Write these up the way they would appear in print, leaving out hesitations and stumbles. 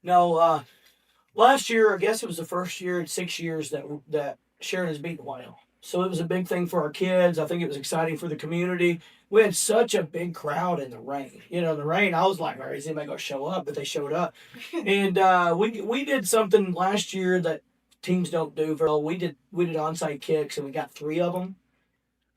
No, last year, I guess it was the first year in 6 years that Sheridan has beaten Whitehall. So it was a big thing for our kids. I think it was exciting for the community. We had such a big crowd in the rain. The rain, I was like, all right, is anybody going to show up? But they showed up. And we did something last year that teams don't do very well. We did onside kicks, and we got three of them.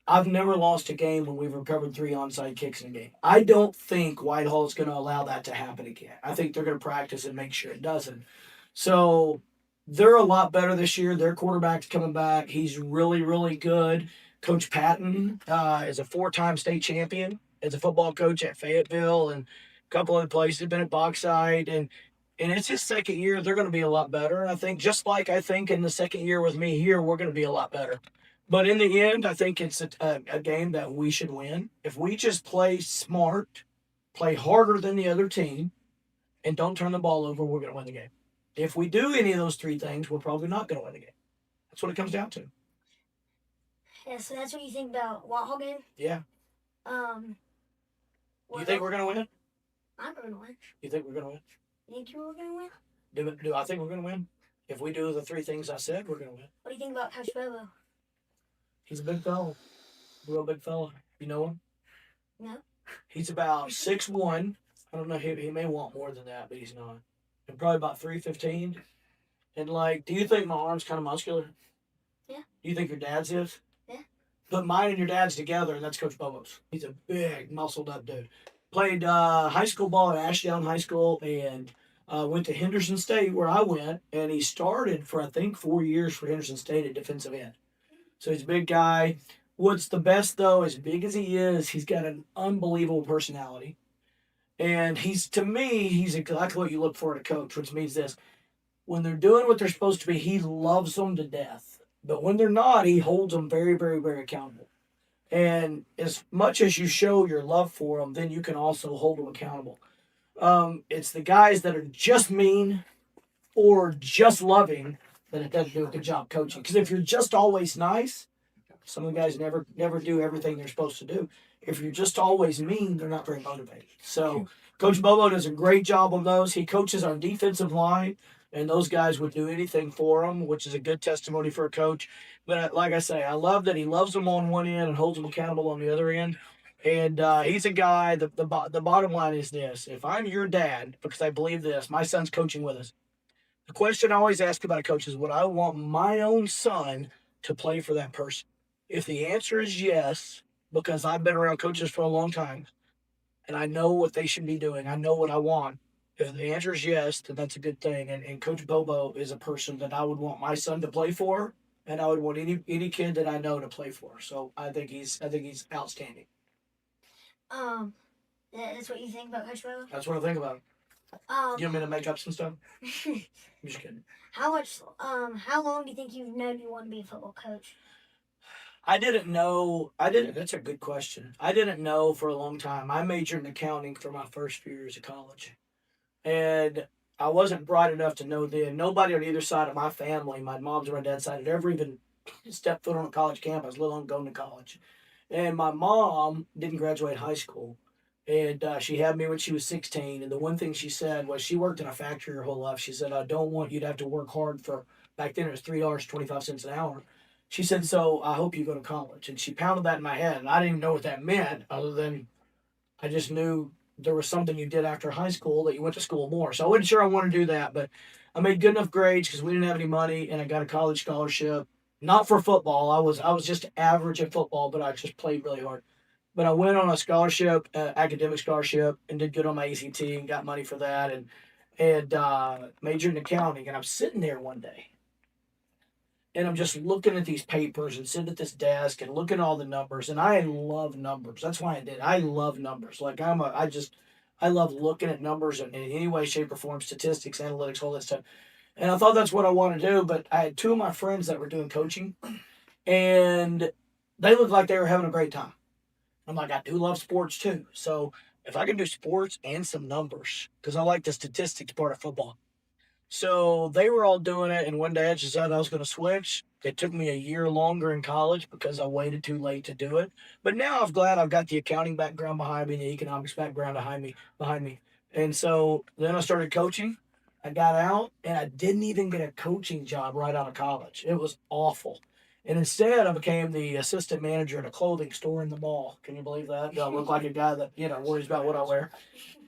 I've never lost a game when we've recovered three onside kicks in a game. I don't think Whitehall is going to allow that to happen again. I think they're going to practice and make sure it doesn't. So they're a lot better this year. Their quarterback's coming back. He's really, really good. Coach Patton is a four-time state champion as a football coach at Fayetteville and a couple other places. Been at Bauxite, and it's his second year. They're going to be a lot better. And I think just like I think in the second year with me here, we're going to be a lot better. But in the end, I think it's a game that we should win. If we just play smart, play harder than the other team, and don't turn the ball over, we're going to win the game. If we do any of those three things, we're probably not going to win the game. That's what it comes down to. Yeah, so that's what you think about Whitehall game? Yeah. You think we're going to win? I'm going to win. You think we're going to win? You think you're going to win? Do I think we're going to win? If we do the three things I said, we're going to win. What do you think about Coach Bobo? He's a big fella. Real big fella. You know him? No. He's about 6'1". I don't know. He may want more than that, but he's not. And probably about 315. And, do you think my arm's kind of muscular? Yeah. Do you think your dad's is? Yeah. Put mine and your dad's together, and that's Coach Bobo's. He's a big, muscled-up dude. Played high school ball at Ashdown High School and went to Henderson State, where I went, and he started for, I think, 4 years for Henderson State at defensive end. So he's a big guy. What's the best, though, as big as he is, he's got an unbelievable personality. And to me, he's exactly what you look for in a coach, which means this. When they're doing what they're supposed to be, he loves them to death. But when they're not, he holds them very, very, very accountable. And as much as you show your love for them, then you can also hold them accountable. It's the guys that are just mean or just loving that it doesn't do a good job coaching. Because if you're just always nice, some of the guys never do everything they're supposed to do. If you're just always mean, they're not very motivated. So Coach Bobo does a great job on those. He coaches our defensive line, and those guys would do anything for him, which is a good testimony for a coach. But like I say, I love that he loves them on one end and holds them accountable on the other end. And he's a guy, the bottom line is this. If I'm your dad, because I believe this, my son's coaching with us. The question I always ask about a coach is, would I want my own son to play for that person? If the answer is yes, because I've been around coaches for a long time, and I know what they should be doing, I know what I want. If the answer is yes, then that's a good thing. And Coach Bobo is a person that I would want my son to play for, and I would want any kid that I know to play for. So I think he's outstanding. That's what you think about Coach Bobo? That's what I think about him. You want me to make up some stuff? I'm just kidding. How long do you think you've known you want to be a football coach? That's a good question. I didn't know for a long time. I majored in accounting for my first few years of college. And I wasn't bright enough to know then. Nobody on either side of my family, my mom's or my dad's side, had ever even stepped foot on a college campus, let alone going to college. And my mom didn't graduate high school. And she had me when she was 16. And the one thing she said was, she worked in a factory her whole life. She said, I don't want you to have to work hard for, back then it was $3.25 an hour. She said, so I hope you go to college. And she pounded that in my head. And I didn't even know what that meant, other than I just knew there was something you did after high school that you went to school more. So I wasn't sure I wanted to do that. But I made good enough grades because we didn't have any money. And I got a college scholarship. Not for football. I was just average at football, but I just played really hard. But I went on a scholarship, academic scholarship, and did good on my ACT and got money for that, and majored in accounting. And I'm sitting there one day, and I'm just looking at these papers and sitting at this desk and looking at all the numbers. And I love numbers. That's why I did. I love numbers. I love looking at numbers in any way, shape, or form, statistics, analytics, all that stuff. And I thought that's what I want to do. But I had two of my friends that were doing coaching, and they looked like they were having a great time. I'm like, I do love sports too. So if I can do sports and some numbers, because I like the statistics part of football. So they were all doing it, and one day I decided I was going to switch. It took me a year longer in college because I waited too late to do it. But now I'm glad I've got the accounting background behind me, the economics background behind me. And so then I started coaching. I got out and I didn't even get a coaching job right out of college. It was awful. And instead, I became the assistant manager at a clothing store in the mall. Can you believe that? Do I look like a guy that worries about what I wear?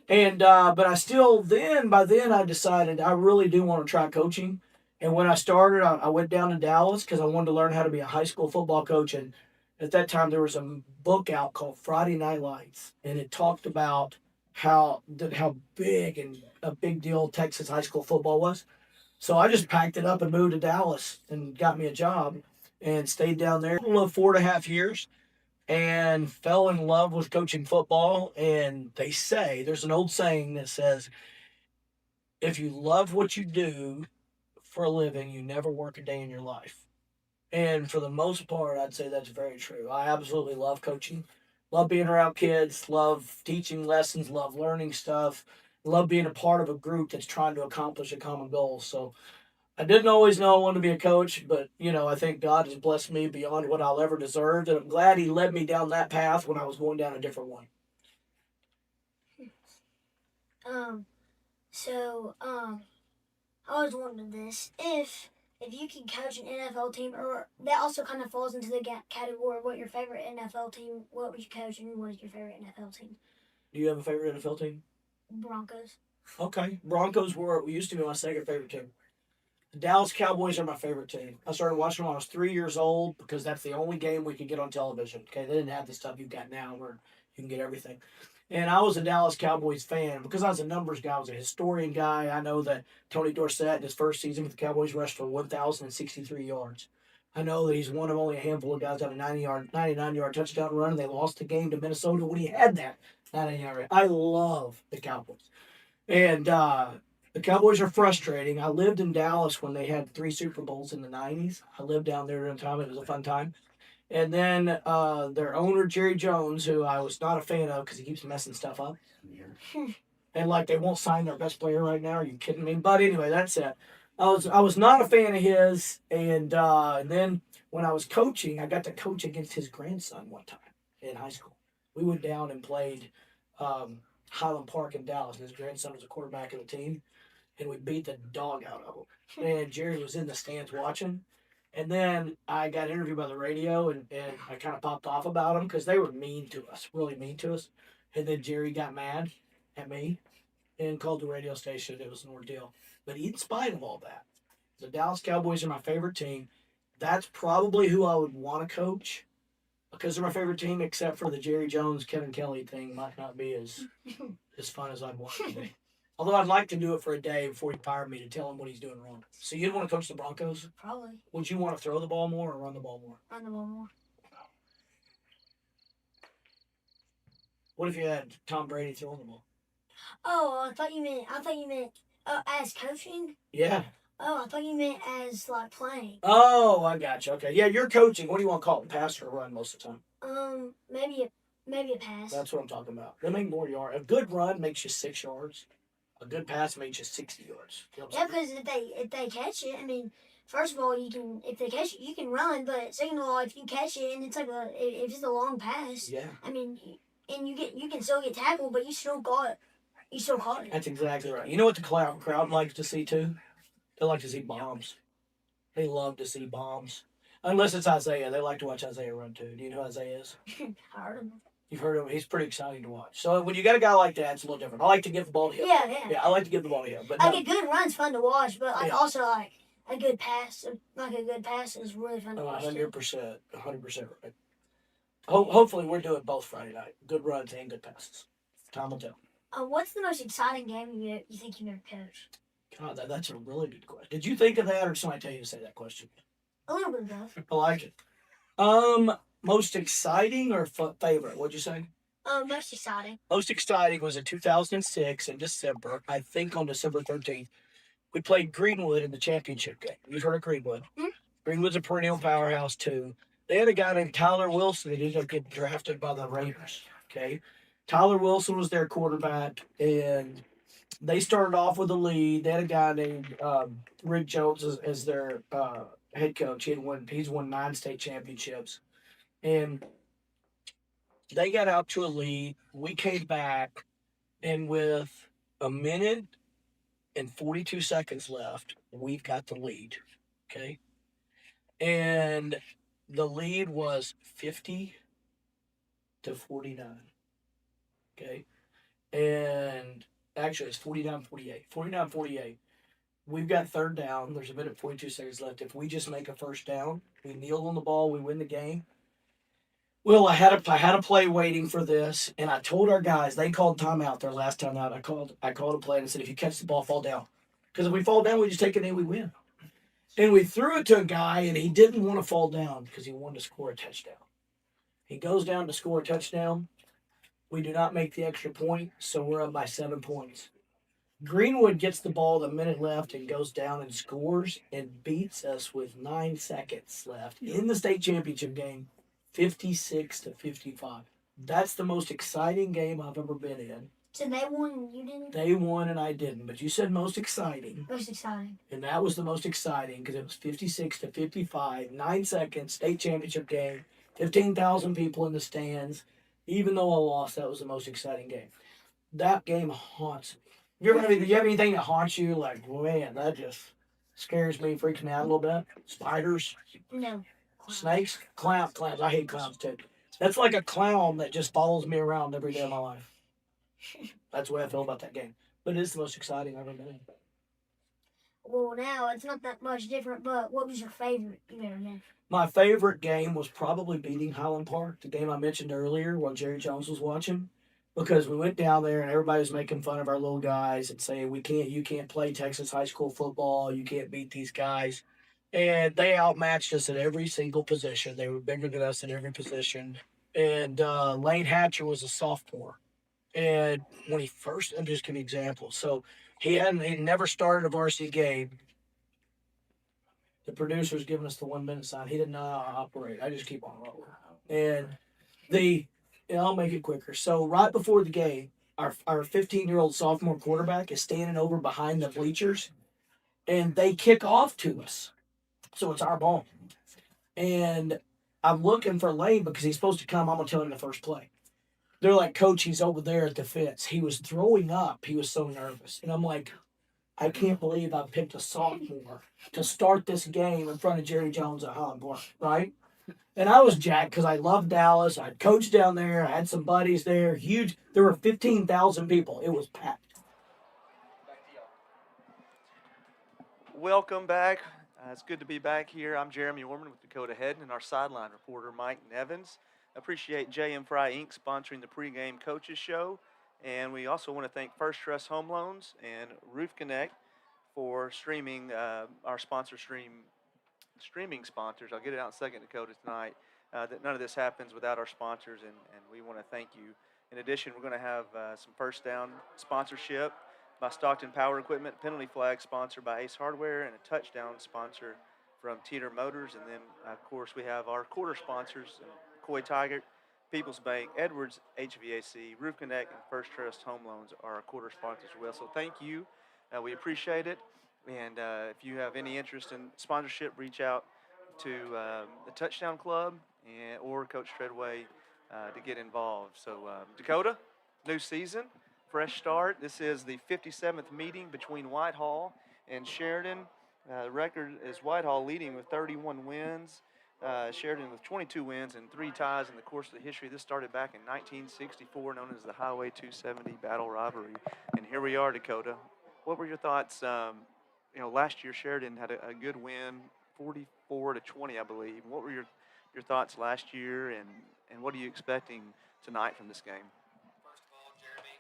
And but I still by then I decided I really do want to try coaching. And when I started, I went down to Dallas because I wanted to learn how to be a high school football coach. And at that time, there was a book out called Friday Night Lights, and it talked about how big and a big deal Texas high school football was. So I just packed it up and moved to Dallas and got me a job and stayed down there for 4.5 years and fell in love with coaching football. And they say there's an old saying that says, if you love what you do for a living, you never work a day in your life. And for the most part, I'd say that's very true. I absolutely love coaching, love being around kids, love teaching lessons, love learning stuff, love being a part of a group that's trying to accomplish a common goal. So I didn't always know I wanted to be a coach, but I think God has blessed me beyond what I'll ever deserve, and I'm glad He led me down that path when I was going down a different one. I always wondered this: if you could coach an NFL team, or that also kind of falls into the category of what your favorite NFL team, what would you coach, and what is your favorite NFL team? Do you have a favorite NFL team? Broncos. Okay, Broncos used to be my second favorite team. The Dallas Cowboys are my favorite team. I started watching when I was 3 years old because that's the only game we could get on television. Okay, they didn't have the stuff you've got now where you can get everything. And I was a Dallas Cowboys fan because I was a numbers guy. I was a historian guy. I know that Tony Dorsett in his first season with the Cowboys rushed for 1,063 yards. I know that he's one of only a handful of guys that had a 99-yard touchdown run, and they lost the game to Minnesota when he had that 99-yard. I love the Cowboys. And the Cowboys are frustrating. I lived in Dallas when they had 3 Super Bowls in the 90s. I lived down there during the time. It was a fun time. And then their owner, Jerry Jones, who I was not a fan of because he keeps messing stuff up. And they won't sign their best player right now. Are you kidding me? But anyway, that's it. I was not a fan of his. And then when I was coaching, I got to coach against his grandson one time in high school. We went down and played Highland Park in Dallas, and his grandson was a quarterback of the team, and we beat the dog out of him. And Jerry was in the stands watching. And then I got interviewed by the radio, and I kind of popped off about them because they were mean to us, really mean to us. And then Jerry got mad at me and called the radio station. It was an ordeal. But in spite of all that, the Dallas Cowboys are my favorite team. That's probably who I would want to coach because they're my favorite team, except for the Jerry Jones, Kevin Kelly thing might not be as fun as I'd want it to be. Although I'd like to do it for a day before he fired me to tell him what he's doing wrong. So you'd want to coach the Broncos? Probably. Would you want to throw the ball more or run the ball more? Run the ball more. What if you had Tom Brady throwing the ball? Oh, I thought you meant as coaching. Yeah. Oh, I thought you meant as playing. Oh, I got you. Okay, yeah, you're coaching. What do you want to call it? Pass or run most of the time? Maybe a pass. That's what I'm talking about. They make more yards. A good run makes you 6 yards. A good pass makes you 60 yards. You know yeah, because if they catch it, I mean, first of all, if they catch it, you can run. But second of all, if you catch it and if it's a long pass, yeah. I mean, and you can still get tackled, but you still caught it. That's exactly right. You know what the crowd likes to see too? They like to see bombs. They love to see bombs. Unless it's Isaiah. They like to watch Isaiah run too. Do you know who Isaiah is? I heard him. You've heard of him. He's pretty exciting to watch. So when you got a guy like that, it's a little different. I like to give the ball to him. Yeah, I like to give the ball to him. But a good run's fun to watch, but also a good pass. A good pass is really fun to watch. 100%. 100% right. Hopefully we're doing both Friday night. Good runs and good passes. Time will tell. What's the most exciting game you think you've ever coached? God, that's a really good question. Did you think of that, or did somebody tell you to say that question? A little bit of both. I like it. Most exciting or favorite? What'd you say? Most exciting. Most exciting was in 2006 in December. I think on December 13th, we played Greenwood in the championship game. You've heard of Greenwood? Mm-hmm. Greenwood's a perennial powerhouse too. They had a guy named Tyler Wilson that ended up getting drafted by the Raiders. Okay, Tyler Wilson was their quarterback, and they started off with a lead. They had a guy named Rick Jones as their head coach. He's won 9 state championships, and they got out to a lead. We came back, and with a minute and 42 seconds left. We've got the lead. Okay. And the lead was 50-49. Okay. And actually, it's 49-48. 49-48. We've got third down. There's a minute 42 seconds left. If we just make a first down, we kneel on the ball, we win the game. Well, I had a play waiting for this, and I told our guys they called timeout their last time out. I called a play and said, if you catch the ball, fall down, because if we fall down, we just take it and we win. And we threw it to a guy, and he didn't want to fall down because he wanted to score a touchdown. He goes down to score a touchdown. We do not make the extra point, so we're up by 7 points. Greenwood gets the ball with a minute left and goes down and scores and beats us with 9 seconds left in the state championship game, 56-55. That's the most exciting game I've ever been in. So they won and you didn't? They won and I didn't, but you said most exciting. Most exciting. And that was the most exciting because it was 56-55, 9 seconds, state championship game, 15,000 people in the stands. Even though I lost, that was the most exciting game. That game haunts me. Do you have anything that haunts you? Like, man, that just scares me, freaks me out a little bit. Spiders, No. snakes, clowns. I hate clowns too. That's like a clown that just follows me around every day of my life. That's the way I feel about that game. But it is the most exciting I've ever been in. Well, now it's not that much different, but what was your favorite you've ever been? My favorite game was probably beating Highland Park, the game I mentioned earlier while Jerry Jones was watching. Because we went down there and everybody was making fun of our little guys and saying you can't play Texas high school football, you can't beat these guys. And they outmatched us at every single position. They were bigger than us in every position. And Lane Hatcher was a sophomore. And when he first, I'm just giving an example. So he never started a varsity game. The producer's giving us the 1 minute sign. He didn't know how to operate. I just keep on rolling. And I'll make it quicker. So right before the game, our 15-year-old sophomore quarterback is standing over behind the bleachers, and they kick off to us. So it's our ball. And I'm looking for Lane because he's supposed to come. I'm going to tell him the first play. They're like, Coach, he's over there at the fence. He was throwing up. He was so nervous. And I'm like, I can't believe I picked a sophomore to start this game in front of Jerry Jones at Highland Park, right? And I was jacked because I loved Dallas. I'd coached down there. I had some buddies there. Huge. There were 15,000 people. It was packed. Welcome back. It's good to be back here. I'm Jeremy Orman with Dakota Hedden and our sideline reporter, Mike Nevins. Appreciate JM Fry Inc. sponsoring the pregame coaches show. And we also want to thank First Trust Home Loans and Roof Connect for streaming our streaming sponsors. I'll get it out in a second, Dakota, tonight. That none of this happens without our sponsors, and we want to thank you. In addition, we're going to have some first down sponsorship by Stockton Power Equipment, penalty flag sponsored by Ace Hardware, and a touchdown sponsor from Teeter Motors. And then, of course, we have our quarter sponsors, Coy Tiger, People's Bank, Edwards HVAC, Roof Connect, and First Trust Home Loans are our quarter sponsors as well. So thank you. We appreciate it. And if you have any interest in sponsorship, reach out to the Touchdown Club or Coach Treadway to get involved. So Dakota, new season, fresh start. This is the 57th meeting between Whitehall and Sheridan. The record is Whitehall leading with 31 wins. Sheridan with 22 wins and 3 ties in the course of the history. This started back in 1964, known as the Highway 270 Battle Rivalry. And here we are, Dakota. What were your thoughts? Last year Sheridan had a good win, 44-20, I believe. What were your thoughts last year, and what are you expecting tonight from this game? First of all, Jeremy,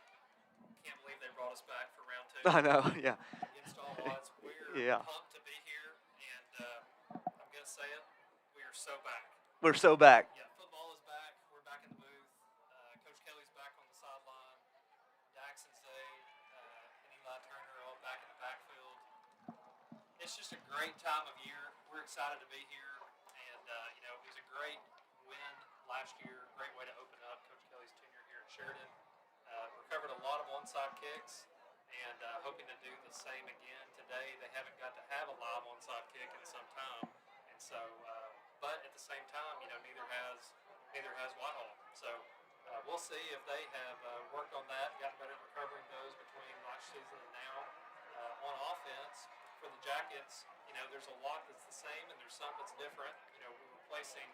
can't believe they brought us back for round 2. I know, yeah. Against all odds, we're pumped to be here, and I'm going to say it, we are so back. We're so back. Yeah, football is back. We're back in the booth. Coach Kelly's back on the sideline. Dax and Zay and Eli Turner all back in the backfield. It's just a great time of year. We're excited to be here, and it was a great win last year. Great way to open up Coach Kelly's tenure here at Sheridan. Recovered a lot of onside kicks, and hoping to do the same again today. They haven't got to have a live onside kick in some time, and so. But at the same time, neither has Whitehall. So we'll see if they have worked on that, got better at recovering those between last season and now. On offense, for the Jackets, there's a lot that's the same and there's some that's different. We're replacing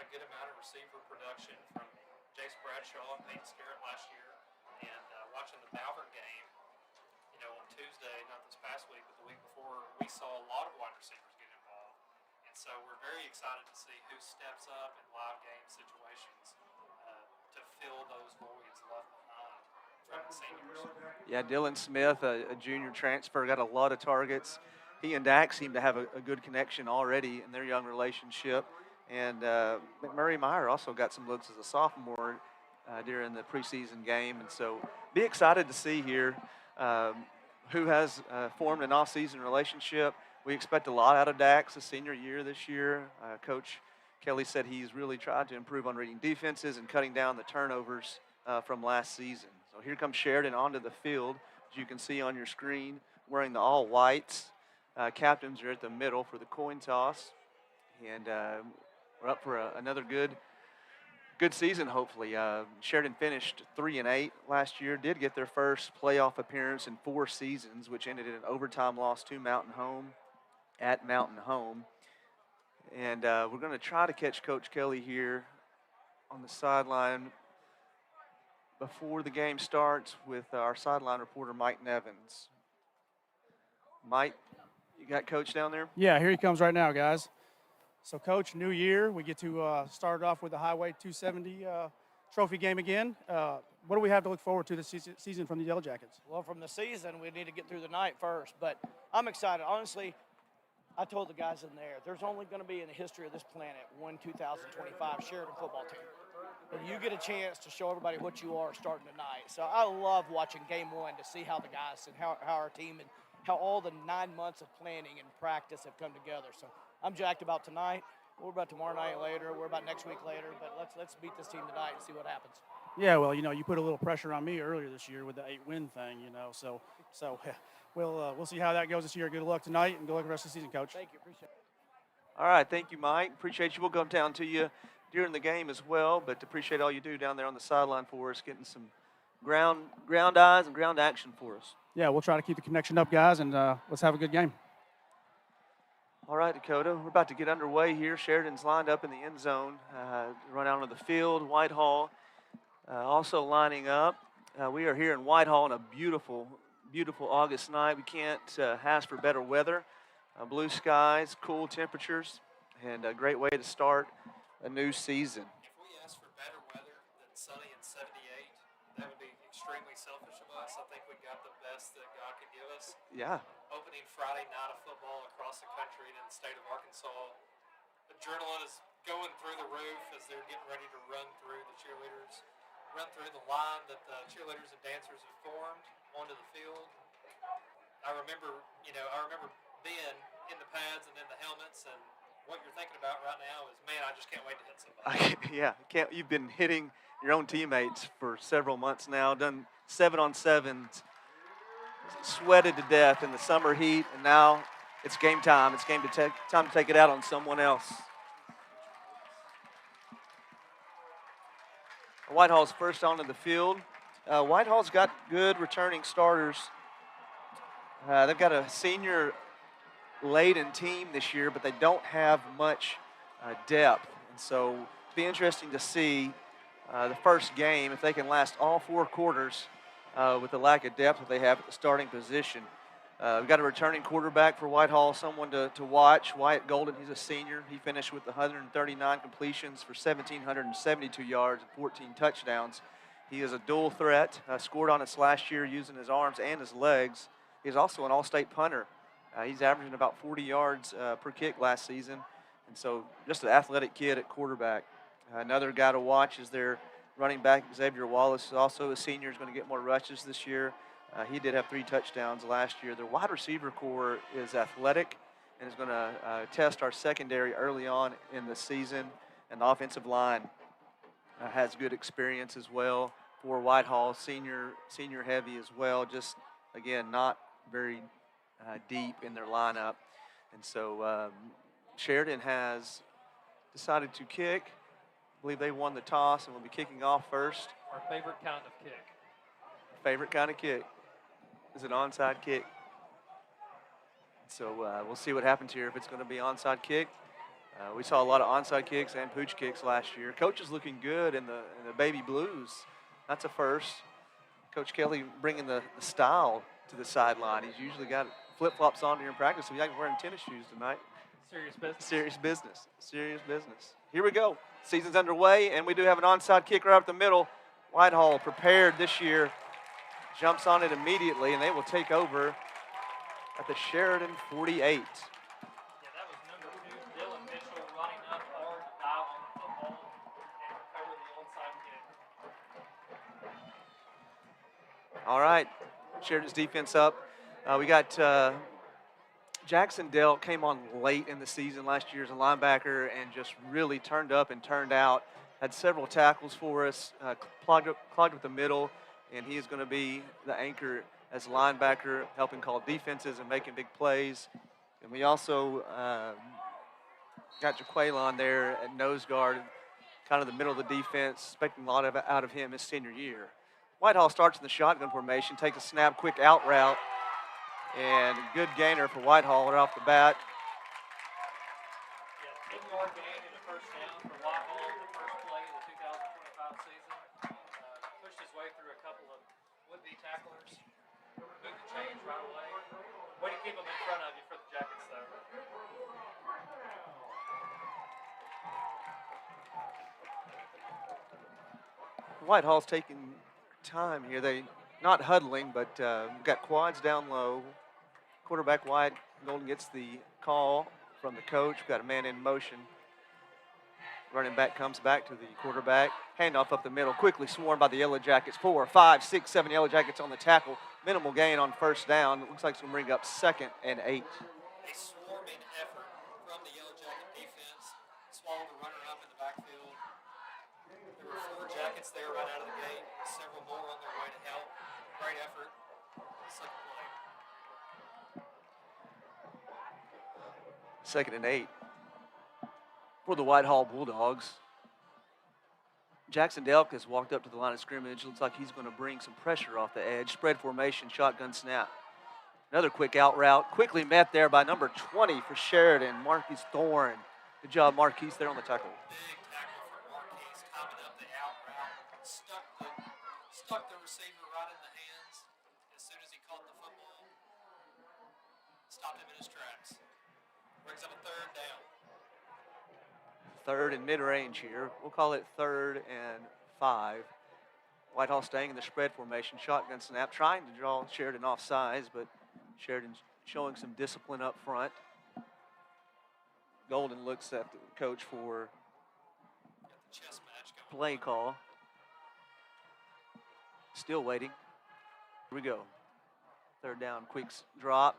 a good amount of receiver production from Jace Bradshaw and Peyton Scarrett last year. And watching the Malvern game, on Tuesday, not this past week, but the week before, we saw a lot of wide receivers get involved. And so we're very excited to see who steps up in live game situations to fill those voids left behind from the seniors. Yeah, Dylan Smith, a junior transfer, got a lot of targets. He and Dak seem to have a good connection already in their young relationship. And McMurray Meyer also got some looks as a sophomore during the preseason game. And so be excited to see here who has formed an off-season relationship. We expect a lot out of Dak's senior year this year. Coach Kelly said he's really tried to improve on reading defenses and cutting down the turnovers from last season. So here comes Sheridan onto the field, as you can see on your screen, wearing the all whites. Captains are at the middle for the coin toss. And we're up for another good season, hopefully. Sheridan finished 3-8 last year, did get their first playoff appearance in 4 seasons, which ended in an overtime loss to Mountain Home at Mountain Home. And we're going to try to catch Coach Kelly here on the sideline before the game starts with our sideline reporter, Mike Nevins. Mike, you got Coach down there? Yeah, here he comes right now, guys. So, Coach, new year. We get to start off with the Highway 270 trophy game again. What do we have to look forward to this season from the Yellowjackets? Well, from the season, we need to get through the night first. But I'm excited. Honestly, I told the guys in there's only going to be in the history of this planet one 2025 Sheridan football team. And you get a chance to show everybody what you are starting tonight. So I love watching game one to see how the guys and how our team and how all the 9 months of planning and practice have come together. So I'm jacked about tonight. We're about tomorrow night later. We're about next week later. But let's beat this team tonight and see what happens. Yeah, well, you put a little pressure on me earlier this year with the 8-win thing, So we'll see how that goes this year. Good luck tonight and good luck the rest of the season, Coach. Thank you. Appreciate it. All right, thank you, Mike. Appreciate you. We'll come down to you during the game as well, but appreciate all you do down there on the sideline for us, getting some ground eyes and ground action for us. Yeah, we'll try to keep the connection up, guys, and let's have a good game. All right, Dakota, we're about to get underway here. Sheridan's lined up in the end zone, run out onto the field. Whitehall also lining up. We are here in Whitehall on a beautiful, beautiful August night. We can't ask for better weather. Blue skies, cool temperatures, and a great way to start a new season. If we ask for better weather than sunny and 78, that would be extremely selfish of us. I think we got the best that God could give us. Yeah. Opening Friday night of football across the country and in the state of Arkansas. Adrenaline is going through the roof as they're getting ready to run through the line that the cheerleaders and dancers have formed onto the field. I remember being in the pads and in the helmets, and what you're thinking about right now is, man, I just can't wait to hit somebody. Yeah, you've been hitting your own teammates for several months now, done 7-on-7s, sweated to death in the summer heat, and now it's game time. It's time to take it out on someone else. Whitehall's first onto the field. Whitehall's got good returning starters. They've got a senior-laden team this year, but they don't have much depth. And so it'll be interesting to see the first game if they can last all 4 quarters with the lack of depth that they have at the starting position. We've got a returning quarterback for Whitehall, someone to watch. Wyatt Golden, he's a senior. He finished with 139 completions for 1,772 yards and 14 touchdowns. He is a dual threat, scored on us last year using his arms and his legs. He's also an all-state punter. He's averaging about 40 yards per kick last season. And so just an athletic kid at quarterback. Another guy to watch is their running back, Xavier Wallace, also a senior, is going to get more rushes this year. He did have 3 touchdowns last year. Their wide receiver core is athletic and is going to test our secondary early on in the season. And the offensive line has good experience as well for Whitehall, senior heavy as well. Just, again, not very deep in their lineup. And so Sheridan has decided to kick. I believe they won the toss and will be kicking off first. Our favorite kind of kick. Favorite kind of kick. Is it onside kick? So we'll see what happens here if it's going to be onside kick. We saw a lot of onside kicks and pooch kicks last year. Coach is looking good in the baby blues. That's a first. Coach Kelly bringing the style to the sideline. He's usually got flip-flops on during practice, so he's not wearing tennis shoes tonight. Serious business. Serious business. Serious business. Here we go. Season's underway, and we do have an onside kick right up the middle. Whitehall prepared this year. Jumps on it immediately, and they will take over at the Sheridan 48. Yeah, that was number 2, Dylan Mitchell, running up hard to dive on the football and recover the onside kick. All right, Sheridan's defense up. We got Jackson Dell came on late in the season last year as a linebacker and just really turned up and turned out. Had several tackles for us, clogged with the middle, and he is going to be the anchor as a linebacker, helping call defenses and making big plays. And we also got Jaquelon there at nose guard, kind of the middle of the defense, expecting a lot out of him his senior year. Whitehall starts in the shotgun formation, takes a snap, quick out route, and a good gainer for Whitehall right off the bat. Yeah, 10-yard gain and a first down for Whitehall, the first play of the 2025 season. Pushed his way through a couple of would-be tacklers. Moved the change right away. Way to keep them in front of you for the Jackets, though. Whitehall's taking time here. They not huddling, but got quads down low. Quarterback wide. Golden gets the call from the coach. We've got a man in motion. Running back comes back to the quarterback. Handoff up the middle. Quickly swarmed by the Yellowjackets. 4, 5, 6, 7 Yellowjackets on the tackle. Minimal gain on first down. It looks like it's going to bring up 2nd and 8. A swarming effort from the Yellowjacket defense. Swallowed the runner up in the backfield. There were 4 Jackets there right out of the gate. Several more on their way to help. Great effort. Second play. 2nd and 8 for the Whitehall Bulldogs. Jackson Delk has walked up to the line of scrimmage. Looks like he's going to bring some pressure off the edge. Spread formation, shotgun snap. Another quick out route. Quickly met there by number 20 for Sheridan, Marquise Thorne. Good job, Marquise, there on the tackle. Big tackle for Marquise coming up the out route. Stuck the receiver right in the hands as soon as he caught the football. Stopped him in his tracks. Brings up a 3rd down. 3rd and mid-range here. We'll call it 3rd and 5. Whitehall staying in the spread formation. Shotgun snap, trying to draw Sheridan off sides, but Sheridan's showing some discipline up front. Golden looks at the coach for Got the chess match going. play call. Still waiting. Here we go. 3rd down, quick drop.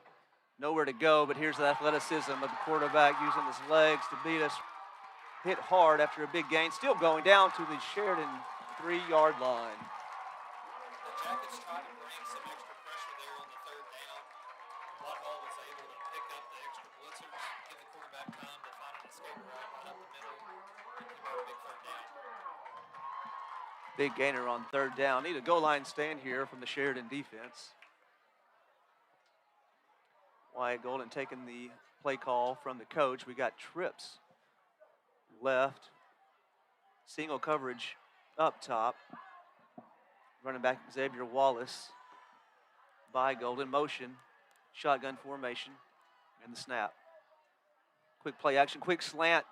Nowhere to go, but here's the athleticism of the quarterback using his legs to beat us. Hit hard after a big gain. Still going down to the Sheridan 3-yard line. The Jackets tried to bring some extra pressure there on the 3rd down. Whitehall was able to pick up the extra blitzers, give the quarterback time to find an escape route right up the middle, and convert a big 3rd down. Big gainer on 3rd down. Need a goal line stand here from the Sheridan defense. Wyatt Golden taking the play call from the coach. We got trips left. Single coverage up top. Running back Xavier Wallace by Golden. Motion, shotgun formation, and the snap. Quick play action, quick slant.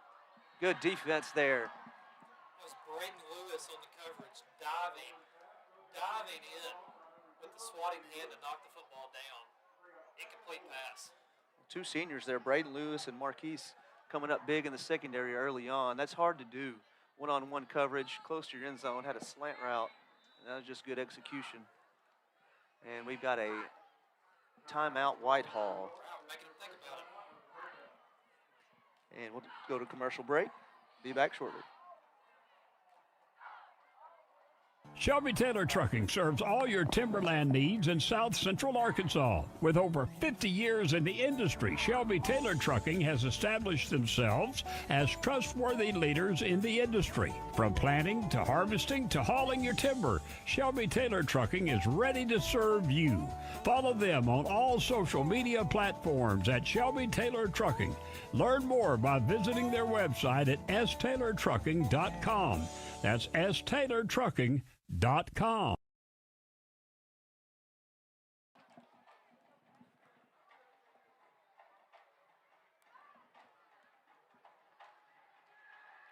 Good defense there. That was Braden Lewis on the coverage, diving in with the swatting hand to knock the football down. Incomplete pass. 2 seniors there, Braden Lewis and Marquise, coming up big in the secondary early on. That's hard to do. One-on-one coverage, close to your end zone, had a slant route. And that was just good execution. And we've got a timeout, Whitehall. Wow, making them think about it. And we'll go to commercial break. Be back shortly. Shelby Taylor Trucking serves all your timberland needs in south central Arkansas. With over 50 years in the industry, Shelby Taylor Trucking has established themselves as trustworthy leaders in the industry. From planting to harvesting to hauling your timber, Shelby Taylor Trucking is ready to serve you. Follow them on all social media platforms at Shelby Taylor Trucking. Learn more by visiting their website at staylortrucking.com. That's staylortrucking.com.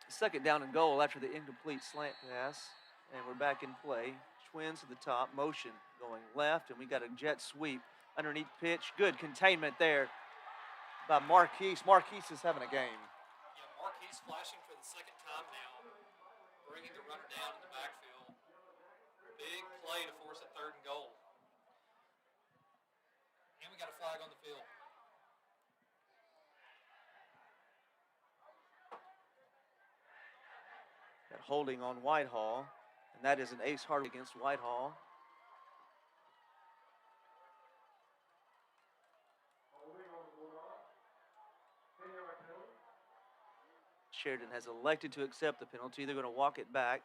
Second down and goal after the incomplete slant pass. And we're back in play. Twins to the top, motion going left, and we got a jet sweep. Underneath pitch, good containment there by Marquise. Marquise is having a game. Yeah, Marquise flashing for the second time now, bringing the runner down in the backfield. Big play to force a third and goal. And we got a flag on the field. Got holding on Whitehall, and that is an ace hard against Whitehall. Sheridan has elected to accept the penalty. They're going to walk it back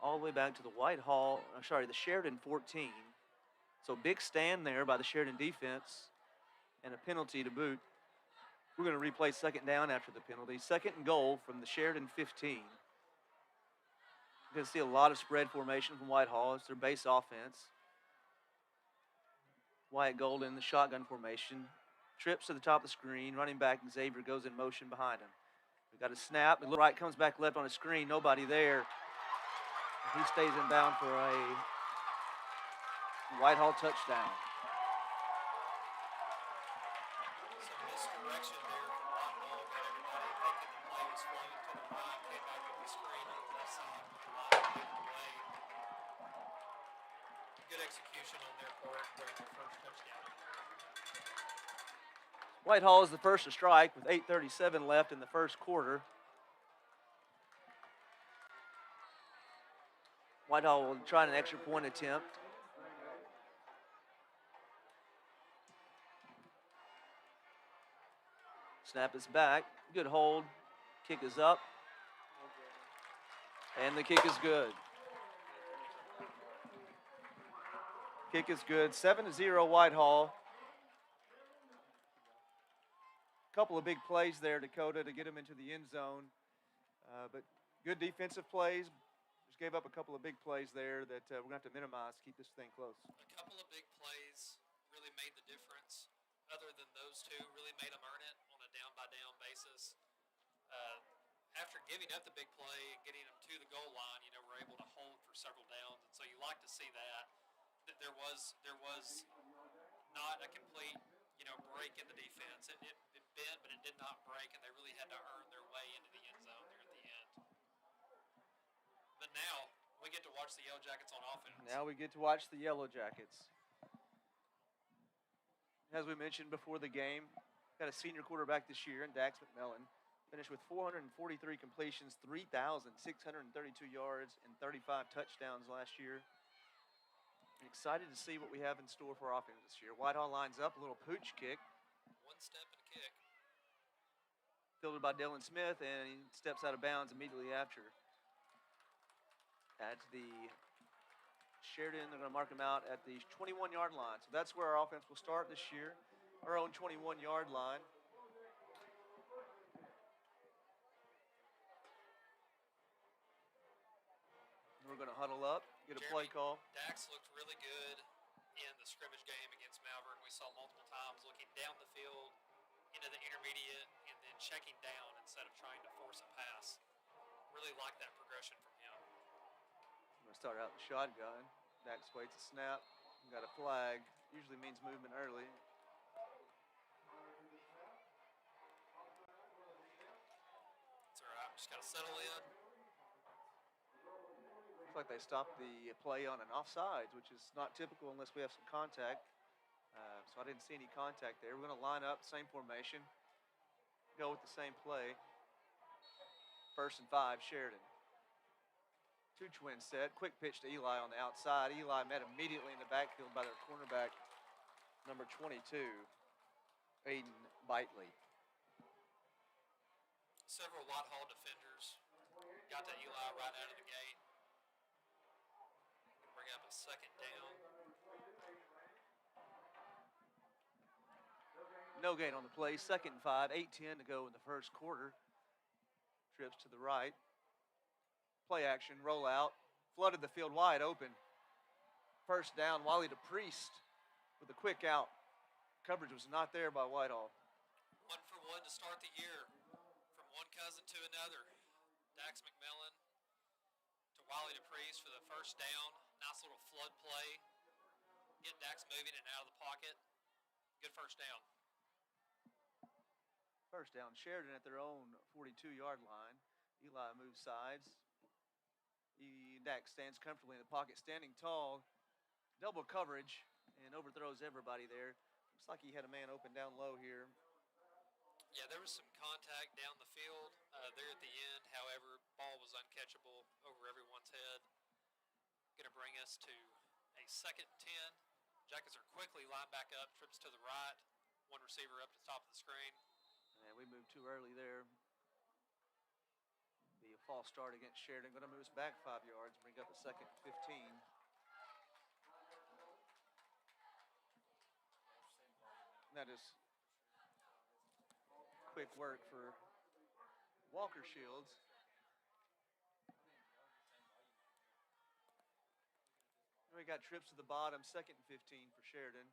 all the way back to the the Sheridan 14. So big stand there by the Sheridan defense and a penalty to boot. We're going to replay second down after the penalty. Second and goal from the Sheridan 15. You're going to see a lot of spread formation from Whitehall. It's their base offense. Wyatt Golden, the shotgun formation. Trips to the top of the screen. Running back Xavier goes in motion behind him. We've got a snap. The right comes back left on a screen. Nobody there. He stays in bound for a Whitehall touchdown. Some misdirection there from Whitehall. Got everybody thinking the play was flowing to the right. Came back with the screen on the left side with the line getting away. Good execution on their part during their first touchdown. Whitehall is the first to strike with 8:37 left in the first quarter. Whitehall will try an extra point attempt. Snap is back. Good hold. Kick is up. And the kick is good. Kick is good. 7-0 Whitehall. Couple of big plays there, Dakota, to get them into the end zone. But good defensive plays. Just gave up a couple of big plays there that we're going to have to minimize to keep this thing close. A couple of big plays really made the difference. Other than those two, really made them earn it on a down-by-down basis. After giving up the big play and getting them to the goal line, we're able to hold for several downs. And so you like to see that. There was not a complete, break in the defense. It bent, but it did not break, and they really had to earn their way into the end zone there at the end. But now we get to watch the Yellowjackets on offense. Now we get to watch the Yellowjackets. As we mentioned before the game, got a senior quarterback this year in Dax McMillan. Finished with 443 completions, 3,632 yards, and 35 touchdowns last year. Excited to see what we have in store for our offense this year. Whitehall lines up, a little pooch kick. One step and a kick. Fielded by Dylan Smith, and he steps out of bounds immediately after. At the Sheridan, they're going to mark him out at the 21-yard line. So that's where our offense will start this year, our own 21-yard line. We're going to huddle up, get a play call. Dax looked really good in the scrimmage game against Malvern. We saw multiple times looking down the field into the intermediate and then checking down instead of trying to force a pass. Really like that progression from him. I'm going to start out the shotgun. Dax waits a snap. Got a flag. Usually means movement early. It's all right. Just got to settle in. Looks like they stopped the play on an offsides, which is not typical unless we have some contact. So I didn't see any contact there. We're going to line up, same formation, go with the same play. 1st and 5, Sheridan. Two twin set. Quick pitch to Eli on the outside. Eli met immediately in the backfield by their cornerback, number 22, Aiden Bitely. Several Whitehall defenders got to Eli right out of the gate. Bring up a second down. No gain on the play. 2nd and 5. 8:10 to go in the first quarter. Trips to the right. Play action. Roll out. Flooded the field wide open. First down. Wally DePriest with a quick out. Coverage was not there by Whitehall. 1 for 1 to start the year. From one cousin to another. Dax McMillan to Wally DePriest for the first down. Nice little flood play. Get Dax moving and out of the pocket. Good first down. First down, Sheridan at their own 42-yard line. Eli moves sides. Dax stands comfortably in the pocket, standing tall. Double coverage and overthrows everybody there. Looks like he had a man open down low here. Yeah, there was some contact down the field there at the end. However, ball was uncatchable over everyone's head. Going to bring us to a 2nd and 10. Jackets are quickly lined back up, trips to the right. One receiver up to the top of the screen. And we moved too early there. Be a false start against Sheridan. Going to move us back 5 yards, bring up a 2nd and 15. And that is quick work for Walker Shields. We got trips to the bottom, 2nd and 15 for Sheridan.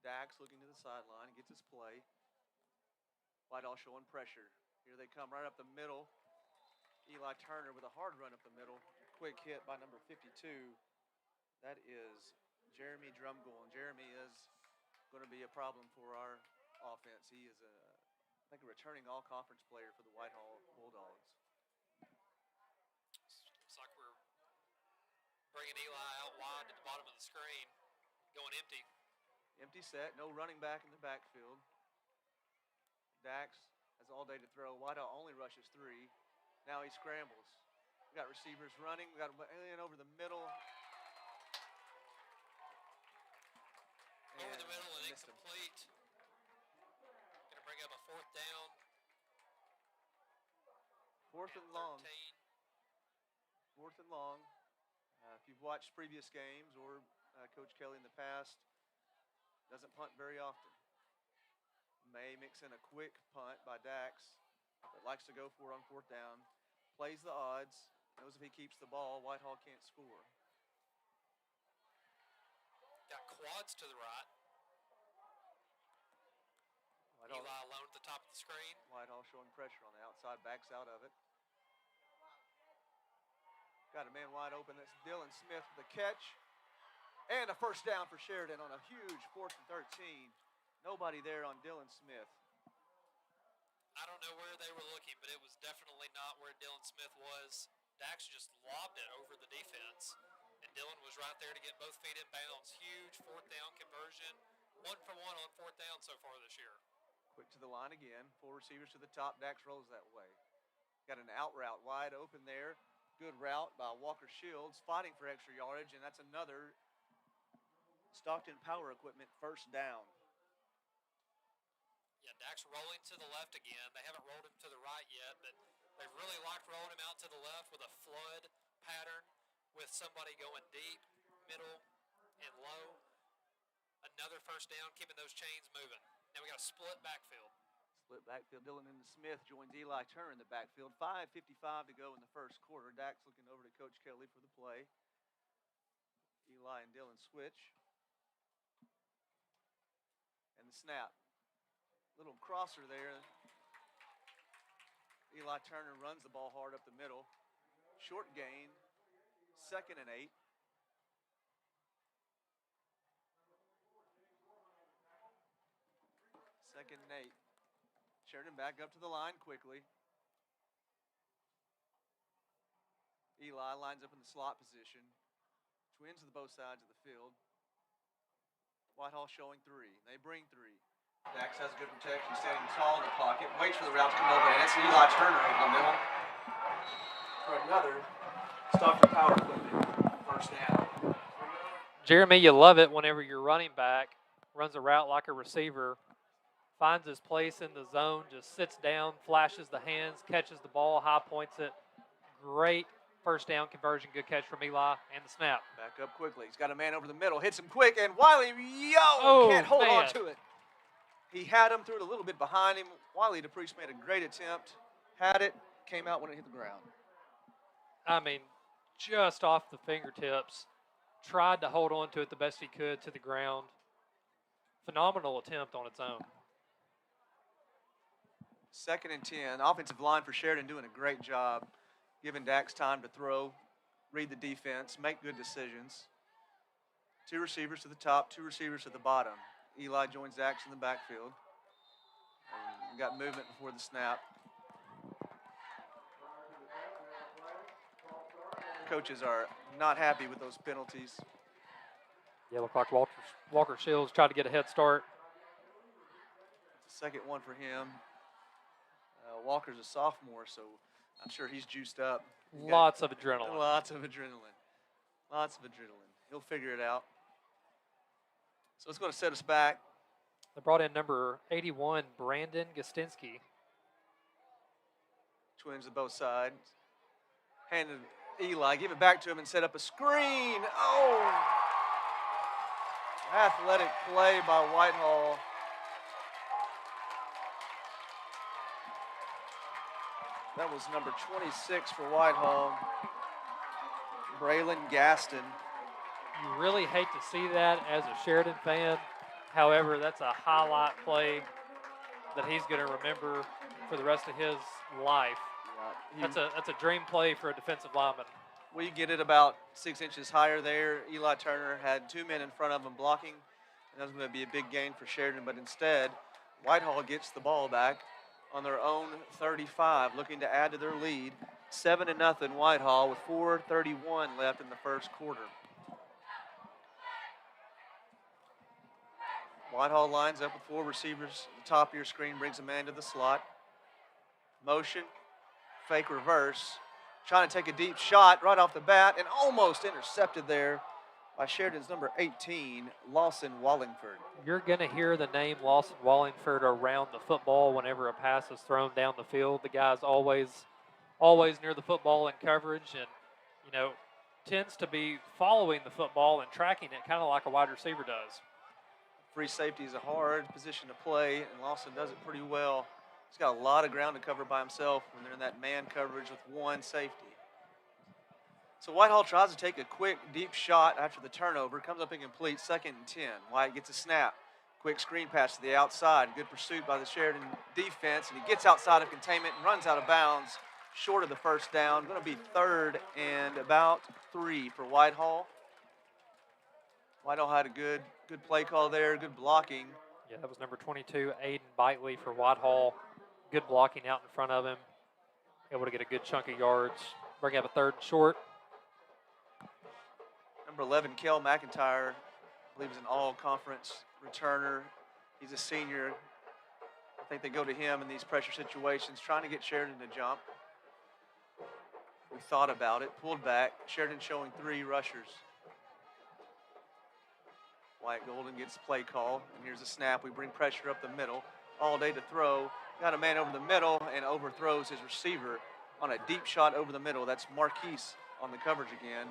Dax looking to the sideline, gets his play. Whitehall showing pressure. Here they come right up the middle. Eli Turner with a hard run up the middle. Quick hit by number 52. That is Jeremy Drumgold. And Jeremy is going to be a problem for our offense. He is, I think, a returning all-conference player for the Whitehall Bulldogs. Looks like we're bringing Eli out wide at the bottom of the screen, going empty. Empty set, no running back in the backfield. Dax has all day to throw. Whitehall only rushes 3. Now he scrambles. We got receivers running. We got in over the middle. Over the middle and missed him. incomplete. Going to bring up a 4th down. 4th and long. 13. 4th and long. If you've watched previous games or Coach Kelly in the past, doesn't punt very often. May mix in a quick punt by Dax, but likes to go for it on 4th down. Plays the odds. Knows if he keeps the ball, Whitehall can't score. Got quads to the right. Whitehall, Eli alone at the top of the screen. Whitehall showing pressure on the outside, backs out of it. Got a man wide open. That's Dylan Smith with the catch. And a first down for Sheridan on a huge 4th and 13. Nobody there on Dylan Smith. I don't know where they were looking, but it was definitely not where Dylan Smith was. Dax just lobbed it over the defense, and Dylan was right there to get both feet in bounds. Huge 4th down conversion. 1 for 1 on 4th down so far this year. Quick to the line again. 4 receivers to the top. Dax rolls that way. Got an out route wide open there. Good route by Walker Shields, fighting for extra yardage, and that's another Stockton Power Equipment first down. Yeah, Dax rolling to the left again. They haven't rolled him to the right yet, but they've really liked rolling him out to the left with a flood pattern with somebody going deep, middle, and low. Another first down, keeping those chains moving. Now we got a split backfield. Split backfield. Dylan and Smith joins Eli Turner in the backfield. 5:55 to go in the first quarter. Dax looking over to Coach Kelly for the play. Eli and Dylan switch. And the snap. Little crosser there. Eli Turner runs the ball hard up the middle. Short gain. 2nd and 8. Second and 8. Sheridan back up to the line quickly. Eli lines up in the slot position. Twins to the both sides of the field. Whitehall showing 3. They bring 3. Dax has good protection, standing tall in the pocket. Waits for the route to come open, and it's Eli Turner over the middle for another Stockton Power Equipment, first down. Jeremy, you love it whenever your running back runs a route like a receiver, finds his place in the zone, just sits down, flashes the hands, catches the ball, high points it. Great first down conversion, good catch from Eli, and the snap. Back up quickly. He's got a man over the middle, hits him quick, and Wiley, can't hold on to it. He had him, threw it a little bit behind him. Wiley DePriest made a great attempt, had it, came out when it hit the ground. I mean, just off the fingertips, tried to hold on to it the best he could to the ground. Phenomenal attempt on its own. 2nd and 10. Offensive line for Sheridan doing a great job, giving Dax time to throw, read the defense, make good decisions. 2 receivers to the top, 2 receivers to the bottom. Eli joins Dax in the backfield. And we got movement before the snap. Coaches are not happy with those penalties. Yeah, looked like Walker Shields tried to get a head start. Second one for him. Walker's a sophomore, so I'm sure he's juiced up. Lots of adrenaline. Lots of adrenaline. Lots of adrenaline. He'll figure it out. So it's going to set us back. They brought in number 81, Brandon Gostinski. Twins to both sides. Handed Eli, give it back to him and set up a screen. Oh! Athletic play by Whitehall. That was number 26 for Whitehall, Braylon Gaston. You really hate to see that as a Sheridan fan. However, that's a highlight play that he's going to remember for the rest of his life. Yeah, that's a dream play for a defensive lineman. We get it about 6 inches higher there. Eli Turner had 2 men in front of him blocking, and that was going to be a big gain for Sheridan, but instead, Whitehall gets the ball back on their own 35, looking to add to their lead. 7-0 Whitehall with 4:31 left in the first quarter. Whitehall lines up with 4 receivers. The top of your screen brings a man to the slot. Motion, fake reverse. Trying to take a deep shot right off the bat and almost intercepted there by Sheridan's number 18, Lawson Wallingford. You're going to hear the name Lawson Wallingford around the football whenever a pass is thrown down the field. The guy's always near the football in coverage and, tends to be following the football and tracking it kind of like a wide receiver does. Free safety is a hard position to play, and Lawson does it pretty well. He's got a lot of ground to cover by himself when they're in that man coverage with 1 safety. So Whitehall tries to take a quick, deep shot after the turnover. Comes up incomplete, 2nd and 10. White gets a snap. Quick screen pass to the outside. Good pursuit by the Sheridan defense, and he gets outside of containment and runs out of bounds, short of the first down. Going to be 3rd and about 3 for Whitehall. Whitehall had a good play call there, good blocking. Yeah, that was number 22, Aiden Bitely for Whitehall. Good blocking out in front of him. Able to get a good chunk of yards. Bring up a 3rd and short. Number 11, Kel McIntyre, I believe is an all-conference returner. He's a senior. I think they go to him in these pressure situations, trying to get Sheridan to jump. We thought about it, pulled back. Sheridan showing 3 rushers. White Golden gets play call, and here's a snap. We bring pressure up the middle. All day to throw. Got a man over the middle and overthrows his receiver on a deep shot over the middle. That's Marquise on the coverage again.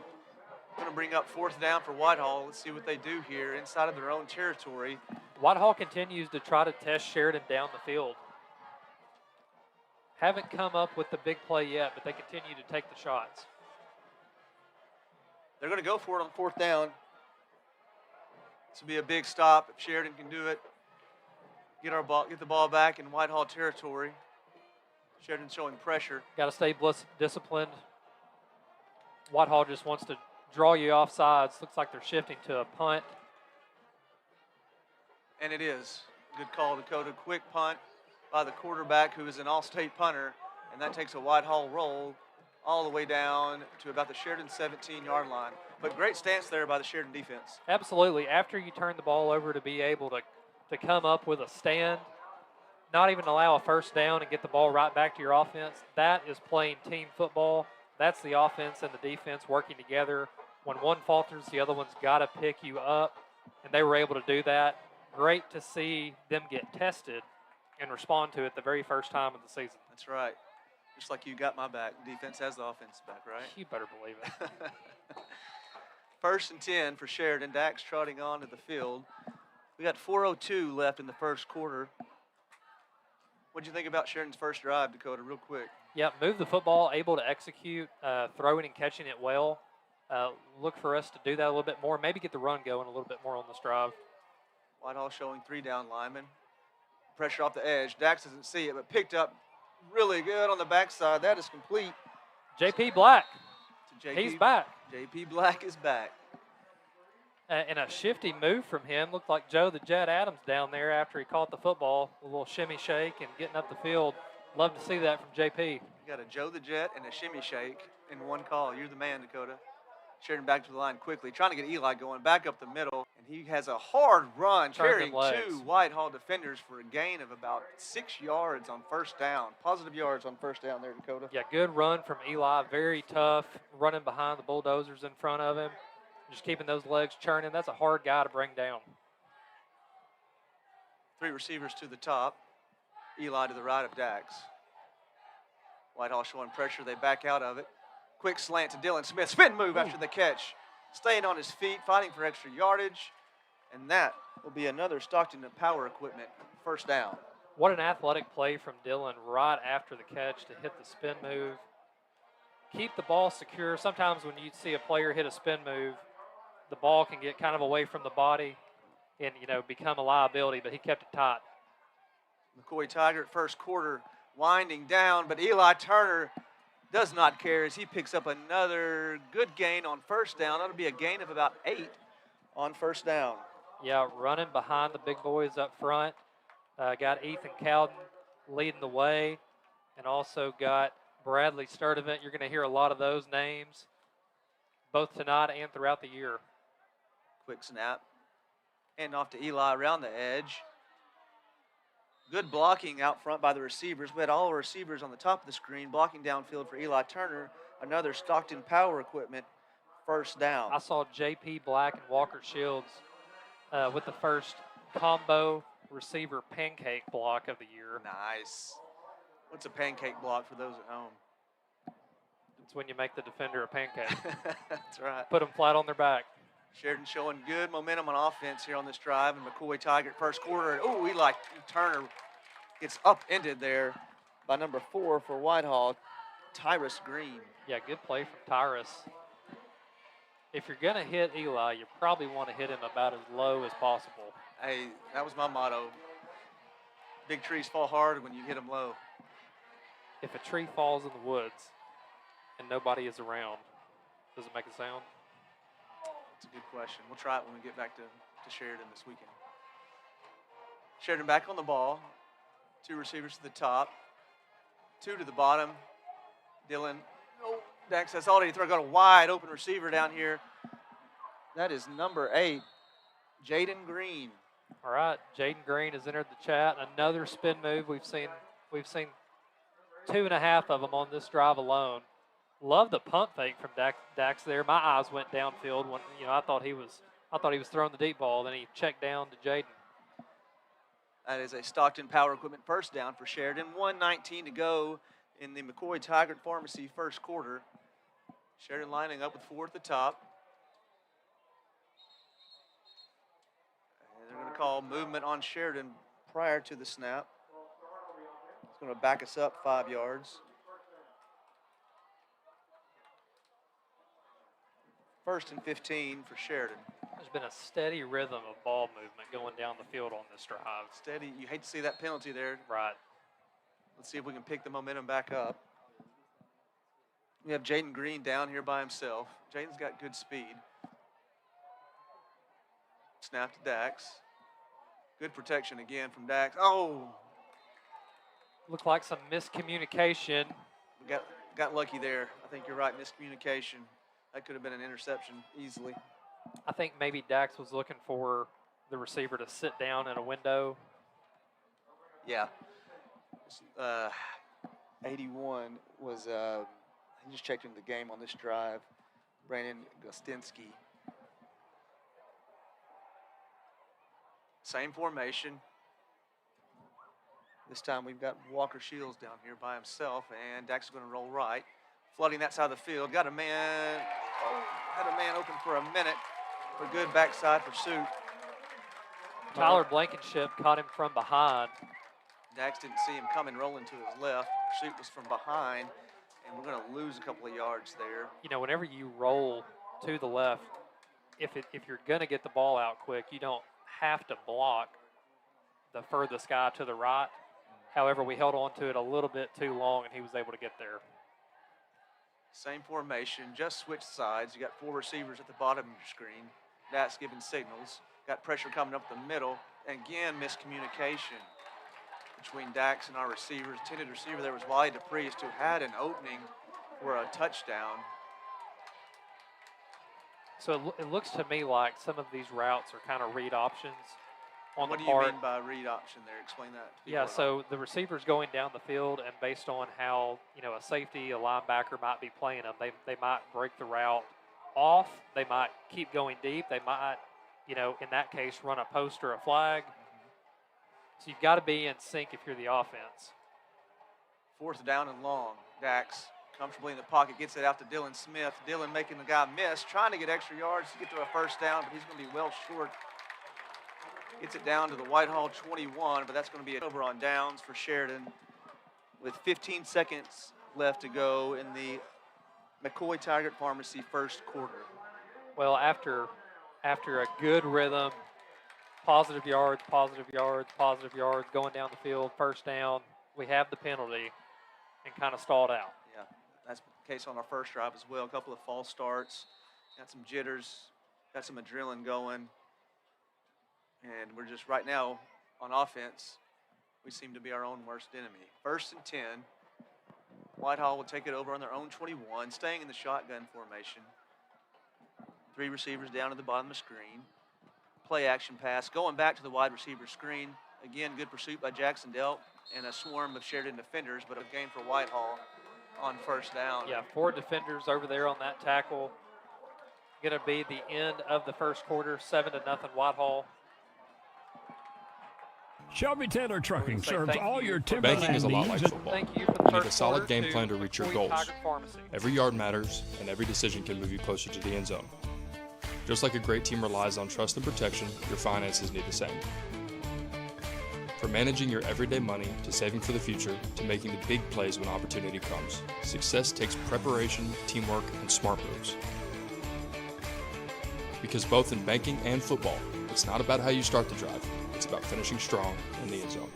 Going to bring up 4th down for Whitehall. Let's see what they do here inside of their own territory. Whitehall continues to try to test Sheridan down the field. Haven't come up with the big play yet, but they continue to take the shots. They're going to go for it on 4th down. This will be a big stop if Sheridan can do it. Get the ball back in Whitehall territory. Sheridan showing pressure. Got to stay disciplined. Whitehall just wants to draw you off sides. Looks like they're shifting to a punt. And it is. Good call, Dakota. Quick punt by the quarterback, who is an all-state punter, and that takes a Whitehall roll all the way down to about the Sheridan 17-yard line. But great stance there by the Sheridan defense. Absolutely. After you turn the ball over, to be able to come up with a stand, not even allow a first down and get the ball right back to your offense, that is playing team football. That's the offense and the defense working together. When one falters, the other one's got to pick you up, and they were able to do that. Great to see them get tested and respond to it the very first time of the season. That's right. Just like you got my back, defense has the offense back, right? You better believe it. 1st and 10 for Sheridan. Dax trotting onto the field. We got 4:02 left in the first quarter. What did you think about Sheridan's first drive, Dakota, real quick? Yeah, move the football, able to execute, throwing and catching it well. Look for us to do that a little bit more, maybe get the run going a little bit more on this drive. Whitehall showing 3 down linemen. Pressure off the edge. Dax doesn't see it, but picked up really good on the backside. That is complete. J.P. Black, To he's back. J.P. Black is back. And a shifty move from him. Looked like Joe the Jet Adams down there after he caught the football. A little shimmy shake and getting up the field. Love to see that from J.P. You got a Joe the Jet and a shimmy shake in one call. You're the man, Dakota. Sheridan back to the line quickly, trying to get Eli going back up the middle. And he has a hard run, Turned them carrying legs. 2 Whitehall defenders for a gain of about 6 yards on first down. Positive yards on first down there, Dakota. Yeah, good run from Eli. Very tough, running behind the Bulldozers in front of him. Just keeping those legs churning. That's a hard guy to bring down. 3 receivers to the top. Eli to the right of Dax. Whitehall showing pressure. They back out of it. Quick slant to Dylan Smith. Spin move after the catch. Staying on his feet, fighting for extra yardage. And that will be another Stockton Power Equipment first down. What an athletic play from Dylan right after the catch to hit the spin move. Keep the ball secure. Sometimes when you see a player hit a spin move, the ball can get kind of away from the body and, become a liability, but he kept it tight. McCoy Tiger at first quarter winding down, but Eli Turner does not care as he picks up another good gain on first down. That'll be a gain of about 8 on first down. Yeah, running behind the big boys up front. Got Ethan Cowden leading the way, and also got Bradley Sturdivant. You're going to hear a lot of those names, both tonight and throughout the year. Quick snap. And off to Eli around the edge. Good blocking out front by the receivers. We had all the receivers on the top of the screen blocking downfield for Eli Turner. Another Stockton Power Equipment first down. I saw J.P. Black and Walker Shields with the first combo receiver pancake block of the year. Nice. What's a pancake block for those at home? It's when you make the defender a pancake. That's right. Put them flat on their back. Sheridan showing good momentum on offense here on this drive. And McCoy Tiger at first quarter. Oh, Eli Turner gets upended there by number 4 for Whitehall, Tyrus Green. Yeah, good play from Tyrus. If you're going to hit Eli, you probably want to hit him about as low as possible. Hey, that was my motto. Big trees fall hard when you hit them low. If a tree falls in the woods and nobody is around, does it make a sound? That's a good question. We'll try it when we get back to Sheridan this weekend. Sheridan back on the ball. 2 receivers to the top. 2 to the bottom. Dylan. Oh, Dax has already got a wide open receiver down here. That is number 8, Jaden Green. All right, Jaden Green has entered the chat. Another spin move. We've seen 2.5 of them on this drive alone. Love the pump fake from Dax there. My eyes went downfield when I thought he was throwing the deep ball. Then he checked down to Jaden. That is a Stockton Power Equipment first down for Sheridan. 1:19 to go in the McCoy Tigard Pharmacy first quarter. Sheridan lining up with 4 at the top. And they're going to call movement on Sheridan prior to the snap. It's going to back us up 5 yards. First and 15 for Sheridan. There's been a steady rhythm of ball movement going down the field on this drive. Steady. You hate to see that penalty there. Right. Let's see if we can pick the momentum back up. We have Jaden Green down here by himself. Jaden's got good speed. Snap to Dax. Good protection again from Dax. Oh! Looked like some miscommunication. We got lucky there. I think you're right, miscommunication. That could have been an interception easily. I think maybe Dax was looking for the receiver to sit down in a window. Yeah. 81 was, I just checked into the game on this drive. Brandon Gostinski. Same formation. This time we've got Walker Shields down here by himself, and Dax is going to roll right. Flooding that side of the field. Got a man, had a man open for a minute for good backside pursuit. Tyler Blankenship caught him from behind. Dax didn't see him coming, rolling to his left. Pursuit was from behind, and we're going to lose a couple of yards there. You know, whenever you roll to the left, if you're going to get the ball out quick, you don't have to block the furthest guy to the right. However, we held on to it a little bit too long, and he was able to get there. Same formation, just switched sides. You got 4 receivers at the bottom of your screen. That's giving signals. Got pressure coming up the middle. Again, miscommunication between Dax and our receivers. Intended receiver there was Wally DePriest, who had an opening for a touchdown. So it looks to me like some of these routes are kind of read options on What the do you part. mean by read option there? Explain that. to Yeah, people. so the receiver's going down the field, and based on how, you know, a safety, a linebacker might be playing them, they might break the route off. They might keep going deep. They might, you know, in that case, run a post or a flag. So you've got to be in sync if you're the offense. 4th down and long. Dax comfortably in the pocket, gets it out to Dylan Smith. Dylan making the guy miss, trying to get extra yards to get to a first down, but he's going to be well short. Gets it down to the Whitehall 21, but that's going to be over on downs for Sheridan with 15 seconds left to go in the McCoy Taggart Pharmacy first quarter. Well, after a good rhythm, positive yards, positive yards, positive yards, going down the field, first down, we have the penalty and kind of stalled out. Yeah, that's the case on our first drive as well. A couple of false starts, got some jitters, got some adrenaline going. And we're just right now on offense, we seem to be our own worst enemy. 1st and 10. Whitehall will take it over on their own 21, staying in the shotgun formation. 3 receivers down at the bottom of the screen. Play action pass, going back to the wide receiver screen. Again, good pursuit by Jackson Delp and a swarm of Sheridan defenders, but a gain for Whitehall on first down. Yeah, 4 defenders over there on that tackle. Going to be the end of the first quarter, 7-0 Whitehall. Shelby Taylor Trucking Say serves thank all you your for timberland Banking is a lot needs like and football. Thank you for the You need first a solid quarter game plan to reach your McCoy goals. Taggart Pharmacy. Every yard matters, and every decision can move you closer to the end zone. Just like a great team relies on trust and protection, your finances need the same. From managing your everyday money to saving for the future to making the big plays when opportunity comes, success takes preparation, teamwork, and smart moves. Because both in banking and football, it's not about how you start the drive, it's about finishing strong in the end zone.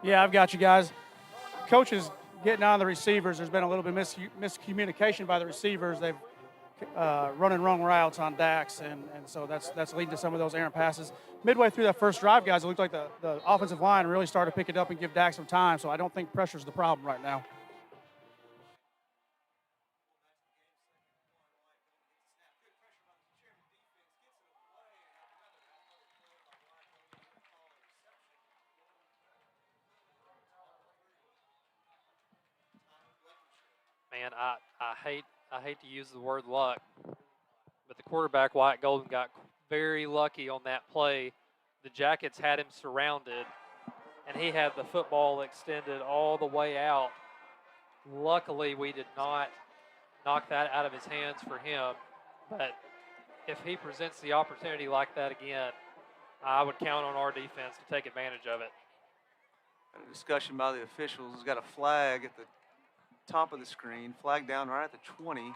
Yeah, I've got you guys. Coaches getting on the receivers. There's been a little bit of miscommunication by the receivers. They've running wrong routes on Dax, and so that's leading to some of those errant passes. Midway through that first drive, guys, it looked like the offensive line really started to pick it up and give Dax some time, so I don't think pressure's the problem right now. Man, I hate to use the word luck, but the quarterback Wyatt Golden got very lucky on that play. The Jackets had him surrounded, and he had the football extended all the way out. Luckily, we did not knock that out of his hands for him, but if he presents the opportunity like that again, I would count on our defense to take advantage of it. A discussion by the officials. Has got a flag at the top of the screen, flag down right at the 20 in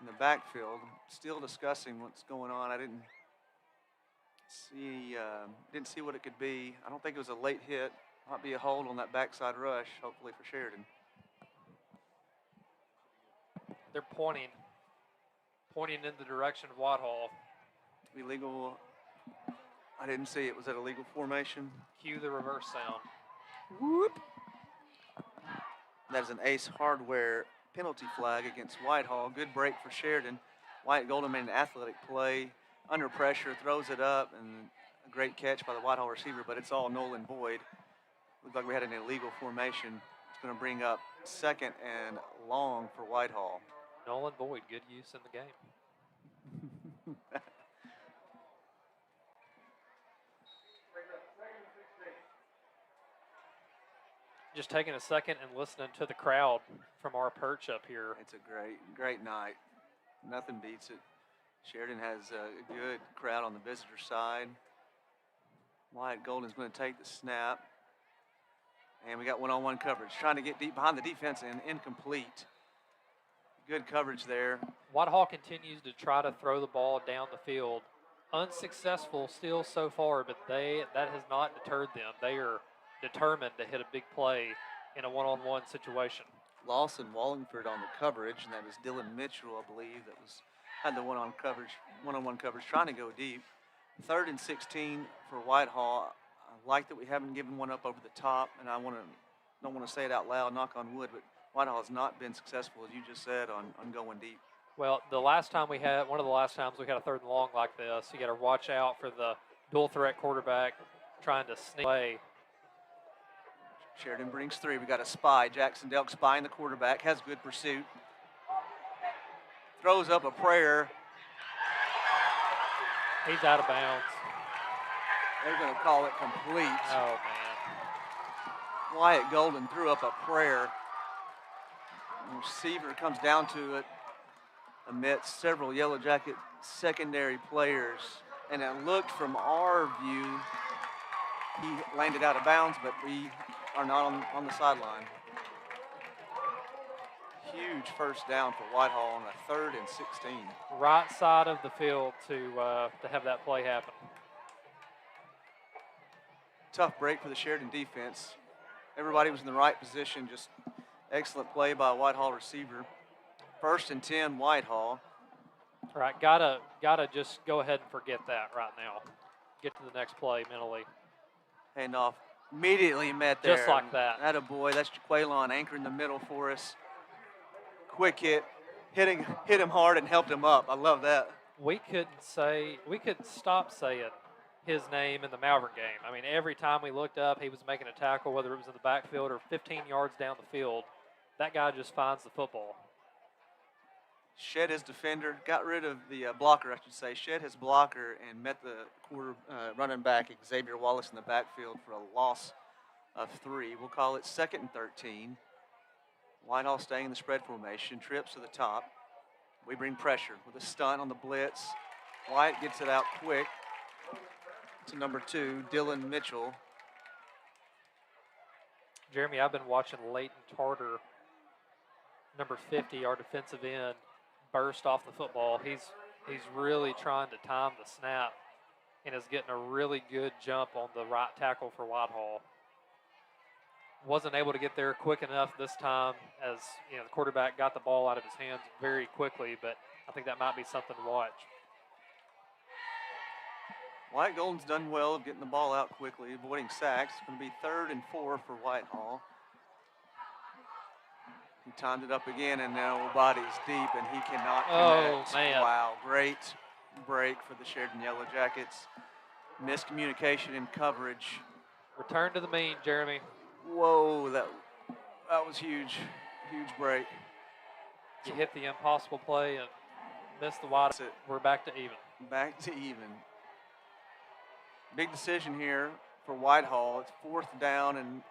the backfield. Still discussing what's going on. I didn't see what it could be. I don't think it was a late hit. Might be a hold on that backside rush, hopefully for Sheridan. They're pointing in the direction of Whitehall. Be legal. I didn't see it. Was that a legal formation? Cue the reverse sound. Whoop. That is an Ace Hardware penalty flag against Whitehall. Good break for Sheridan. Wyatt Golden made an athletic play under pressure, throws it up, and a great catch by the Whitehall receiver, but it's all null and void. Looked like we had an illegal formation. It's going to bring up 2nd and long for Whitehall. Nolan Boyd, good use in the game. Just taking a second and listening to the crowd from our perch up here. It's a great night. Nothing beats it. Sheridan has a good crowd on the visitor side. Wyatt Golden's going to take the snap. And we got one-on-one coverage. Trying to get deep behind the defense and incomplete. Good coverage there. Whitehall continues to try to throw the ball down the field. Unsuccessful still so far, but that has not deterred them. They are determined to hit a big play in a one-on-one situation. Lawson Wallingford on the coverage, and that was Dylan Mitchell, I believe, that had the one-on-one coverage, trying to go deep. 3rd and 16 for Whitehall. I like that we haven't given one up over the top, and I don't want to say it out loud, knock on wood, but Whitehall has not been successful, as you just said, on going deep. Well, one of the last times we had a 3rd and long like this, you got to watch out for the dual threat quarterback trying to sneak away. Sheridan brings 3. We got a spy. Jackson Delk spying the quarterback, has good pursuit. Throws up a prayer. He's out of bounds. They're going to call it complete. Oh, man. Wyatt Golden threw up a prayer. The receiver comes down to it amidst several Yellowjacket secondary players. And it looked from our view, he landed out of bounds, but we are not on the sideline. Huge first down for Whitehall on a 3rd and 16. Right side of the field to have that play happen. Tough break for the Sheridan defense. Everybody was in the right position. Just excellent play by a Whitehall receiver. 1st and 10, Whitehall. All right, gotta just go ahead and forget that right now. Get to the next play mentally. Handoff immediately met there. Just like that. Attaboy, that's Jaquelon anchor in the middle for us. Quick hit, hit him hard and helped him up. I love that. We couldn't stop saying his name in the Malvern game. I mean, every time we looked up, he was making a tackle, whether it was in the backfield or 15 yards down the field. That guy just finds the football. Shed his defender, got rid of the blocker, I should say. Shed his blocker and met the running back, Xavier Wallace, in the backfield for a loss of 3. We'll call it 2nd and 13. Whitehall staying in the spread formation, trips to the top. We bring pressure with a stunt on the blitz. Wyatt gets it out quick to number 2, Dylan Mitchell. Jeremy, I've been watching Leighton Tarter, number 50, our defensive end, burst off the football. He's really trying to time the snap and is getting a really good jump on the right tackle for Whitehall. Wasn't able to get there quick enough this time, as the quarterback got the ball out of his hands very quickly, but I think that might be something to watch. Wyatt Golden's done well of getting the ball out quickly, avoiding sacks. It's going to be 3rd and 4 for Whitehall. He timed it up again, and now body's deep, and he cannot connect. Oh, man. Wow, great break for the Sheridan Yellowjackets. Miscommunication in coverage. Return to the mean, Jeremy. Whoa, that was huge. Huge break. You hit the impossible play and missed the wide. We're back to even. Back to even. Big decision here for Whitehall. It's 4th down and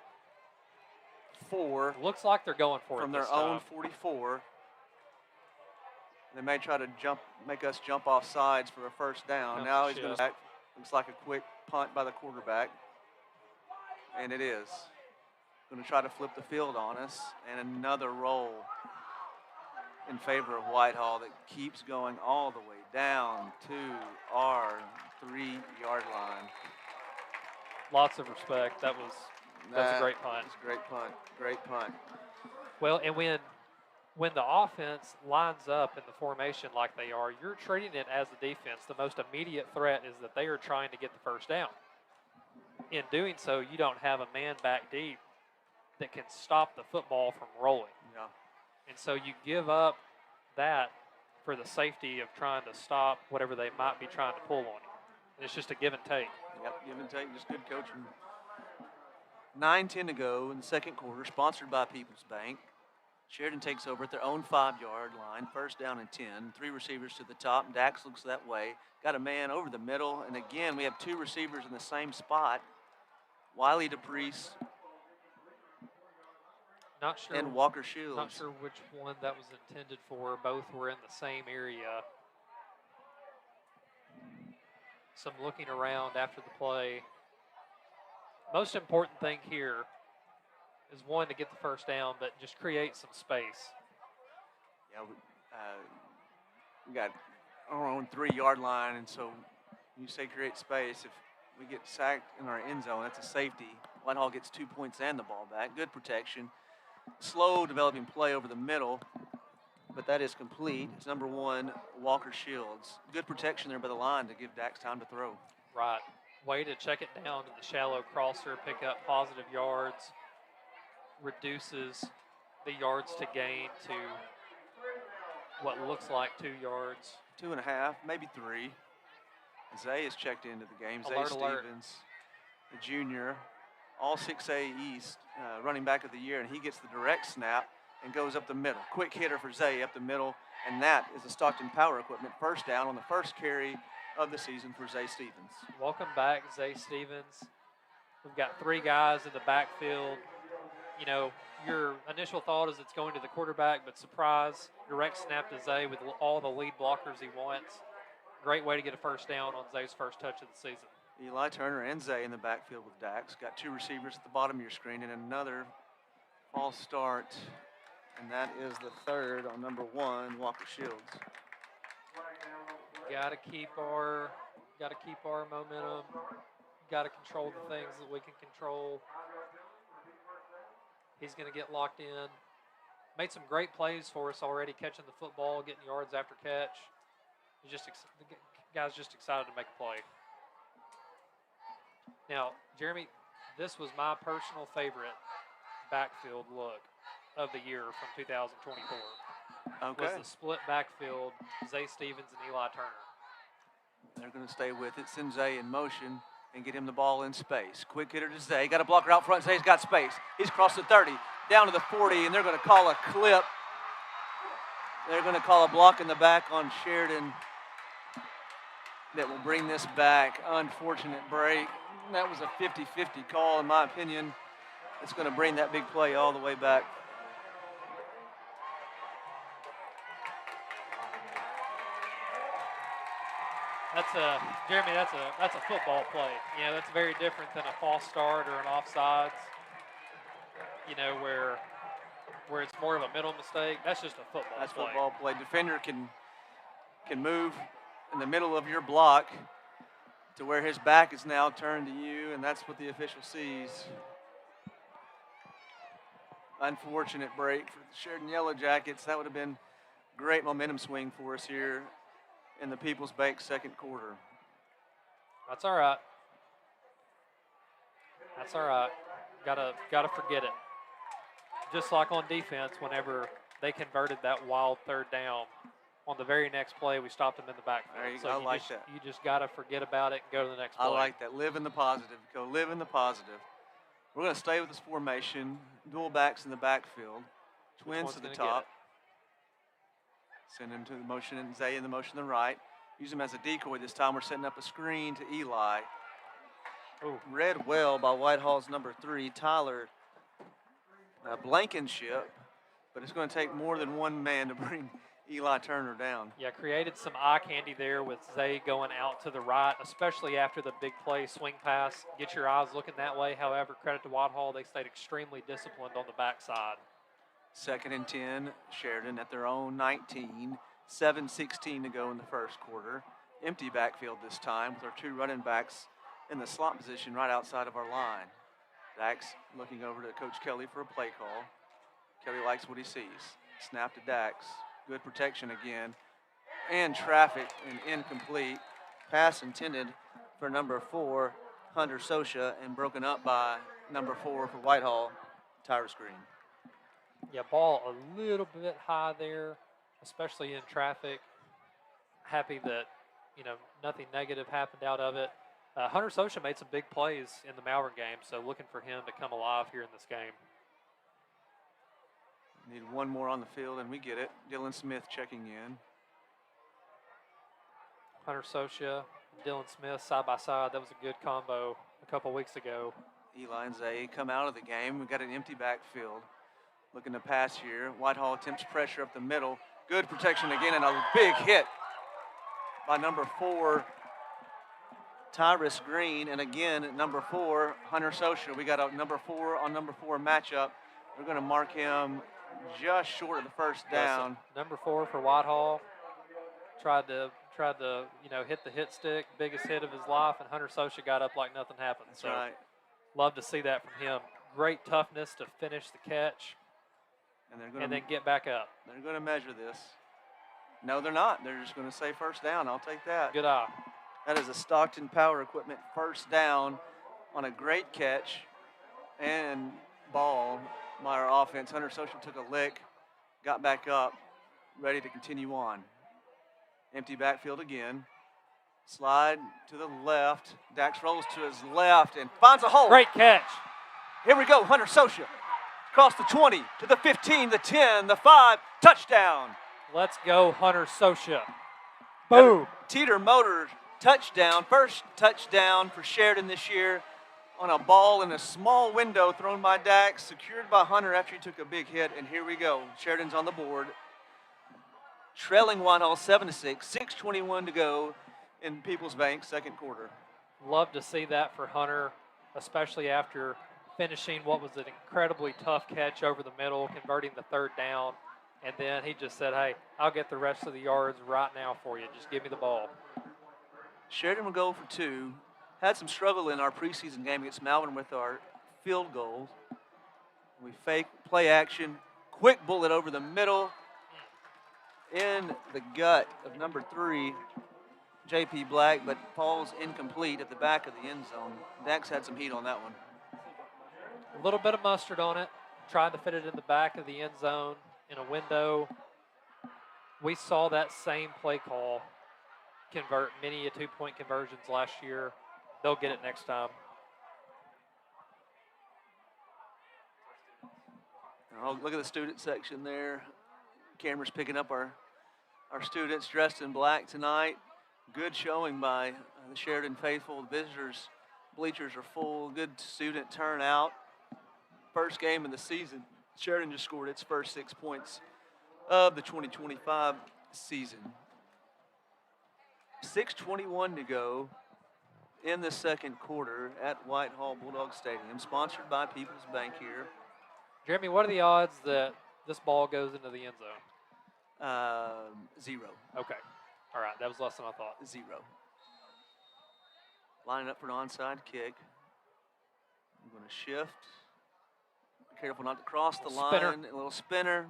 4. Looks like they're going for it from their this own time. 44. They may try to make us jump off sides for a first down. Comes Now the he's going shift. to looks like a quick punt by the quarterback. And it is. Going to try to flip the field on us. And another roll in favor of Whitehall that keeps going all the way down to our 3-yard line. Lots of respect. That's a great punt. It's a great punt. Great punt. Well, and when when the offense lines up in the formation like they are, you're treating it as a defense. The most immediate threat is that they are trying to get the first down. In doing so, you don't have a man back deep that can stop the football from rolling. Yeah. And so you give up that for the safety of trying to stop whatever they might be trying to pull on you. And it's just a give and take. Yep, give and take, just good coaching. 9:10 to go in the second quarter, sponsored by People's Bank. Sheridan takes over at their own 5-yard line, first down and 10. 3 receivers to the top. Dax looks that way. Got a man over the middle. And again, we have 2 receivers in the same spot. Wiley DePriest Not sure. and Walker Shields. Not sure which one that was intended for. Both were in the same area. Some looking around after the play. Most important thing here is one, to get the first down, but just create some space. Yeah, we got our own 3-yard line, and so you say create space. If we get sacked in our end zone, that's a safety. Whitehall gets 2 points and the ball back. Good protection. Slow developing play over the middle, but that is complete. It's number 1, Walker Shields. Good protection there by the line to give Dax time to throw. Right. Way to check it down to the shallow crosser, pick up positive yards, reduces the yards to gain to what looks like 2 yards. 2.5, maybe 3. Zay is checked into the game. Zay Alert, alert. Stevens, the junior, all 6A East running back of the year, and he gets the direct snap and goes up the middle. Quick hitter for Zay up the middle, and that is the Stockton Power Equipment first down on the first carry of the season for Zay Stevens. Welcome back, Zay Stevens. We've got 3 guys in the backfield. You know, your initial thought is it's going to the quarterback, but surprise, direct snap to Zay with all the lead blockers he wants. Great way to get a first down on Zay's first touch of the season. Eli Turner and Zay in the backfield with Dax. Got 2 receivers at the bottom of your screen and another false start, and that is the third on number 1, Walker Shields. Got to keep our momentum. Got to control the things that we can control. He's going to get locked in. Made some great plays for us already, catching the football, getting yards after catch. The guy's just excited to make a play. Now, Jeremy, this was my personal favorite backfield look of the year from 2024. Okay. Was the split backfield, Zay Stevens and Eli Turner. They're going to stay with it, send Zay in motion, and get him the ball in space. Quick hitter to Zay. Got a blocker out front. Zay's got space. He's crossed the 30, down to the 40, and they're going to call a clip. They're going to call a block in the back on Sheridan that will bring this back. Unfortunate break. That was a 50-50 call, in my opinion. It's going to bring that big play all the way back. Jeremy, that's a football play. You know, that's very different than a false start or an offsides. You know, where it's more of a middle mistake. That's just a football play. That's football play. Defender can move in the middle of your block to where his back is now turned to you, and that's what the official sees. Unfortunate break for the Sheridan Yellowjackets. That would have been great momentum swing for us here in the People's Bank second quarter. That's all right. That's all right. Gotta forget it. Just like on defense, whenever they converted that wild third down, on the very next play, we stopped them in the backfield. I like that. You just got to forget about it and go to the next play. I like that. Live in the positive. Go live in the positive. We're going to stay with this formation. Dual backs in the backfield. Twins to the top. Send him to the motion, and Zay in the motion to the right. Use him as a decoy this time. We're setting up a screen to Eli. Ooh. Read well by Whitehall's number 3, Tyler Blankenship, but it's going to take more than one man to bring Eli Turner down. Yeah, created some eye candy there with Zay going out to the right, especially after the big play swing pass. Get your eyes looking that way. However, credit to Whitehall, they stayed extremely disciplined on the backside. 2nd and 10, Sheridan at their own 19. 7:16 to go in the first quarter. Empty backfield this time with our 2 running backs in the slot position right outside of our line. Dax looking over to Coach Kelly for a play call. Kelly likes what he sees. Snap to Dax. Good protection again. And traffic and incomplete. Pass intended for number 4, Hunter Sosha, and broken up by number 4 for Whitehall, Tyrus Green. Yeah, ball a little bit high there, especially in traffic. Happy that, nothing negative happened out of it. Hunter Sosha made some big plays in the Malvern game, so looking for him to come alive here in this game. Need one more on the field, and we get it. Dylan Smith checking in. Hunter Sosha, Dylan Smith side by side. That was a good combo a couple weeks ago. Eli and Zay come out of the game. We've got an empty backfield. Looking to pass here. Whitehall attempts pressure up the middle. Good protection again, and a big hit by number 4, Tyrus Green. And again, number 4, Hunter Sosha. We got a number 4 on number 4 matchup. We're going to mark him just short of the first down. Yes, number 4 for Whitehall. Tried to hit the hit stick, biggest hit of his life, and Hunter Sosha got up like nothing happened. That's right. Love to see that from him. Great toughness to finish the catch and then get back up. They're going to measure this. No, they're not. They're just going to say first down. I'll take that. Good eye. That is a Stockton Power Equipment first down on a great catch and ball by our offense. Hunter Sosha took a lick, got back up, ready to continue on. Empty backfield again. Slide to the left. Dax rolls to his left and finds a hole. Great catch. Here we go, Hunter Sosha. Across the 20, to the 15, the 10, the 5, touchdown. Let's go, Hunter Sosha. Boom. Teeter Motor touchdown, first touchdown for Sheridan this year on a ball in a small window thrown by Dax, secured by Hunter after he took a big hit, and here we go. Sheridan's on the board. Trailing Whitehall 7-6, 6:21 to go in Peoples Bank, second quarter. Love to see that for Hunter, especially after finishing what was an incredibly tough catch over the middle, converting the third down. And then he just said, hey, I'll get the rest of the yards right now for you. Just give me the ball. Sheridan will go for 2. Had some struggle in our preseason game against Malvern with our field goals. We fake play action, quick bullet over the middle, in the gut of number 3, J.P. Black, but falls incomplete at the back of the end zone. Dax had some heat on that one. A little bit of mustard on it, trying to fit it in the back of the end zone in a window. We saw that same play call convert many a 2-point conversions last year. They'll get it next time. Oh, look at the student section there. Camera's picking up our students dressed in black tonight. Good showing by the Sheridan faithful. The visitors' bleachers are full. Good student turnout. First game of the season. Sheridan just scored its first 6 points of the 2025 season. 6:21 to go in the second quarter at Whitehall Bulldog Stadium, sponsored by Peoples Bank here. Jeremy, what are the odds that this ball goes into the end zone? 0. Okay. All right. That was less than I thought. 0. Lining up for an onside kick. I'm going to shift. Careful not to cross the line. Spinner. A little spinner.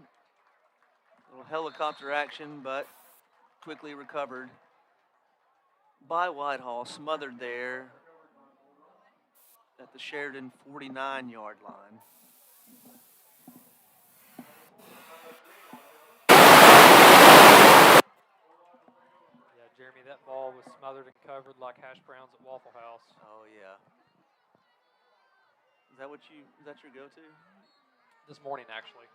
A little helicopter action, but quickly recovered by Whitehall. Smothered there at the Sheridan 49-yard line. Jeremy, that ball was smothered and covered like hash browns at Waffle House. Oh yeah. Is that your go-to? This morning, actually.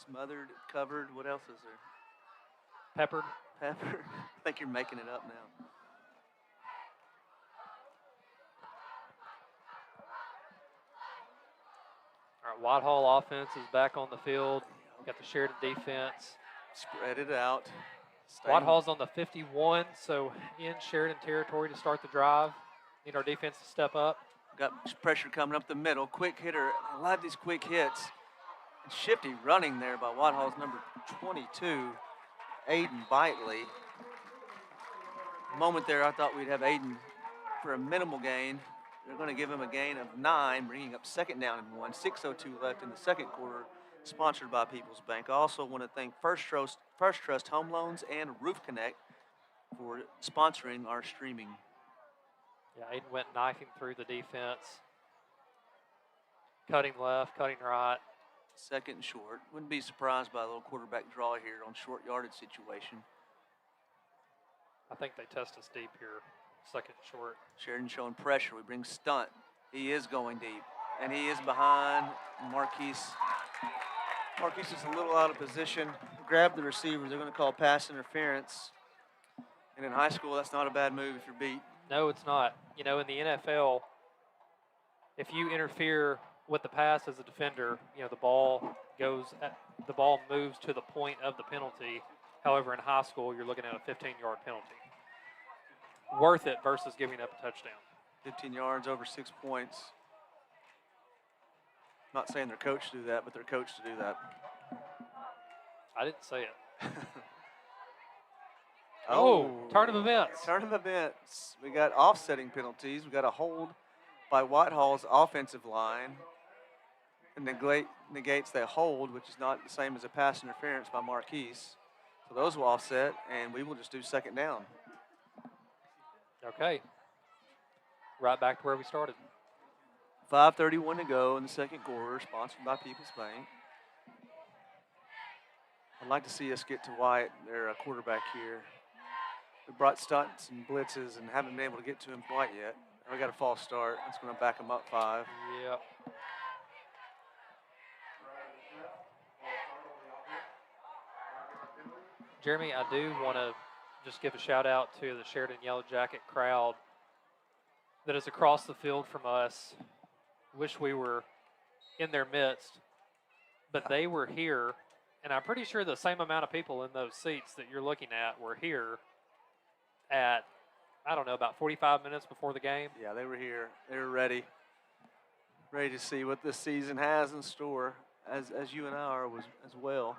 Smothered, covered. What else is there? Peppered. Pepper. I think you're making it up now. All right, Whitehall offense is back on the field. Got the Sheridan defense. Spread it out. Whitehall's on the 51, so in Sheridan territory to start the drive. Need our defense to step up. Got pressure coming up the middle. Quick hitter. I love these quick hits. Shifty running there by Whitehall's number 22, Aiden Bitely. Moment there, I thought we'd have Aiden for a minimal gain. They're going to give him a gain of 9, bringing up second down and 1. 6:02 left in the second quarter. sponsored by People's Bank. I also want to thank First Trust Home Loans and Roof Connect for sponsoring our streaming. Yeah, Aiden went knifing through the defense, cutting left, cutting right. Second and short. Wouldn't be surprised by a little quarterback draw here on short yardage situation. I think they test us deep here, second and short. Sheridan showing pressure. We bring stunt. He is going deep, and he is behind Marquise. Marquise is a little out of position. Grab the receiver. They're going to call pass interference. And in high school, that's not a bad move if you're beat. No, it's not. You know, in the NFL, if you interfere with the pass as a defender, you know, the ball moves to the point of the penalty. However, in high school, you're looking at a 15-yard penalty. Worth it versus giving up a touchdown. 15 yards, over 6 points. Not saying their coach to do that, but they're coached to do that. I didn't say it. Oh, turn of events. Turn of events. We got offsetting penalties. We got a hold by Whitehall's offensive line. And negates that hold, which is not the same as a pass interference by Marquise. So those will offset, and we will just do second down. Okay. Right back to where we started. 5:31 to go in the second quarter, sponsored by People's Bank. I'd like to see us get to Wyatt, their quarterback here. We brought stunts and blitzes and haven't been able to get to him quite yet. We got a false start. That's going to back him up 5. Yep. Jeremy, I do want to just give a shout out to the Sheridan Yellowjacket crowd that is across the field from us. Wish we were in their midst, but they were here, and I'm pretty sure the same amount of people in those seats that you're looking at were here at, I don't know, about 45 minutes before the game. Yeah, they were here. They were ready to see what this season has in store, as you and I are as well.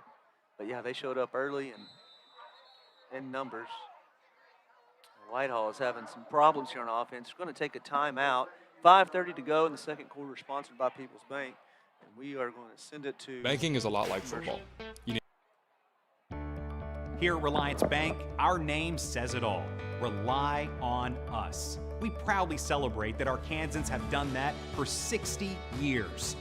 But yeah, they showed up early and in numbers. Whitehall is having some problems here on offense. We're going to take a timeout. 5:30 to go in the second quarter, sponsored by People's Bank. And we are going to send it to... Banking is a lot like football. Here at Reliance Bank, our name says it all. Rely on us. We proudly celebrate that our Kansans have done that for 60 years.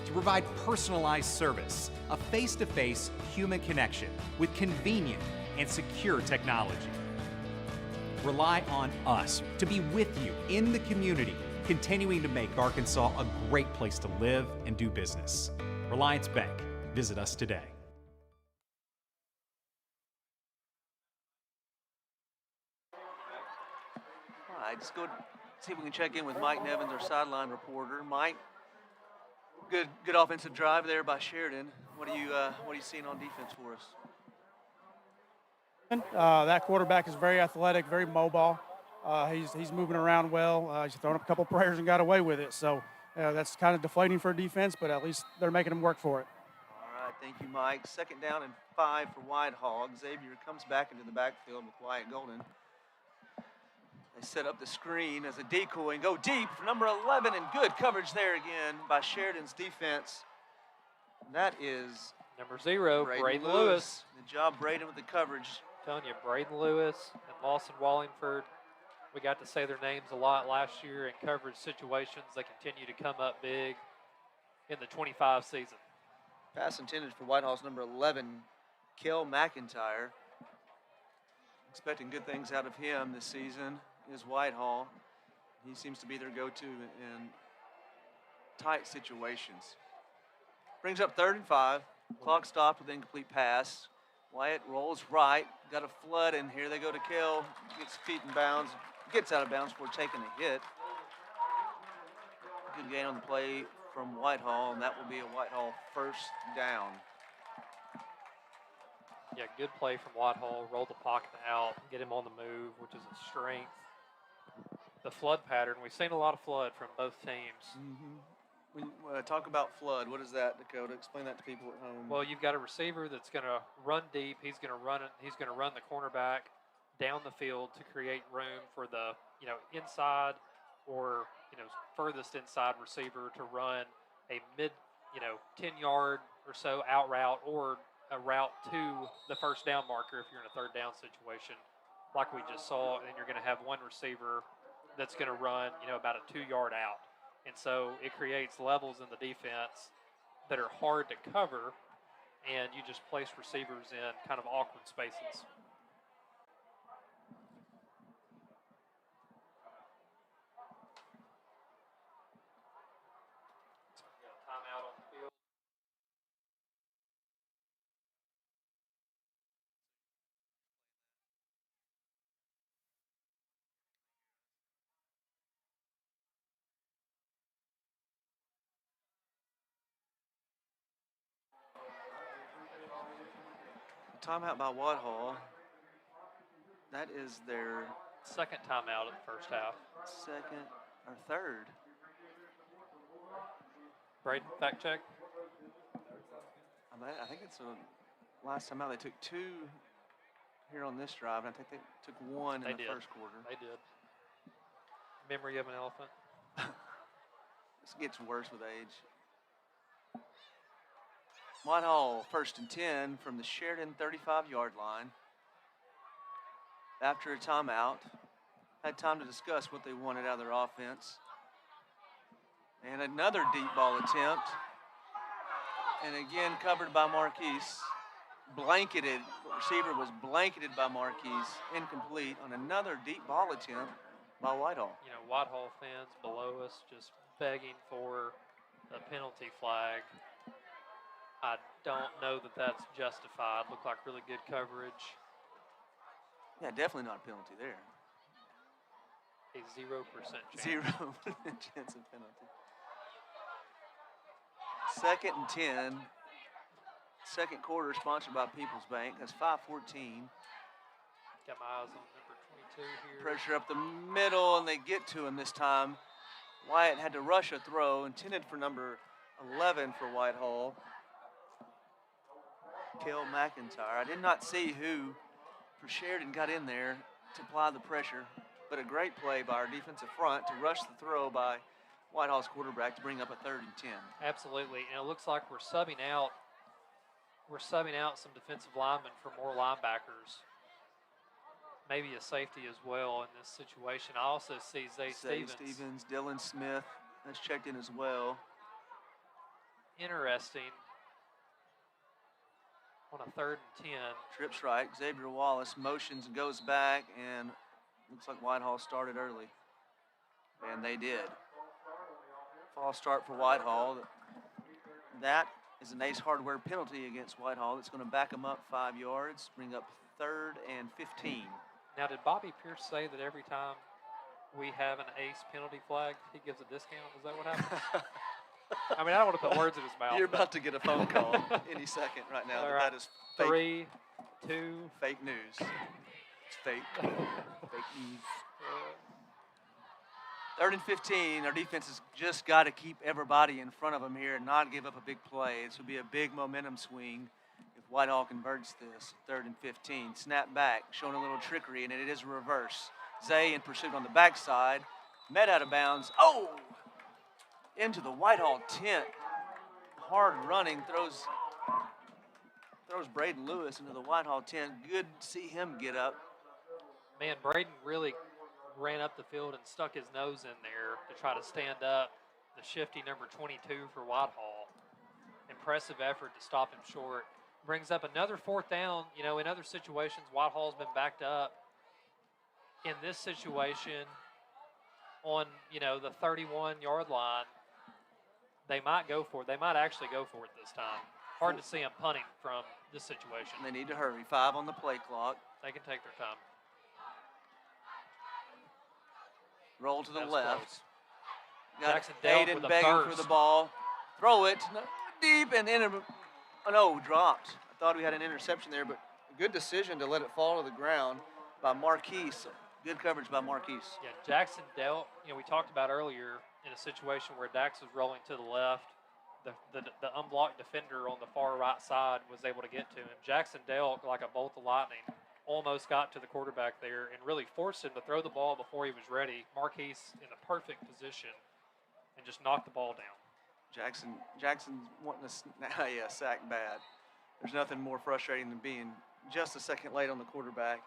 To provide personalized service, a face-to-face human connection with convenient and secure technology. Rely on us to be with you in the community, continuing to make Arkansas a great place to live and do business. Reliance Bank. Visit us today. All right, let's go see if we can check in with Mike Nevins, our sideline reporter. Mike, good offensive drive there by Sheridan. What are you seeing on defense for us? That quarterback is very athletic, very mobile. He's moving around well. He's thrown up a couple prayers and got away with it. So that's kind of deflating for defense, but at least they're making him work for it. All right, thank you, Mike. Second down and 5 for Whitehall. Xavier comes back into the backfield with Wyatt Golden. They set up the screen as a decoy and go deep for number 11, and good coverage there again by Sheridan's defense. And that is number 0, Braden Lewis. Lewis. Good job, Braden, with the coverage. Telling you, Braden Lewis and Lawson Wallingford, we got to say their names a lot last year in coverage situations. They continue to come up big in the 25 season. Pass intended for Whitehall's number 11, Kel McIntyre. Expecting good things out of him this season is Whitehall. He seems to be their go-to in tight situations. Brings up 3rd and 5. Clock stopped with incomplete pass. Wyatt rolls right. Got a flood in here. They go to Kel. Gets feet in bounds. Gets out of bounds before taking a hit. Good gain on the play from Whitehall, and that will be a Whitehall first down. Yeah, good play from Whitehall. Roll the pocket out, get him on the move, which is a strength. The flood pattern, we've seen a lot of flood from both teams. Mm-hmm. When talk about flood, what is that, Dakota? Explain that to people at home. Well, you've got a receiver that's going to run deep. He's going to run it. He's going to run the cornerback down the field to create room for the inside or furthest inside receiver to run a 10-yard or so out route or a route to the first down marker if you're in a third down situation, like we just saw, and then you're going to have one receiver that's going to run, about a 2-yard out. And so it creates levels in the defense that are hard to cover, and you just place receivers in kind of awkward spaces. Timeout on the field. Timeout by Whitehall. That is their Second timeout of the first half. second or third. Braden, fact check. I think it's the last time out. They took 2 here on this drive, and I think they took 1 in the first quarter. They did. Memory of an elephant. This gets worse with age. Whitehall, 1st and 10 from the Sheridan 35-yard line. After a timeout, had time to discuss what they wanted out of their offense. And another deep ball attempt. And again, covered by Marquise. Blanketed, receiver was blanketed by Marquise. Incomplete on another deep ball attempt by Whitehall. Whitehall fans below us just begging for a penalty flag. I don't know that that's justified. Looked like really good coverage. Yeah, definitely not a penalty there. A 0% chance. 0% chance of penalty. 2nd and 10. Second quarter sponsored by People's Bank. That's 5:14. Got my eyes on number 22 here. Pressure up the middle, and they get to him this time. Wyatt had to rush a throw intended for number 11 for Whitehall. Kel McIntyre. I did not see who for Sheridan got in there to apply the pressure, but a great play by our defensive front to rush the throw by Whitehall's quarterback to bring up a 3rd and 10. Absolutely, and it looks like we're subbing out some defensive linemen for more linebackers. Maybe a safety as well in this situation. I also see Zay Stevens. Dylan Smith has checked in as well. Interesting. On a 3rd and 10. Trips right. Xavier Wallace motions and goes back, and looks like Whitehall started early. And they did. False start for Whitehall. That is an Ace Hardware penalty against Whitehall. It's going to back them up 5 yards, bring up 3rd and 15. Now, did Bobby Pierce say that every time we have an Ace penalty flag, he gives a discount? Is that what happened? I mean, I don't want to put words in his mouth. You're about to get a phone call any second right now. Right. That is fake. 3, 2. Fake news. It's fake. Fake news. 3rd and 15. Our defense has just got to keep everybody in front of them here and not give up a big play. This will be a big momentum swing if Whitehall converts this. 3rd and 15. Snap back, showing a little trickery, and it is a reverse. Zay in pursuit on the backside. Met out of bounds. Oh! Into the Whitehall tent. Hard running, throws Braden Lewis into the Whitehall tent. Good to see him get up. Man, Braden really ran up the field and stuck his nose in there to try to stand up the shifty number 22 for Whitehall. Impressive effort to stop him short. Brings up another 4th down. In other situations, Whitehall's been backed up. In this situation, on, the 31-yard line, they might go for it. They might actually go for it this time. Hard to see them punting from this situation. They need to hurry. 5 on the play clock. They can take their time. Roll to the That was left. close. Got Jackson Dale Aiden with a begging for burst. the ball. Throw it deep and in. Dropped. I thought we had an interception there, but a good decision to let it fall to the ground by Marquise. Good coverage by Marquise. Yeah, Jackson Dale, we talked about earlier in a situation where Dax was rolling to the left. The unblocked defender on the far right side was able to get to him. Jackson Dale, like a bolt of lightning, almost got to the quarterback there and really forced him to throw the ball before he was ready. Marquise in the perfect position and just knocked the ball down. Jackson's wanting a sack bad. There's nothing more frustrating than being just a second late on the quarterback.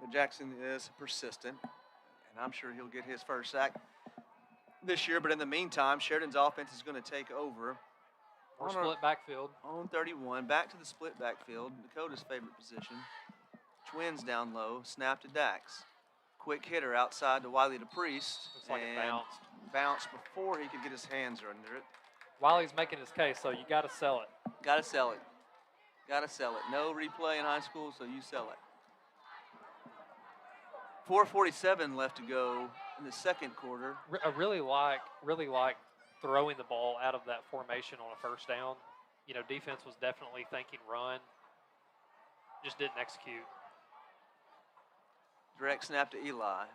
But Jackson is persistent, and I'm sure he'll get his first sack this year. But in the meantime, Sheridan's offense is going to take over. Or split backfield. On 31, back to the split backfield, Dakota's favorite position. Twins down low, snap to Dax. Quick hitter outside to Wiley to Priest. Looks like it bounced. Bounced before he could get his hands under it. Wiley's making his case, so you got to sell it. Got to sell it. Got to sell it. No replay in high school, so you sell it. 4:47 left to go in the second quarter. I really like throwing the ball out of that formation on a first down. You know, defense was definitely thinking run, just didn't execute. Direct snap to Eli.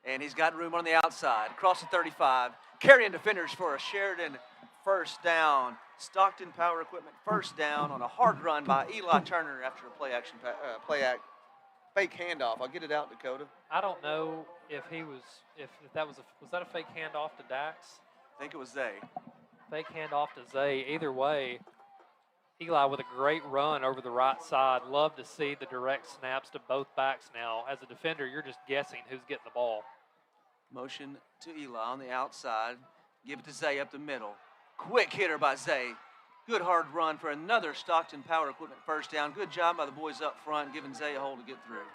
And he's got room on the outside. Across the 35. Carrying defenders for a Sheridan first down. Stockton Power Equipment first down on a hard run by Eli Turner after a fake handoff. I'll get it out, Dakota. I don't know if that was that a fake handoff to Dax? I think it was Zay. Fake handoff to Zay. Either way, Eli with a great run over the right side. Love to see the direct snaps to both backs now. As a defender, you're just guessing who's getting the ball. Motion to Eli on the outside. Give it to Zay up the middle. Quick hitter by Zay. Good hard run for another Stockton Power Equipment first down. Good job by the boys up front, giving Zay a hole to get through.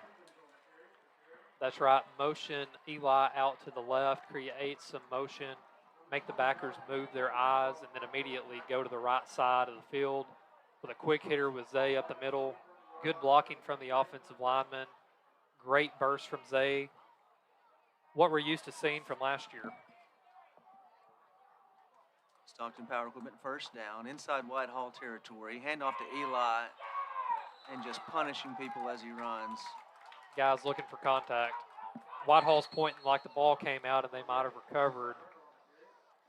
That's right. Motion Eli out to the left, create some motion, make the backers move their eyes, and then immediately go to the right side of the field with a quick hitter with Zay up the middle. Good blocking from the offensive lineman. Great burst from Zay. What we're used to seeing from last year. Stockton Power Equipment first down, inside Whitehall territory. Handoff to Eli, and just punishing people as he runs. Guys looking for contact. Whitehall's pointing like the ball came out and they might have recovered.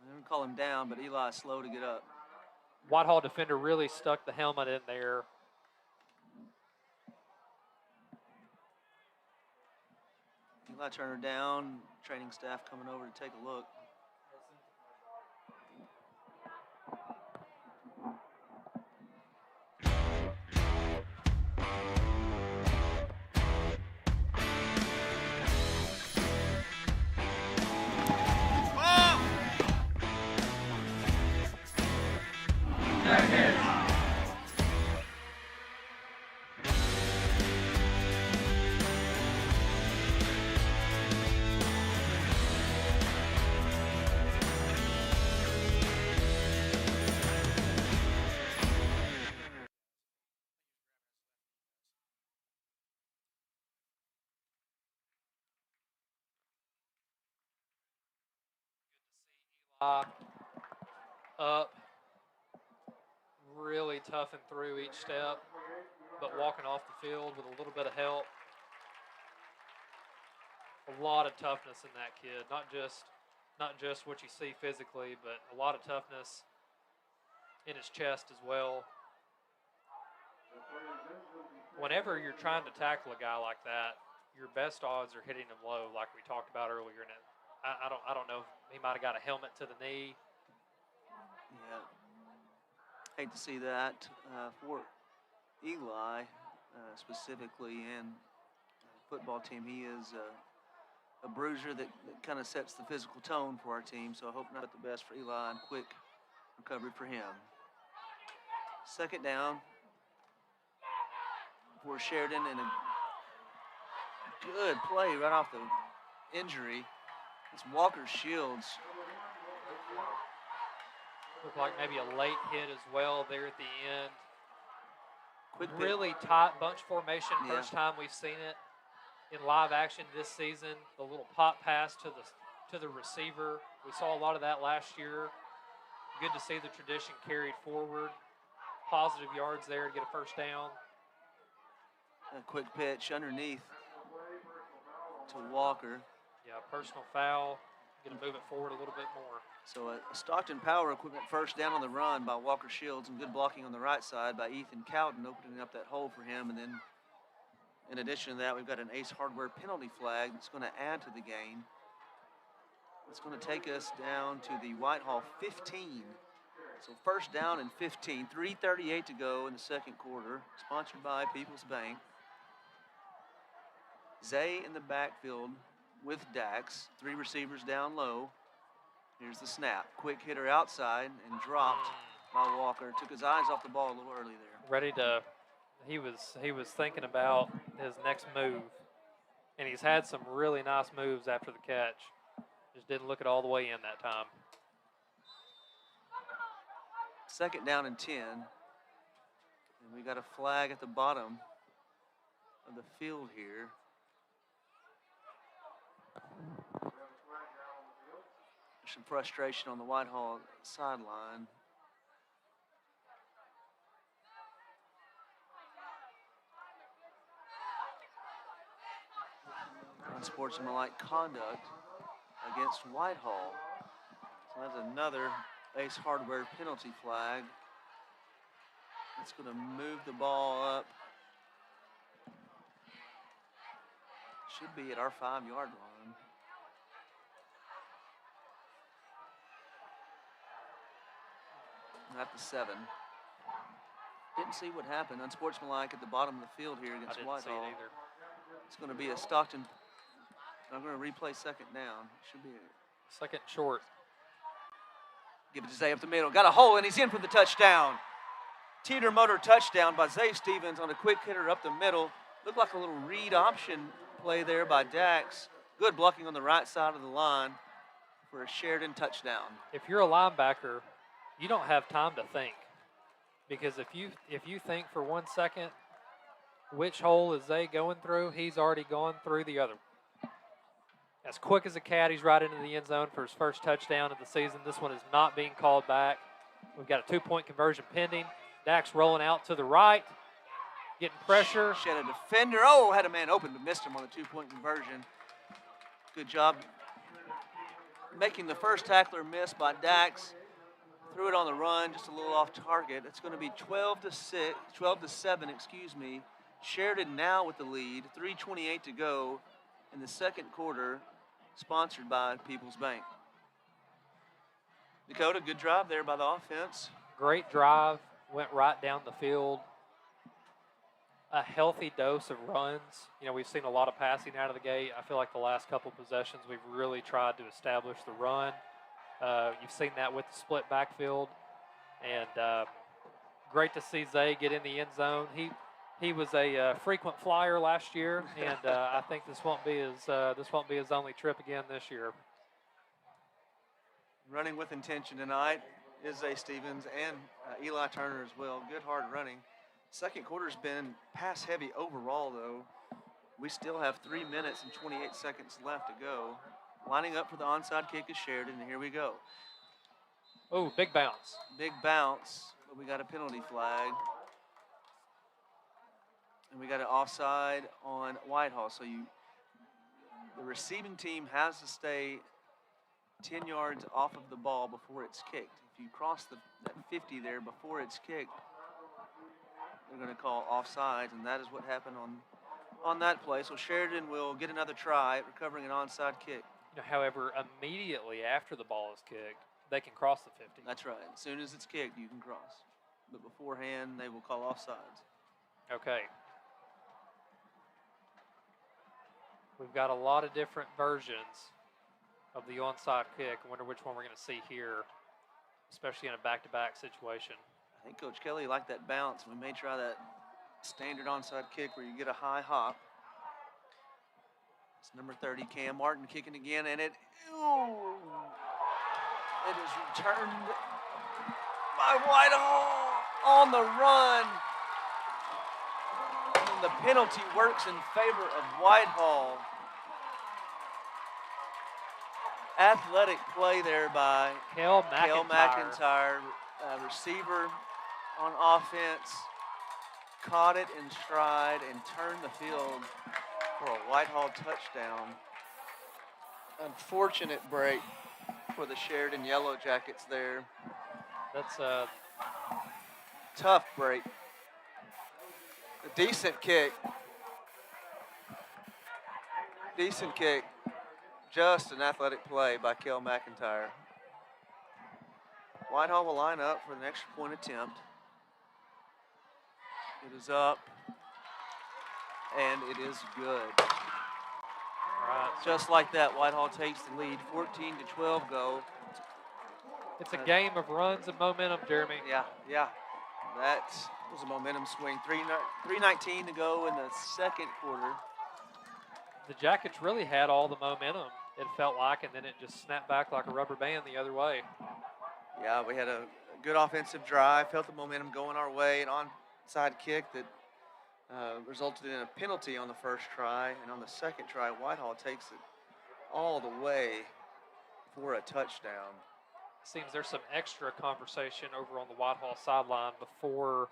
I'm going to call him down, but Eli's slow to get up. Whitehall defender really stuck the helmet in there. Eli Turner down, training staff coming over to take a look. Up, really tough and through each step, but walking off the field with a little bit of help. A lot of toughness in that kid, not just what you see physically, but a lot of toughness in his chest as well. Whenever you're trying to tackle a guy like that, your best odds are hitting him low, like we talked about earlier. And I don't know if he might have got a helmet to the knee. Yeah, hate to see that for Eli specifically, and football team. He is a bruiser that kind of sets the physical tone for our team. So I hope not the best for Eli and quick recovery for him. Second down for Sheridan, and a good play right off the injury. It's Walker Shields. Looked like maybe a late hit as well there at the end. Quick really tight bunch formation. Yeah. First time we've seen it in live action this season. The little pop pass to the receiver. We saw a lot of that last year. Good to see the tradition carried forward. Positive yards there to get a first down. A quick pitch underneath to Walker. Yeah, personal foul. Going to move it forward a little bit more. So a Stockton Power Equipment first down on the run by Walker Shields, and good blocking on the right side by Ethan Cowden, opening up that hole for him. And then in addition to that, we've got an Ace Hardware penalty flag that's going to add to the game. It's going to take us down to the Whitehall 15. So first down and 15, 3:38 to go in the second quarter. Sponsored by People's Bank. Zay in the backfield with Dax. 3 receivers down low. Here's the snap. Quick hitter outside and dropped by Walker. Took his eyes off the ball a little early there. Ready to, he was thinking about his next move, and he's had some really nice moves after the catch. Just didn't look it all the way in that time. Second down and 10. And we got a flag at the bottom of the field here. There's some frustration on the Whitehall sideline. Unsportsmanlike conduct against Whitehall. So that's another Ace Hardware penalty flag. It's going to move the ball up. Should be at our 5-yard line. At the 7. Didn't see what happened. Unsportsmanlike at the bottom of the field here against I didn't Whitehall. see it either. It's going to be a Stockton. I'm going to replay second down. Should be a Second short. give it to Zay up the middle. Got a hole, and he's in for the touchdown. Teeter motor touchdown by Zay Stevens on a quick hitter up the middle. Looked like a little read option play there by Dax. Good blocking on the right side of the line for a Sheridan touchdown. If you're a linebacker, you don't have time to think, because if you think for 1 second, which hole is Zay going through, he's already gone through the other. As quick as a cat, he's right into the end zone for his first touchdown of the season. This one is not being called back. We've got a 2-point conversion pending. Dax rolling out to the right, getting pressure. Shed a defender. Oh, had a man open but missed him on the 2-point conversion. Good job making the first tackler miss by Dax. Threw it on the run, just a little off target. It's going to be 12-7, excuse me. Sheridan now with the lead. 3:28 to go in the second quarter, sponsored by People's Bank. Dakota, good drive there by the offense. Great drive, went right down the field. A healthy dose of runs. You know, we've seen a lot of passing out of the gate. I feel like the last couple possessions we've really tried to establish the run. You've seen that with the split backfield, and great to see Zay get in the end zone. He was a frequent flyer last year, and I think this won't be his only trip again this year. Running with intention tonight is Zay Stevens and Eli Turner as well. Good hard running. Second quarter's been pass heavy overall though. We still have 3 minutes and 28 seconds left to go. Lining up for the onside kick is Sheridan, and here we go. Oh, big bounce. Big bounce, but we got a penalty flag. And we got an offside on Whitehall. So the receiving team has to stay 10 yards off of the ball before it's kicked. If you cross that 50 there before it's kicked, they're going to call offsides, and that is what happened on that play. So Sheridan will get another try at recovering an onside kick. However, immediately after the ball is kicked, they can cross the 50. That's right. As soon as it's kicked, you can cross. But beforehand, they will call offsides. Okay. We've got a lot of different versions of the onside kick. I wonder which one we're going to see here, especially in a back-to-back situation. I think Coach Kelly liked that bounce. We may try that standard onside kick where you get a high hop. It's number 30, Cam Martin, kicking again, and it is returned by Whitehall on the run. And the penalty works in favor of Whitehall. Athletic play there by Kel McIntyre, receiver on offense, caught it in stride and turned the field for a Whitehall touchdown. Unfortunate break for the Sheridan Yellowjackets there. That's a tough break. A decent kick. Decent kick. Just an athletic play by Kel McIntyre. Whitehall will line up for the extra point attempt. It is up, and it is good. All right. Just like that, Whitehall takes the lead, 14-12 go. It's a game of runs and momentum, Jeremy. Yeah. That was a momentum swing. 3:19 to go in the second quarter. The Jackets really had all the momentum, it felt like, and then it just snapped back like a rubber band the other way. Yeah, we had a good offensive drive, felt the momentum going our way, an onside kick that resulted in a penalty on the first try, and on the second try, Whitehall takes it all the way for a touchdown. Seems there's some extra conversation over on the Whitehall sideline before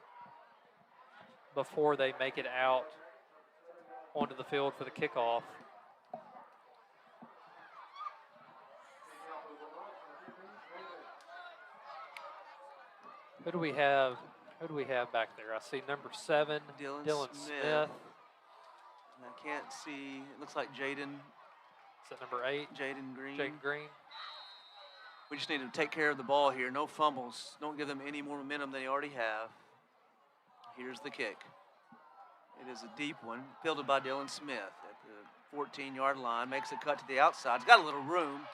they make it out onto the field for the kickoff. Who do we have back there? I see number 7, Dylan Smith. And I can't see, it looks like Jaden. Is that number 8? Jaden Green. Jaden Green. We just need to take care of the ball here. No fumbles. Don't give them any more momentum than they already have. Here's the kick. It is a deep one, fielded by Dylan Smith at the 14-yard line. Makes a cut to the outside. He's got a little room.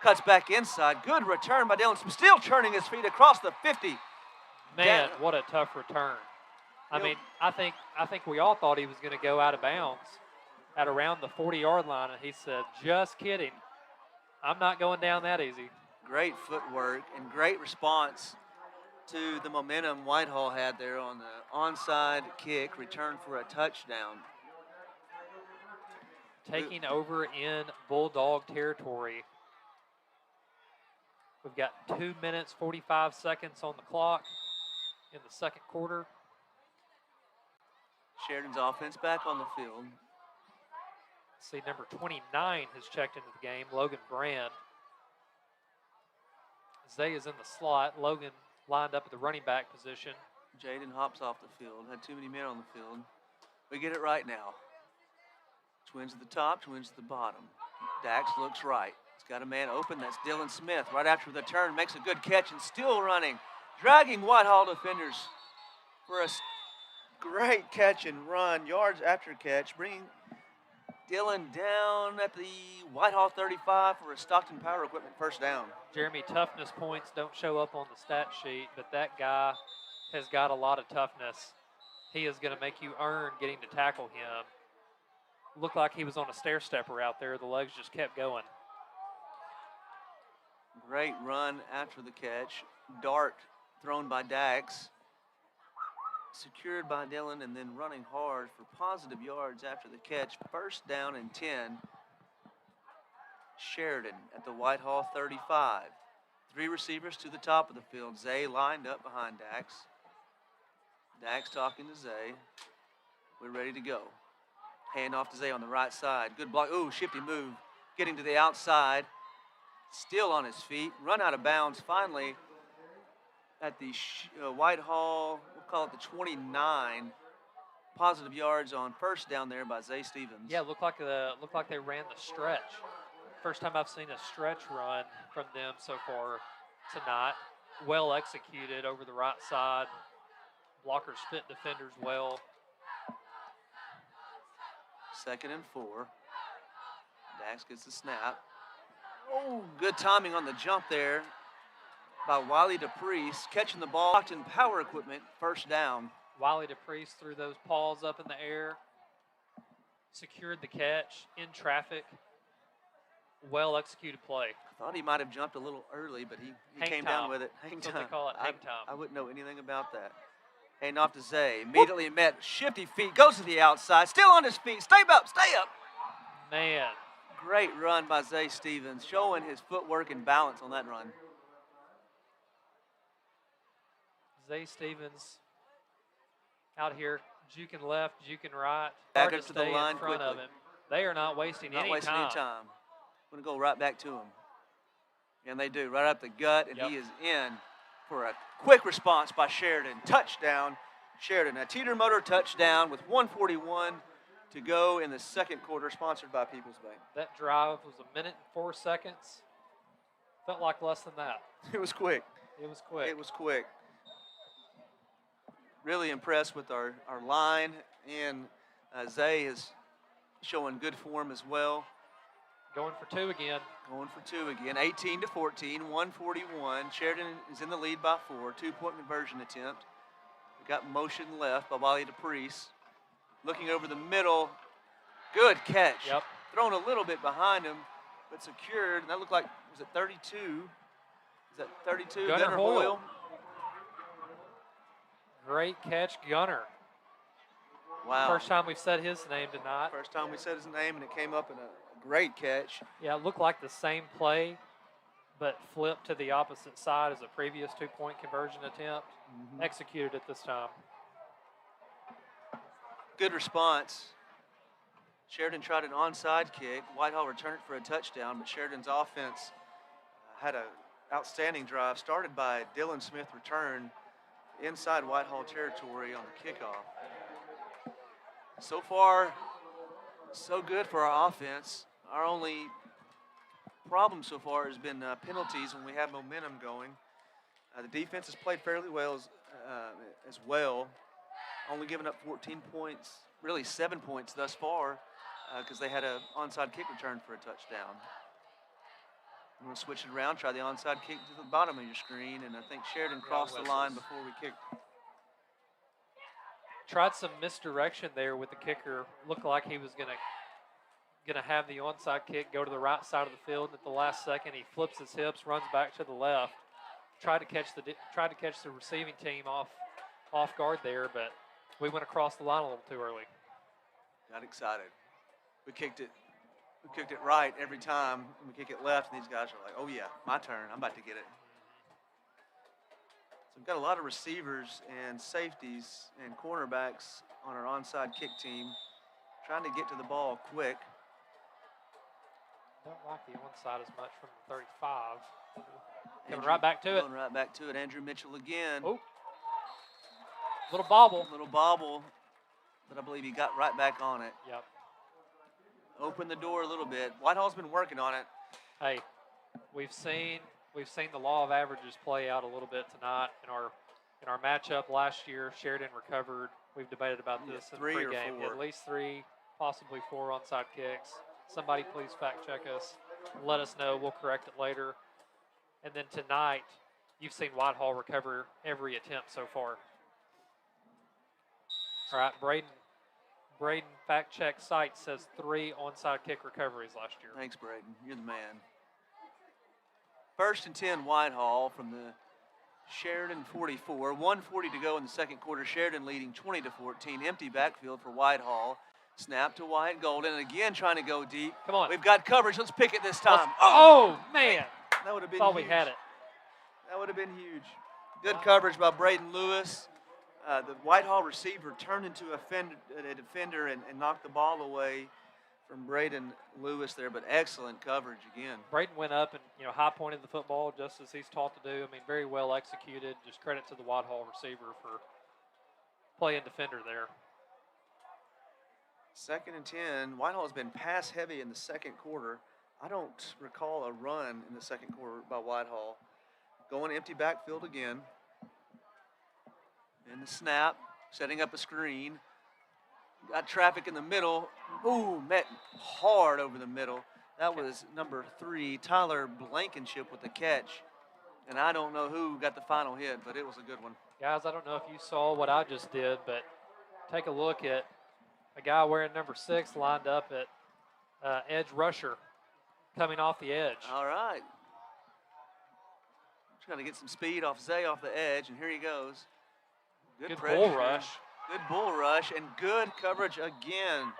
Cuts back inside. Good return by Dylan Smith. Still turning his feet across the 50. Man, what a tough return. I mean, I think we all thought he was going to go out of bounds at around the 40-yard line, and he said, just kidding. I'm not going down that easy. Great footwork and great response to the momentum Whitehall had there on the onside kick, return for a touchdown. Taking over in Bulldog territory. We've got 2 minutes, 45 seconds on the clock in the second quarter. Sheridan's offense back on the field. See, number 29 has checked into the game, Logan Brand. Zay is in the slot. Logan lined up at the running back position. Jaden hops off the field. Had too many men on the field. We get it right now. Twins at the top, twins at the bottom. Dax looks right. He's got a man open. That's Dylan Smith. Right after the turn, makes a good catch and still running. Dragging Whitehall defenders for a great catch and run. Yards after catch. Bringing Dylan down at the Whitehall 35 for a Stockton Power Equipment first down. Jeremy, toughness points don't show up on the stat sheet, but that guy has got a lot of toughness. He is going to make you earn getting to tackle him. Looked like he was on a stair stepper out there. The legs just kept going. Great run after the catch. Dart thrown by Dax. Secured by Dylan and then running hard for positive yards after the catch. First down and 10. Sheridan at the Whitehall 35. 3 receivers to the top of the field. Zay lined up behind Dax. Dax talking to Zay. We're ready to go. Hand off to Zay on the right side. Good block. Ooh, shifty move. Getting to the outside. Still on his feet. Run out of bounds finally at the Whitehall, we'll call it the 29. Positive yards on first down there by Zay Stevens. Yeah, looked like they ran the stretch. First time I've seen a stretch run from them so far tonight. Well executed over the right side. Blockers fit defenders well. 2nd and 4. Dax gets the snap. Oh, good timing on the jump there by Wiley DePriest, catching the ball. Stockton Power Equipment, first down. Wiley DePriest threw those paws up in the air, secured the catch in traffic. Well executed play. I thought he might have jumped a little early, but he came time. down with it. Hang That's time. what they call it, hang time. I wouldn't know anything about that. Handing off to Zay. Immediately met, shifty feet, goes to the outside, still on his feet. Stay up, stay up. Man. Great run by Zay Stevens, showing his footwork and balance on that run. Zay Stevens out here, juking left, juking right. Back Hard up to to the stay line in front quickly. of him. They are not wasting any Not wasting time. any time. Going to go right back to him. And they do, right up the gut, and he is in for a quick response by Sheridan. Touchdown, Sheridan. A teeter motor touchdown with 1:41 to go in the second quarter, sponsored by People's Bank. That drive was 1 minute and 4 seconds. Felt like less than that. It was quick. It was quick. It was quick. Really impressed with our line, and Zay is showing good form as well. Going for 2 again. Going for 2 again, 18-14, 141. Sheridan is in the lead by 4, 2-point conversion attempt. We got motion left by Wally DePriest. Looking over the middle, good catch. Yep. Thrown a little bit behind him, but secured. And that looked like, was it 32? Is that 32? Gunnar Hoyle. Hoyle. Great catch, Gunnar. Wow. First time we've said his name tonight. First time we said his name, and it came up in a great catch. Yeah, it looked like the same play, but flipped to the opposite side as a previous 2-point conversion attempt. Executed it this time. Good response. Sheridan tried an onside kick. Whitehall returned it for a touchdown, but Sheridan's offense had an outstanding drive, started by Dylan Smith return inside Whitehall territory on the kickoff. So far, so good for our offense. Our only problem so far has been penalties when we have momentum going. The defense has played fairly well as well, only giving up 14 points, really 7 points thus far, because they had an onside kick return for a touchdown. I'm going to switch it around, try the onside kick to the bottom of your screen, and I think Sheridan crossed the line before we kicked. Tried some misdirection there with the kicker. Looked like he was gonna have the onside kick go to the right side of the field. And at the last second, he flips his hips, runs back to the left. Tried to catch the receiving team off guard there, but we went across the line a little too early. Got excited. We kicked it right every time. We kick it left, and these guys are like, "Oh yeah, my turn. I'm about to get it." So we've got a lot of receivers and safeties and cornerbacks on our onside kick team, trying to get to the ball quick. Don't like the onside as much from the 35. Coming right back to it. Going right back to it. Andrew Mitchell again. Oh. Little bobble. Little bobble, but I believe he got right back on it. Yep. Opened the door a little bit. Whitehall's been working on it. Hey, we've seen the law of averages play out a little bit tonight in our matchup last year. Sheridan recovered. We've debated about this in the 3 or pregame. 4. At least 3, possibly 4 onside kicks. Somebody please fact check us. Let us know. We'll correct it later. And then tonight, you've seen Whitehall recover every attempt so far. All right, Braden fact check site says 3 onside kick recoveries last year. Thanks, Braden. You're the man. 1st and 10 Whitehall from the Sheridan 44. 1:40 to go in the second quarter. Sheridan leading 20-14. Empty backfield for Whitehall. Snap to Wyatt Golden. And again trying to go deep. Come on. We've got coverage. Let's pick it this time. Oh man. That would have been Thought huge. we had it. That would have been huge. Good coverage by Braden Lewis. The Whitehall receiver turned into a defender and knocked the ball away from Braden Lewis there, but excellent coverage again. Braden went up and high pointed the football just as he's taught to do. I mean, very well executed. Just credit to the Whitehall receiver for playing defender there. 2nd and 10. Whitehall has been pass heavy in the second quarter. I don't recall a run in the second quarter by Whitehall. Going empty backfield again. And the snap, setting up a screen. Got traffic in the middle. Ooh, met hard over the middle. That was number 3, Tyler Blankenship with the catch. And I don't know who got the final hit, but it was a good one. Guys, I don't know if you saw what I just did, but take a look at a guy wearing number 6 lined up at edge rusher coming off the edge. All right. Trying to get some speed off Zay off the edge, and here he goes. Good pressure. bull rush. Good bull rush and good coverage again.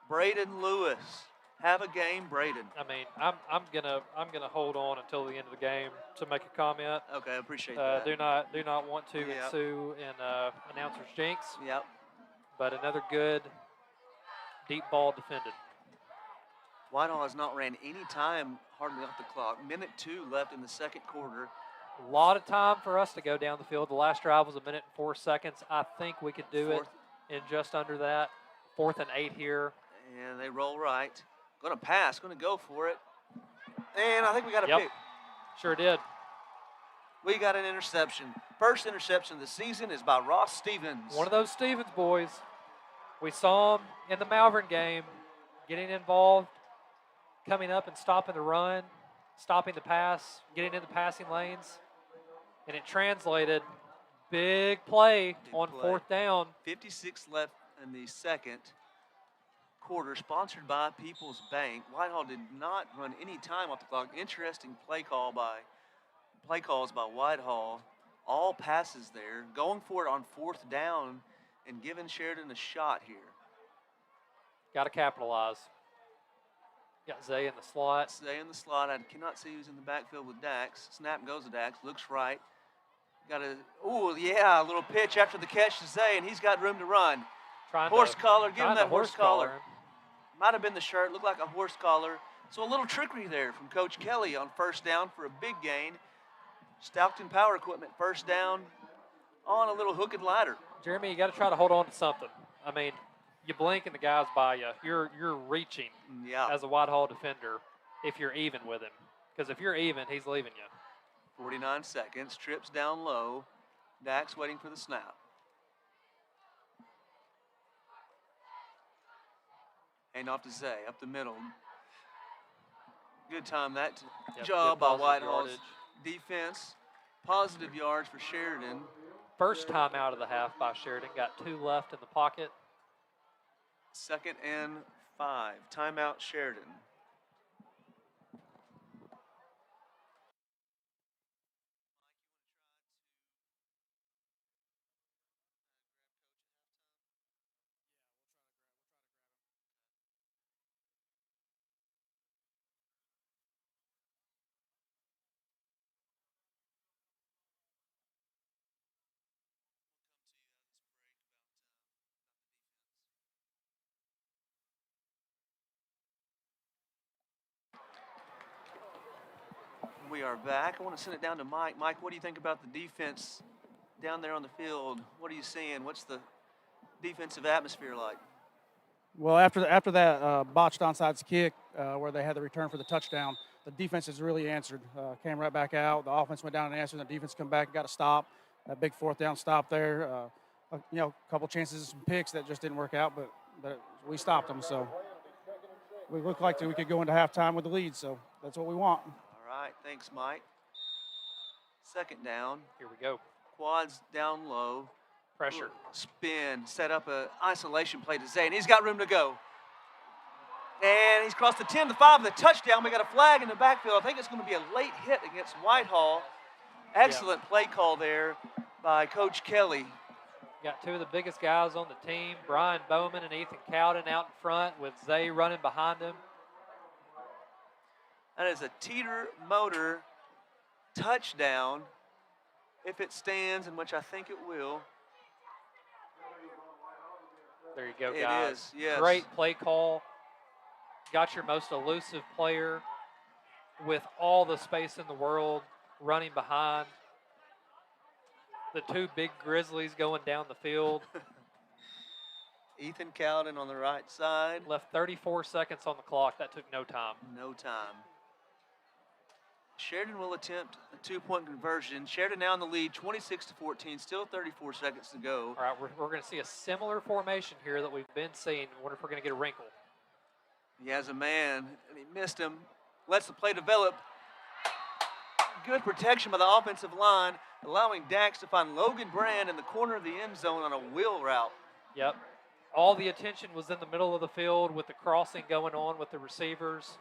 Braden Lewis. Have a game, Braden. I mean, I'm gonna hold on until the end of the game to make a comment. Okay, I appreciate that. Do not want to ensue in announcer's jinx. Yep. But another good deep ball defended. Whitehall has not ran any time hardly off the clock. 1:02 left in the second quarter. A lot of time for us to go down the field. The last drive was 1 minute and 4 seconds. I think we could do it in just under that. 4th and 8 here. And they roll right. Going to pass, going to go for it. And I think we got a Yep. pick. Sure did. We got an interception. First interception of the season is by Ross Stevens. One of those Stevens boys. We saw him in the Malvern game getting involved, coming up and stopping the run, stopping the pass, getting in the passing lanes. And it translated. Big play on play. 4th down. 56 left in the second quarter, sponsored by People's Bank. Whitehall did not run any time off the clock. Interesting play calls by Whitehall. All passes there, going for it on 4th down and giving Sheridan a shot here. Got to capitalize. Got Zay in the slot. Zay in the slot. I cannot see who's in the backfield with Dax. Snap goes to Dax. Looks right. Got a a little pitch after the catch to Zay, and he's got room to run. Horse collar. Give him that horse collar. Might have been the shirt. Looked like a horse collar. So a little trickery there from Coach Kelly on 1st down for a big gain. Stockton Power Equipment 1st down on a little hook and ladder. Jeremy, you got to try to hold on to something. I mean, you blink and the guy's by you. You're reaching as a Whitehall defender if you're even with him. Because if you're even, he's leaving you. 49 seconds. Trips down low. Dax waiting for the snap. Hand off to Zay, up the middle. Good time that job by Whitehall's defense. Positive yards for Sheridan. First time out of the half by Sheridan. Got 2 left in the pocket. 2nd and 5. Timeout Sheridan. We are back. I want to send it down to Mike. Mike, what do you think about the defense down there on the field? What are you seeing? What's the defensive atmosphere like? Well, after that botched onside kick where they had the return for the touchdown, the defense has really answered. Came right back out. The offense went down and answered. The defense come back and got a stop. That big 4th down stop there. A couple chances, some picks that just didn't work out, but we stopped them. So we looked like we could go into halftime with the lead. So that's what we want. All right, thanks, Mike. 2nd down. Here we go. Quads down low. Pressure. Spin, set up an isolation play to Zay, and he's got room to go. And he's crossed the 10, the 5, the touchdown. We got a flag in the backfield. I think it's going to be a late hit against Whitehall. Excellent play call there by Coach Kelly. Got 2 of the biggest guys on the team, Brian Bowman and Ethan Cowden out in front with Zay running behind him. That is a teeter motor touchdown if it stands, in which I think it will. There you go, guys. It is, yes. Great play call. Got your most elusive player with all the space in the world running behind. The 2 big Grizzlies going down the field. Ethan Cowden on the right side. Left 34 seconds on the clock. That took no time. No time. Sheridan will attempt a 2-point conversion. Sheridan now in the lead, 26-14, still 34 seconds to go. All right, we're going to see a similar formation here that we've been seeing. I wonder if we're going to get a wrinkle. He has a man, and he missed him. Lets the play develop. Good protection by the offensive line, allowing Dax to find Logan Brand in the corner of the end zone on a wheel route. Yep. All the attention was in the middle of the field with the crossing going on with the receivers.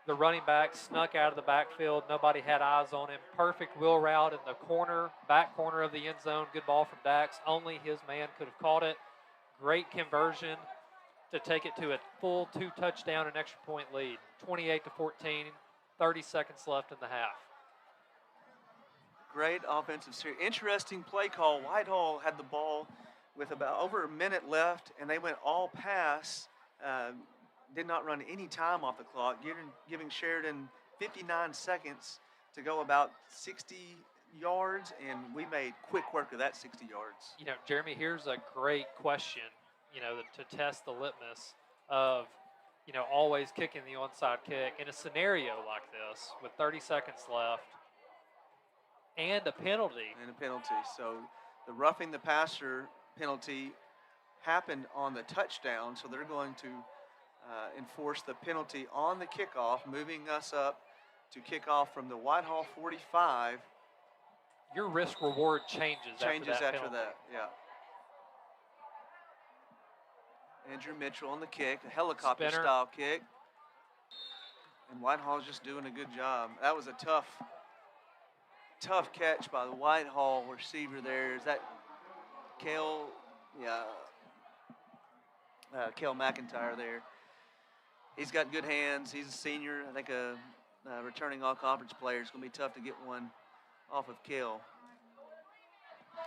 The running back snuck out of the backfield. Nobody had eyes on him. Perfect wheel route in the corner, back corner of the end zone. Good ball from Dax. Only his man could have caught it. Great conversion to take it to a full 2 touchdown and extra point lead. 28-14, 30 seconds left in the half. Great offensive series. Interesting play call. Whitehall had the ball with about over a minute left, and they went all pass. Did not run any time off the clock, giving Sheridan 59 seconds to go about 60 yards, and we made quick work of that 60 yards. You know, Jeremy, here's a great question to test the litmus of, always kicking the onside kick in a scenario like this with 30 seconds left and a penalty. So the roughing the passer penalty happened on the touchdown, so they're going to enforce the penalty on the kickoff, moving us up to kick off from the Whitehall 45. Your risk reward changes after that penalty. Yeah. Andrew Mitchell on the kick, a helicopter style kick. And Whitehall's just doing a good job. That was a tough catch by the Whitehall receiver there. Is that Cale? Yeah. Cale McIntyre there. He's got good hands. He's a senior. I think a returning all-conference player. It's going to be tough to get one off of Cale.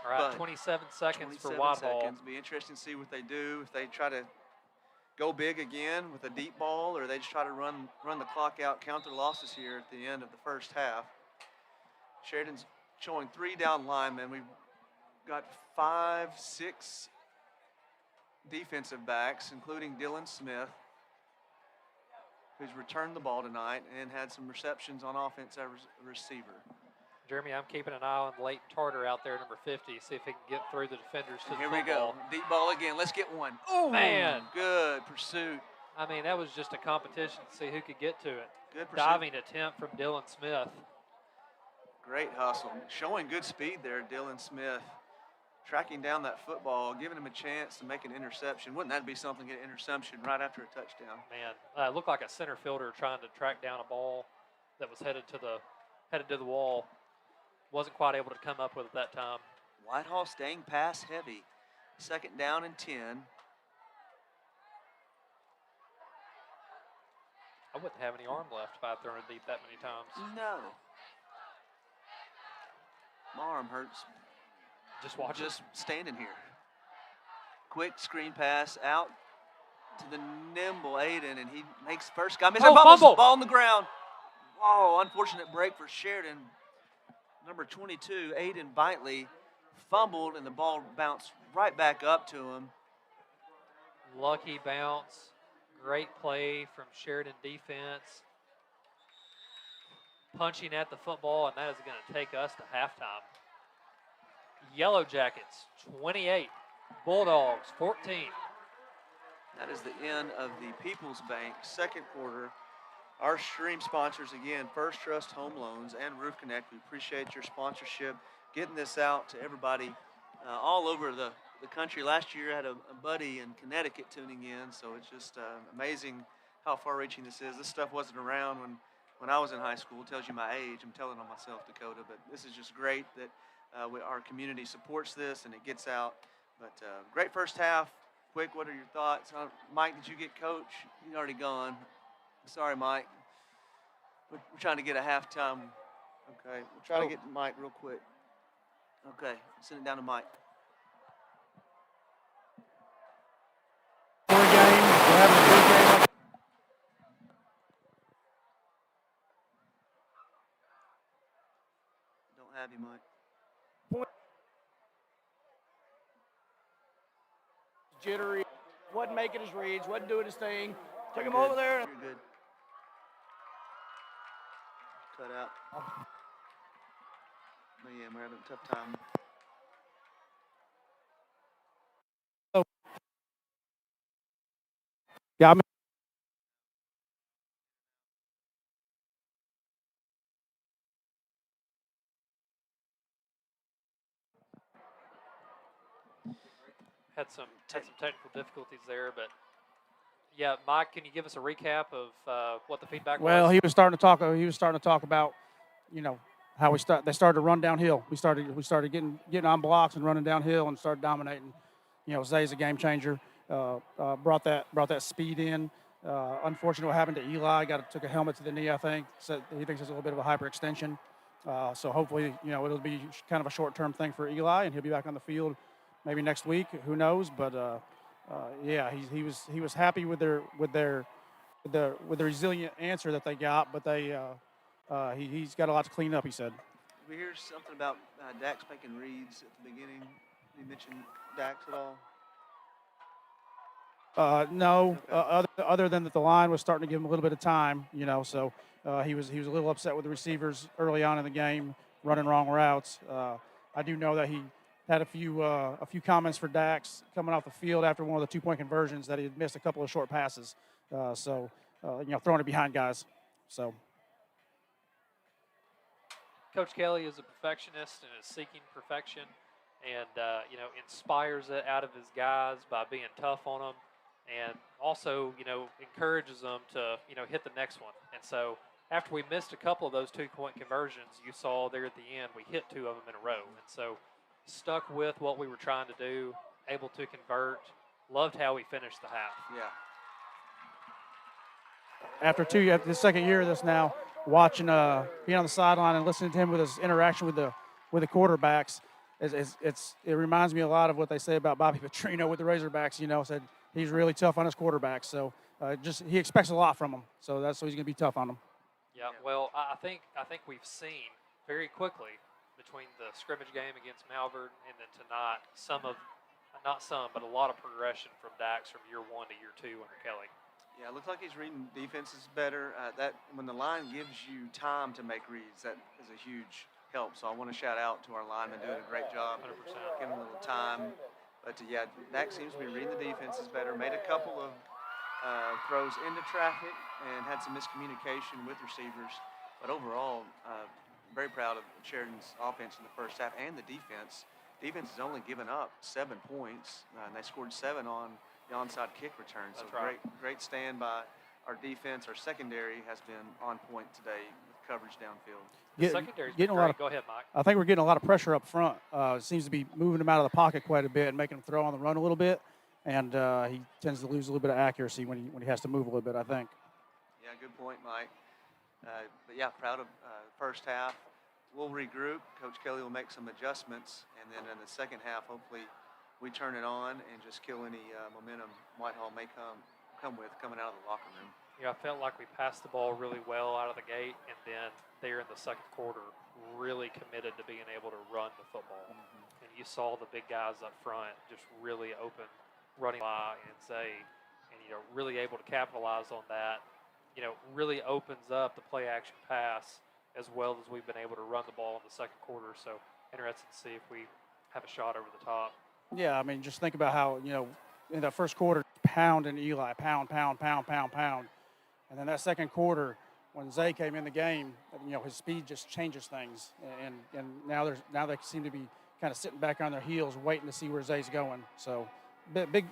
All right, 27 seconds for Whitehall. It'll be interesting to see what they do. If they try to go big again with a deep ball, or they just try to run the clock out, count their losses here at the end of the first half. Sheridan's showing 3 down linemen. We've got 5, 6 defensive backs, including Dylan Smith, who's returned the ball tonight and had some receptions on offense as a receiver. Jeremy, I'm keeping an eye on Leighton Tarter out there, number 50, see if he can get through the defenders to the Here football. we go. Deep ball again. Let's get one. Oh, man. Good pursuit. I mean, that was just a competition to see who could get to it. Good pursuit. Diving attempt from Dylan Smith. Great hustle. Showing good speed there, Dylan Smith. Tracking down that football, giving him a chance to make an interception. Wouldn't that be something, get an interception right after a touchdown? Man, it looked like a center fielder trying to track down a ball that was headed to the wall. Wasn't quite able to come up with it that time. Whitehall staying pass heavy. 2nd down and 10. I wouldn't have any arm left if I had thrown it deep that many times. No. My arm hurts. Just standing here. Quick screen pass out to the nimble Aiden, and he makes first guy. Fumble. Ball on the ground. Whoa, unfortunate break for Sheridan. Number 22, Aiden Bitely, fumbled, and the ball bounced right back up to him. Lucky bounce. Great play from Sheridan defense. Punching at the football, and that is going to take us to halftime. Yellowjackets, 28. Bulldogs, 14. That is the end of the People's Bank second quarter. Our stream sponsors, again, First Trust Home Loans and Roof Connect. We appreciate your sponsorship, getting this out to everybody all over the country. Last year I had a buddy in Connecticut tuning in, so it's just amazing how far-reaching this is. This stuff wasn't around when I was in high school. It tells you my age. I'm telling on myself, Dakota, but this is just great that our community supports this and it gets out. But great first half. Quick, what are your thoughts? Mike, did you get coach? He's already gone. Sorry, Mike. We're trying to get a halftime. Okay, we'll try to get to Mike real quick. Okay, send it down to Mike. Don't have you, Mike. Jittery, wasn't making his reads, wasn't doing his thing. Took him over there. You're good. Cut out. But yeah, we're having a tough time. Yeah, I mean, Had some technical difficulties there, but yeah, Mike, can you give us a recap of what the feedback was? well, he was starting to talk about, how they started to run downhill. We started getting on blocks and running downhill and started dominating. Zay's a game changer. Brought that speed in. Unfortunately, what happened to Eli? Took a helmet to the knee, I think. So he thinks it's a little bit of a hyperextension. So hopefully, it'll be kind of a short-term thing for Eli, and he'll be back on the field maybe next week. Who knows? But yeah, he was happy with the resilient answer that they got. But he's got a lot to clean up. He said. We hear something about Dax making reads at the beginning. You mentioned Dax at all? No, Okay. other than that the line was starting to give him a little bit of time, so he was a little upset with the receivers early on in the game, running wrong routes. I do know that he had a few comments for Dax coming off the field after one of the 2-point conversions that he had missed a couple of short passes. Throwing it behind guys. So Coach Kelly is a perfectionist and is seeking perfection, and inspires it out of his guys by being tough on them, and also encourages them to hit the next one. And so after we missed a couple of those 2-point conversions, you saw there at the end we hit 2 of them in a row, and so stuck with what we were trying to do, able to convert. Loved how we finished the half. Yeah. after the second year of this now, watching being on the sideline and listening to him with his interaction with the quarterbacks, it reminds me a lot of what they say about Bobby Petrino with the Razorbacks. Said he's really tough on his quarterbacks, so he expects a lot from them. So he's going to be tough on them. Yeah, well, I think we've seen very quickly between the scrimmage game against Malvern and then tonight not some, but a lot of progression from Dax from year 1 to year 2 under Kelly. Yeah, it looks like he's reading defenses better. That when the line gives you time to make reads, that is a huge help. So I want to shout out to our linemen doing a great job, 100%. giving a little time. But yeah, Dax seems to be reading the defenses better. Made a couple of throws into traffic and had some miscommunication with receivers. But overall, very proud of Sheridan's offense in the first half and the defense. Defense has only given up 7 points, and they scored 7 on the onside kick return. So That's right. Great stand by our defense. Our secondary has been on point today with coverage downfield. The secondary's been getting a lot great. of, Go ahead, Mike. I think we're getting a lot of pressure up front. It seems to be moving him out of the pocket quite a bit and making him throw on the run a little bit. And he tends to lose a little bit of accuracy when he has to move a little bit, I think. Yeah, good point, Mike. But yeah, proud of the first half. We'll regroup. Coach Kelly will make some adjustments, and then in the second half, hopefully, we turn it on and just kill any momentum Whitehall may come with coming out of the locker room. Yeah, I felt like we passed the ball really well out of the gate, and then there in the second quarter, really committed to being able to run the football. Mm-hmm. And you saw the big guys up front just really open, running by and say, and really able to capitalize on that. Really opens up the play action pass as well as we've been able to run the ball in the second quarter. So interested to see if we have a shot over the top. Yeah, I mean, just think about how, in that first quarter, pound and Eli, pound. And then that second quarter, when Zay came in the game, his speed just changes things. And now they seem to be kind of sitting back on their heels, waiting to see where Zay's going. So big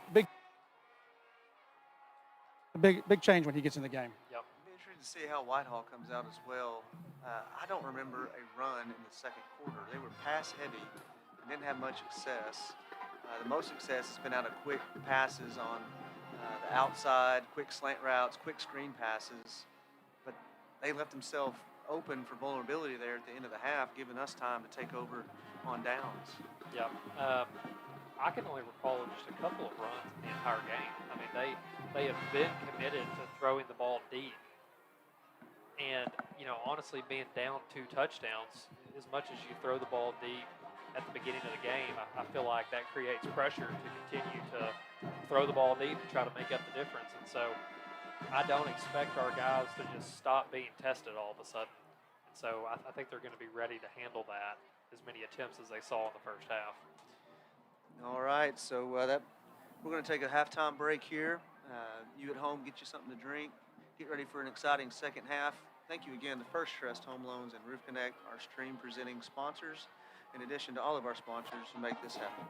change when he gets in the game. Yep. It'll be interesting to see how Whitehall comes out as well. I don't remember a run in the second quarter. They were pass heavy and didn't have much success. The most success has been out of quick passes on the outside, quick slant routes, quick screen passes. But they left themselves open for vulnerability there at the end of the half, giving us time to take over on downs. Yep. I can only recall just a couple of runs in the entire game. I mean, they have been committed to throwing the ball deep. And, honestly, being down 2 touchdowns, as much as you throw the ball deep at the beginning of the game, I feel like that creates pressure to continue to throw the ball deep and try to make up the difference. And so I don't expect our guys to just stop being tested all of a sudden. And so I think they're going to be ready to handle that, as many attempts as they saw in the first half. All right, so we're going to take a halftime break here. You at home, get you something to drink. Get ready for an exciting second half. Thank you again to First Trust Home Loans and Roof Connect, our stream presenting sponsors, in addition to all of our sponsors who make this happen.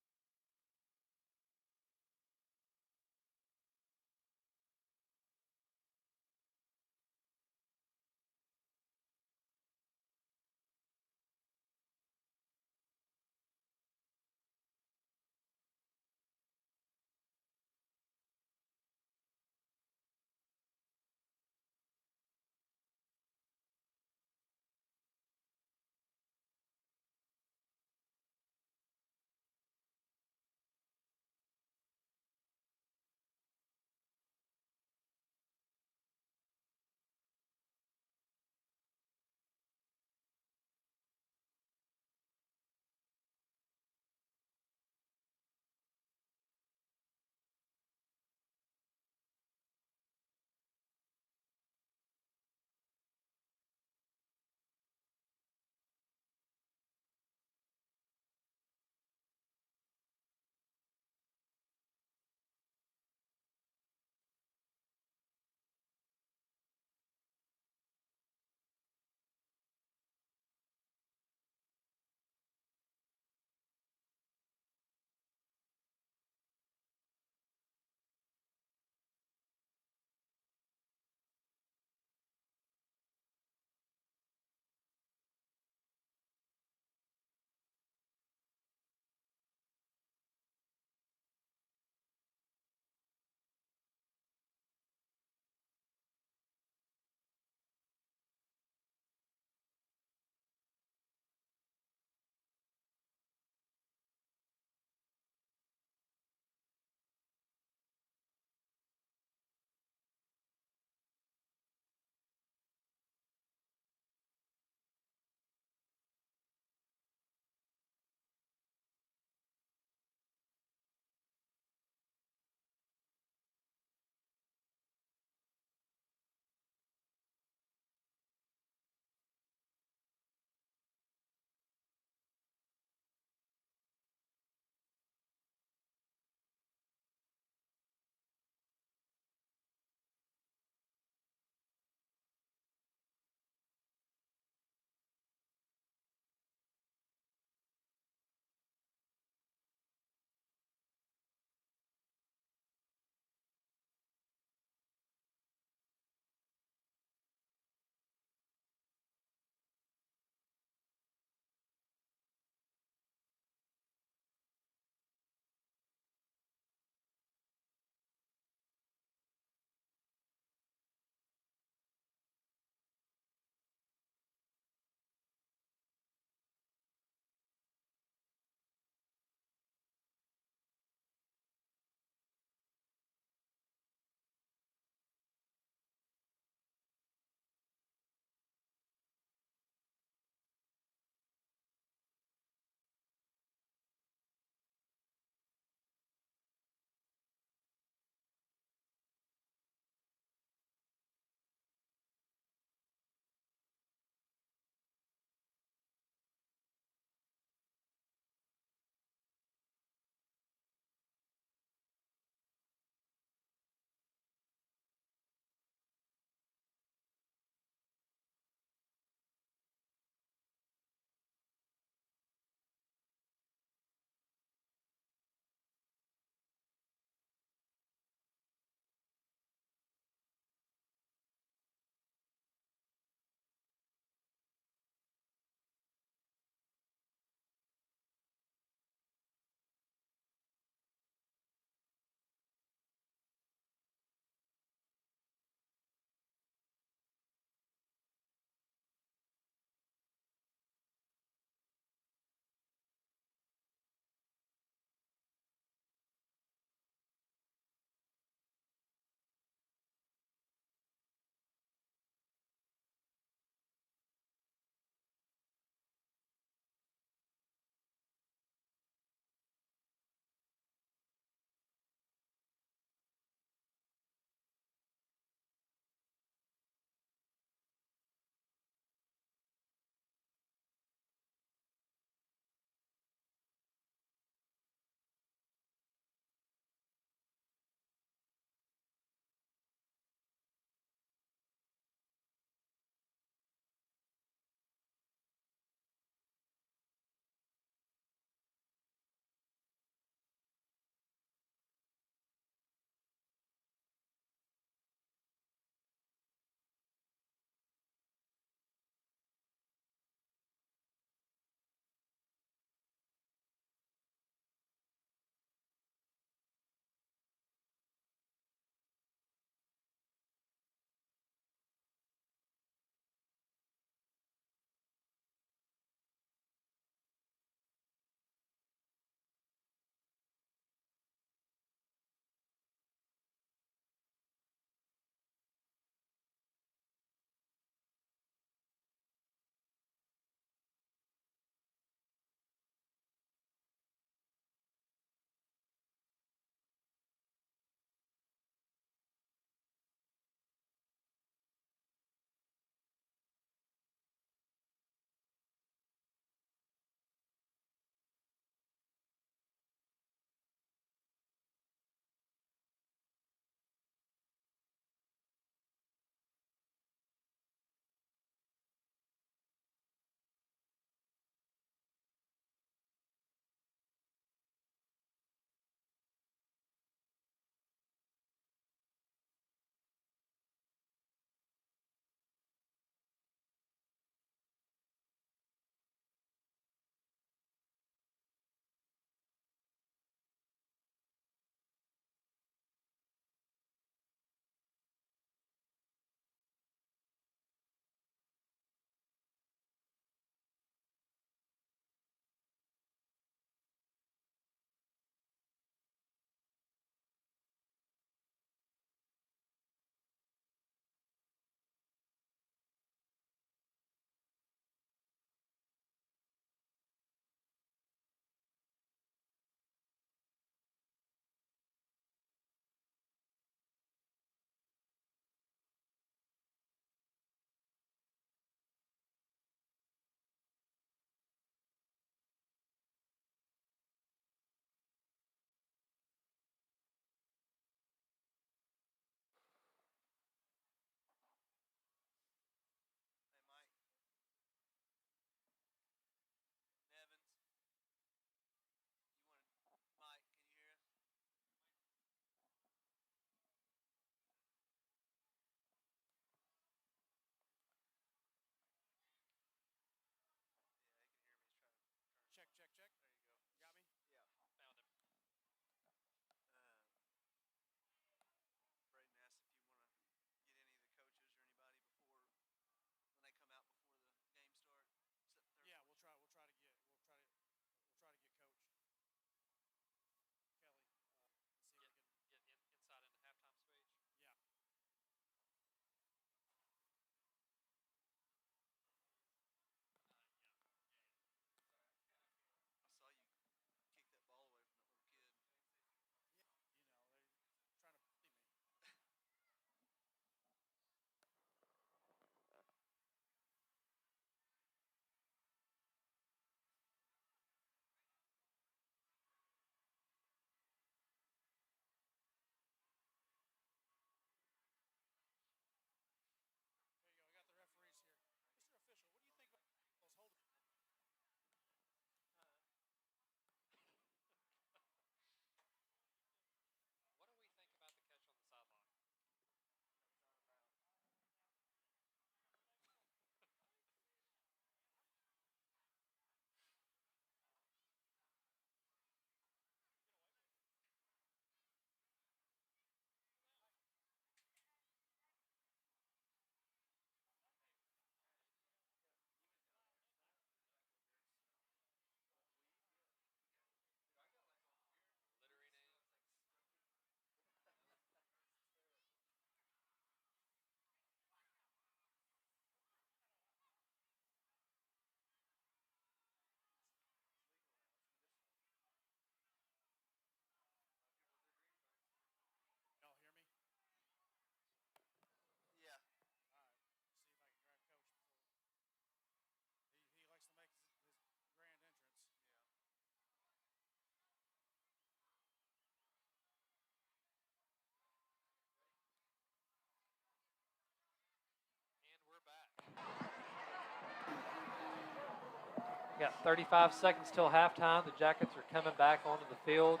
Got 35 seconds till halftime. The Jackets are coming back onto the field.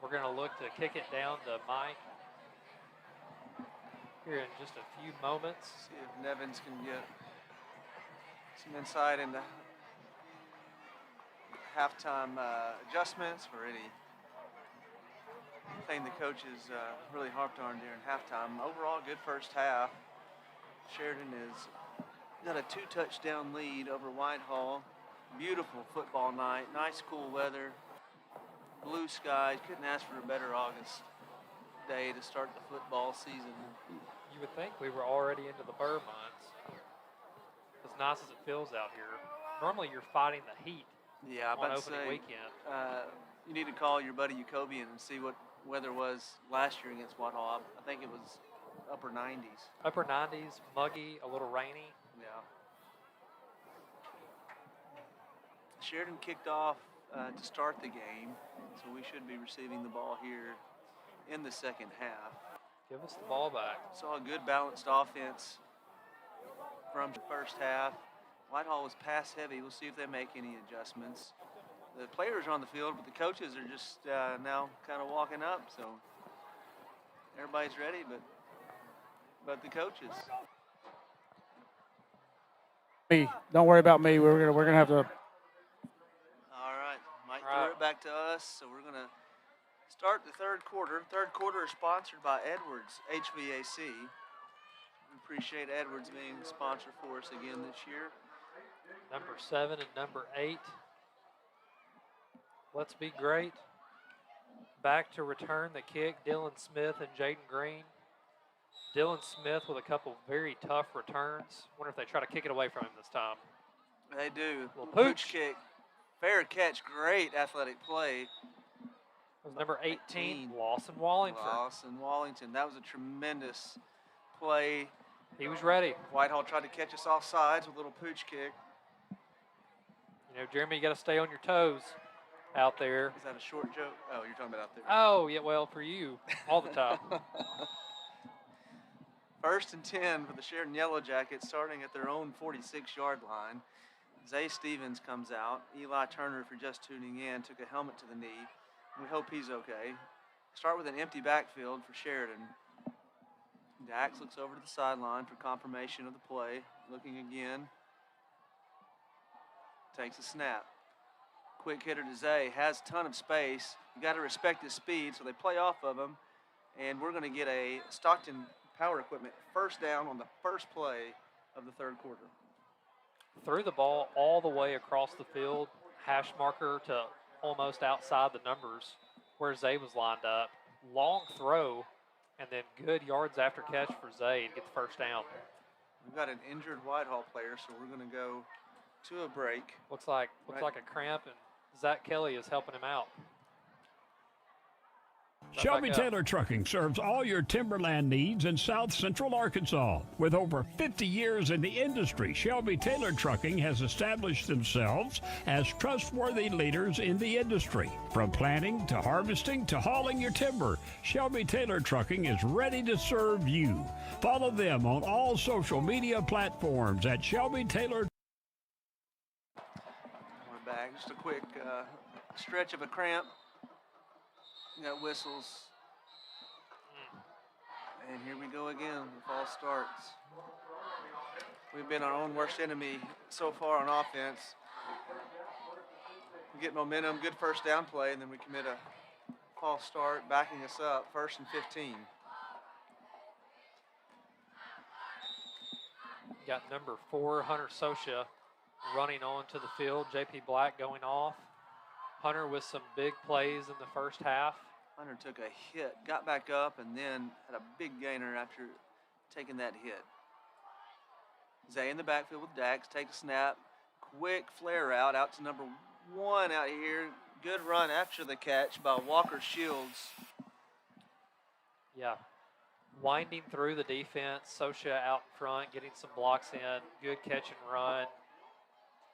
We're going to look to kick it down to Mike here in just a few moments. See if Nevins can get some insight into halftime adjustments or anything the coaches really harped on during halftime. Overall, good first half. Sheridan has got a 2-touchdown lead over Whitehall. Beautiful football night, nice cool weather, blue skies. Couldn't ask for a better August day to start the football season. You would think we were already into the burr months. As nice as it feels out here. Normally you're fighting the heat Yeah, on but opening weekend. you need to call your buddy Jacobian and see what weather was last year against Whitehall. I think it was upper 90s. Upper 90s, muggy, a little rainy. Yeah. Sheridan kicked off to start the game, so we should be receiving the ball here in the second half. Give us the ball back. Saw a good balanced offense from the first half. Whitehall was pass heavy. We'll see if they make any adjustments. The players are on the field, but the coaches are just now kind of walking up, so everybody's ready, but the coaches. Me, don't worry about me. We're gonna have to. All right, Mike All right. threw it back to us, so we're gonna start the third quarter. Third quarter is sponsored by Edwards HVAC. We appreciate Edwards being a sponsor for us again this year. Number 7 and number 8. Let's be great. Back to return the kick, Dylan Smith and Jaden Green. Dylan Smith with a couple very tough returns. Wonder if they try to kick it away from him this time. They do. Little Pooch pooch. kick. Fair catch. Great athletic play. It was number 18, Lawson Wallingford. Lawson Wallington. That was a tremendous play. He was ready. Whitehall tried to catch us off sides with a little pooch kick. You know, Jeremy, you got to stay on your toes out there. Is that a short joke? Oh, you're talking about out there. Oh, yeah, well, for you, all the time. First and 10 for the Sheridan Yellowjackets, starting at their own 46-yard line. Zay Stevens comes out. Eli Turner, if you're just tuning in, took a helmet to the knee. We hope he's okay. Start with an empty backfield for Sheridan. Dax looks over to the sideline for confirmation of the play. Looking again. Takes a snap. Quick hitter to Zay. Has a ton of space. You got to respect his speed, so they play off of him. And we're going to get a Stockton Power Equipment first down on the first play of the third quarter. Threw the ball all the way across the field, hash marker to almost outside the numbers where Zay was lined up. Long throw, and then good yards after catch for Zay to get the first down. We've got an injured Whitehall player, so we're going to go to a break. Looks like a cramp, and Zach Kelly is helping him out. Shelby Taylor Trucking serves all your timberland needs in South Central Arkansas. With over 50 years in the industry, Shelby Taylor Trucking has established themselves as trustworthy leaders in the industry. From planting to harvesting to hauling your timber, Shelby Taylor Trucking is ready to serve you. Follow them on all social media platforms at Shelby Taylor. We're back. Just a quick stretch of a cramp. We got whistles. And here we go again. The false starts. We've been our own worst enemy so far on offense. We get momentum, good first down play, and then we commit a false start, backing us up, 1st and 15. Got number 4, Hunter Socia, running onto the field. J.P. Black going off. Hunter with some big plays in the first half. Hunter took a hit, got back up, and then had a big gainer after taking that hit. Zay in the backfield with Dax, takes a snap. Quick flare out to number 1 out here. Good run after the catch by Walker Shields. Yeah. Winding through the defense. Socia out in front, getting some blocks in. Good catch and run.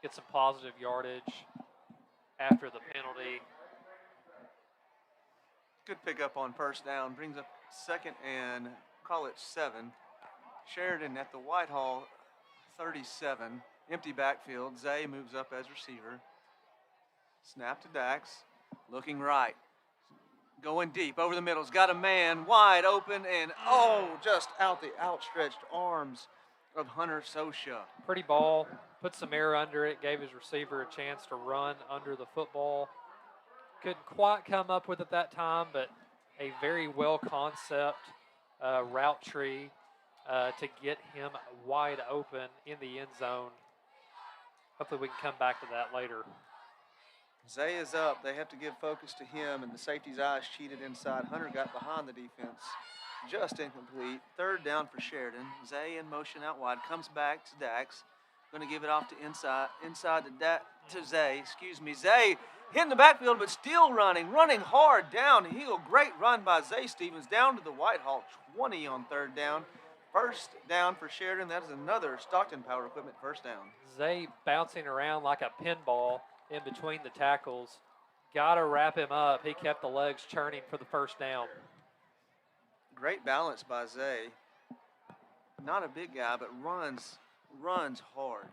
Get some positive yardage after the penalty. Good pickup on first down. Brings up 2nd and call it 7. Sheridan at the Whitehall 37. Empty backfield. Zay moves up as receiver. Snap to Dax. Looking right. Going deep over the middle. He's got a man wide open and just out the outstretched arms of Hunter Sosha. Pretty ball, put some air under it, gave his receiver a chance to run under the football. Couldn't quite come up with it that time, but a very well concept route tree to get him wide open in the end zone. Hopefully we can come back to that later. Zay is up. They have to give focus to him, and the safety's eyes cheated inside. Hunter got behind the defense. Just incomplete. Third down for Sheridan. Zay in motion out wide. Comes back to Dax. Going to give it off to inside to Zay. Zay hitting the backfield, but still running hard downhill. Great run by Zay Stevens down to the Whitehall 20 on third down. First down for Sheridan. That is another Stockton Power Equipment first down. Zay bouncing around like a pinball in between the tackles. Got to wrap him up. He kept the legs churning for the first down. Great balance by Zay. Not a big guy, but runs hard.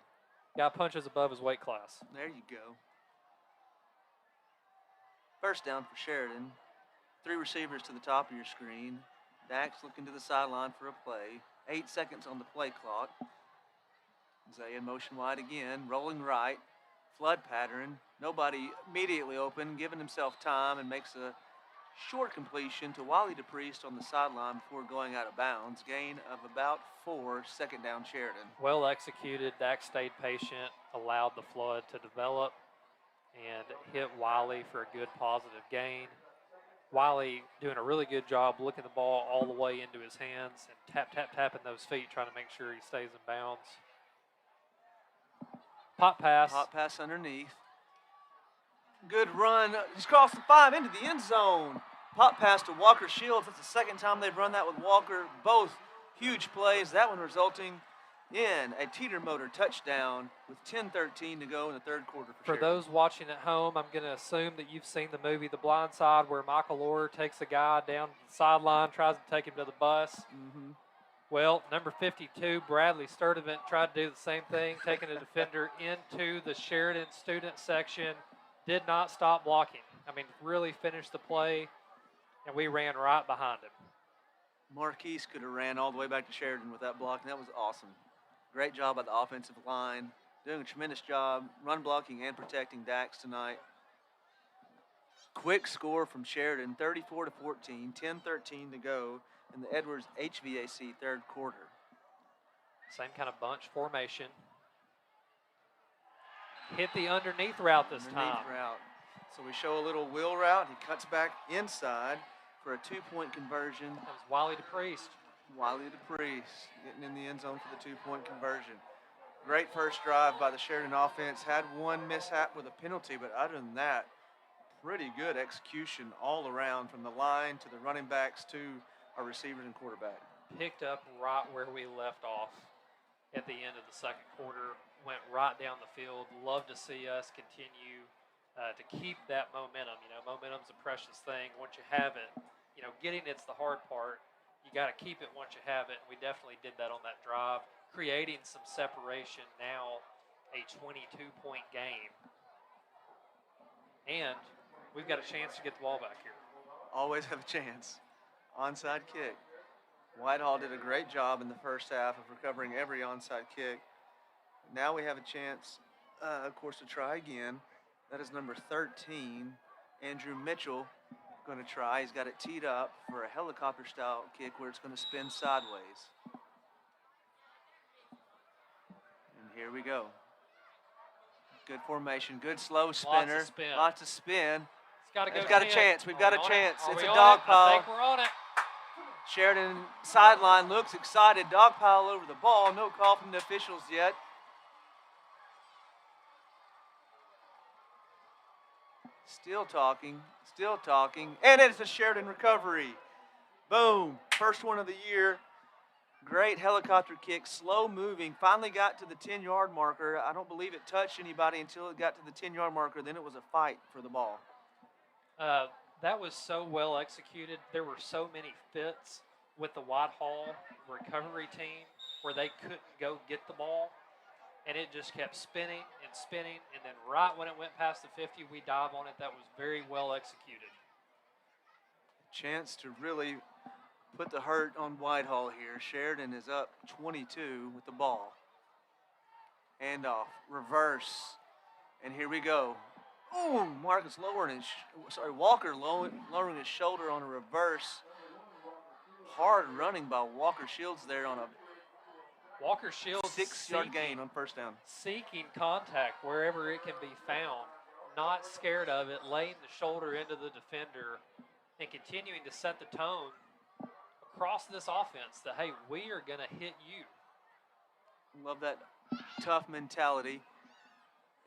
Got punches above his weight class. There you go. First down for Sheridan. 3 receivers to the top of your screen. Dax looking to the sideline for a play. 8 seconds on the play clock. Zay in motion wide again, rolling right. Flood pattern. Nobody immediately open, giving himself time, and makes a short completion to Wally DePriest on the sideline before going out of bounds. Gain of about 4, second down Sheridan. Well executed. Dax stayed patient, allowed the flood to develop, and hit Wiley for a good positive gain. Wiley doing a really good job looking the ball all the way into his hands and tapping those feet, trying to make sure he stays in bounds. Pop pass. Pop pass underneath. Good run. He's crossed the 5 into the end zone. Pop pass to Walker Shields. That's the second time they've run that with Walker. Both huge plays. That one resulting in a teeter motor touchdown with 10:13 to go in the third quarter. For those watching at home, I'm going to assume that you've seen the movie The Blind Side, where Michael Orr takes a guy down the sideline, tries to take him to the bus. Mm-hmm. Well, number 52, Bradley Sturdivant, tried to do the same thing, taking a defender into the Sheridan student section. Did not stop blocking. I mean, really finished the play, and we ran right behind him. Marquise could have ran all the way back to Sheridan with that block, and that was awesome. Great job by the offensive line. Doing a tremendous job run blocking and protecting Dax tonight. Quick score from Sheridan, 34-14, 10:13 to go in the Edwards HVAC third quarter. Same kind of bunch formation. Hit the underneath route this time. Route. So we show a little wheel route. He cuts back inside for a 2-point conversion. That was Wally DePriest. Wiley DePriest getting in the end zone for the 2-point conversion. Great first drive by the Sheridan offense. Had one mishap with a penalty, but other than that, pretty good execution all around from the line to the running backs to our receivers and quarterback. Picked up right where we left off at the end of the second quarter. Went right down the field. Love to see us continue to keep that momentum. You know, momentum's a precious thing. Once you have it, you know, getting it's the hard part. You got to keep it once you have it. We definitely did that on that drive, creating some separation. Now a 22-point game. And we've got a chance to get the ball back here. Always have a chance. Onside kick. Whitehall did a great job in the first half of recovering every onside kick. Now we have a chance, of course, to try again. That is number 13, Andrew Mitchell, going to try. He's got it teed up for a helicopter-style kick where it's going to spin sideways. And here we go. Good formation, good slow spinner. Lots of spin. It's got to go. We've got a chance. We've got a chance. It's a dog dog pile. I think we're on it. Sheridan sideline looks excited. Dog pile over the ball. No call from the officials yet. Still talking, and it's a Sheridan recovery. Boom, first one of the year. Great helicopter kick, slow moving, finally got to the 10-yard marker. I don't believe it touched anybody until it got to the 10-yard marker, then it was a fight for the ball. That was so well executed. There were so many fits with the Whitehall recovery team where they couldn't go get the ball. and it just kept spinning and spinning, and then right when it went past the 50, we dive on it. That was very well executed. Chance to really put the hurt on Whitehall here. Sheridan is up 22 with the ball. Handoff, reverse, and here we go. Ooh, Marcus lowering Walker lowering his shoulder on a reverse. Hard running by Walker Shields there on a Walker Shields 6-yard gain on first down. Seeking contact wherever it can be found, not scared of it, laying the shoulder into the defender, and continuing to set the tone across this offense that, hey, we are going to hit you. Love that tough mentality.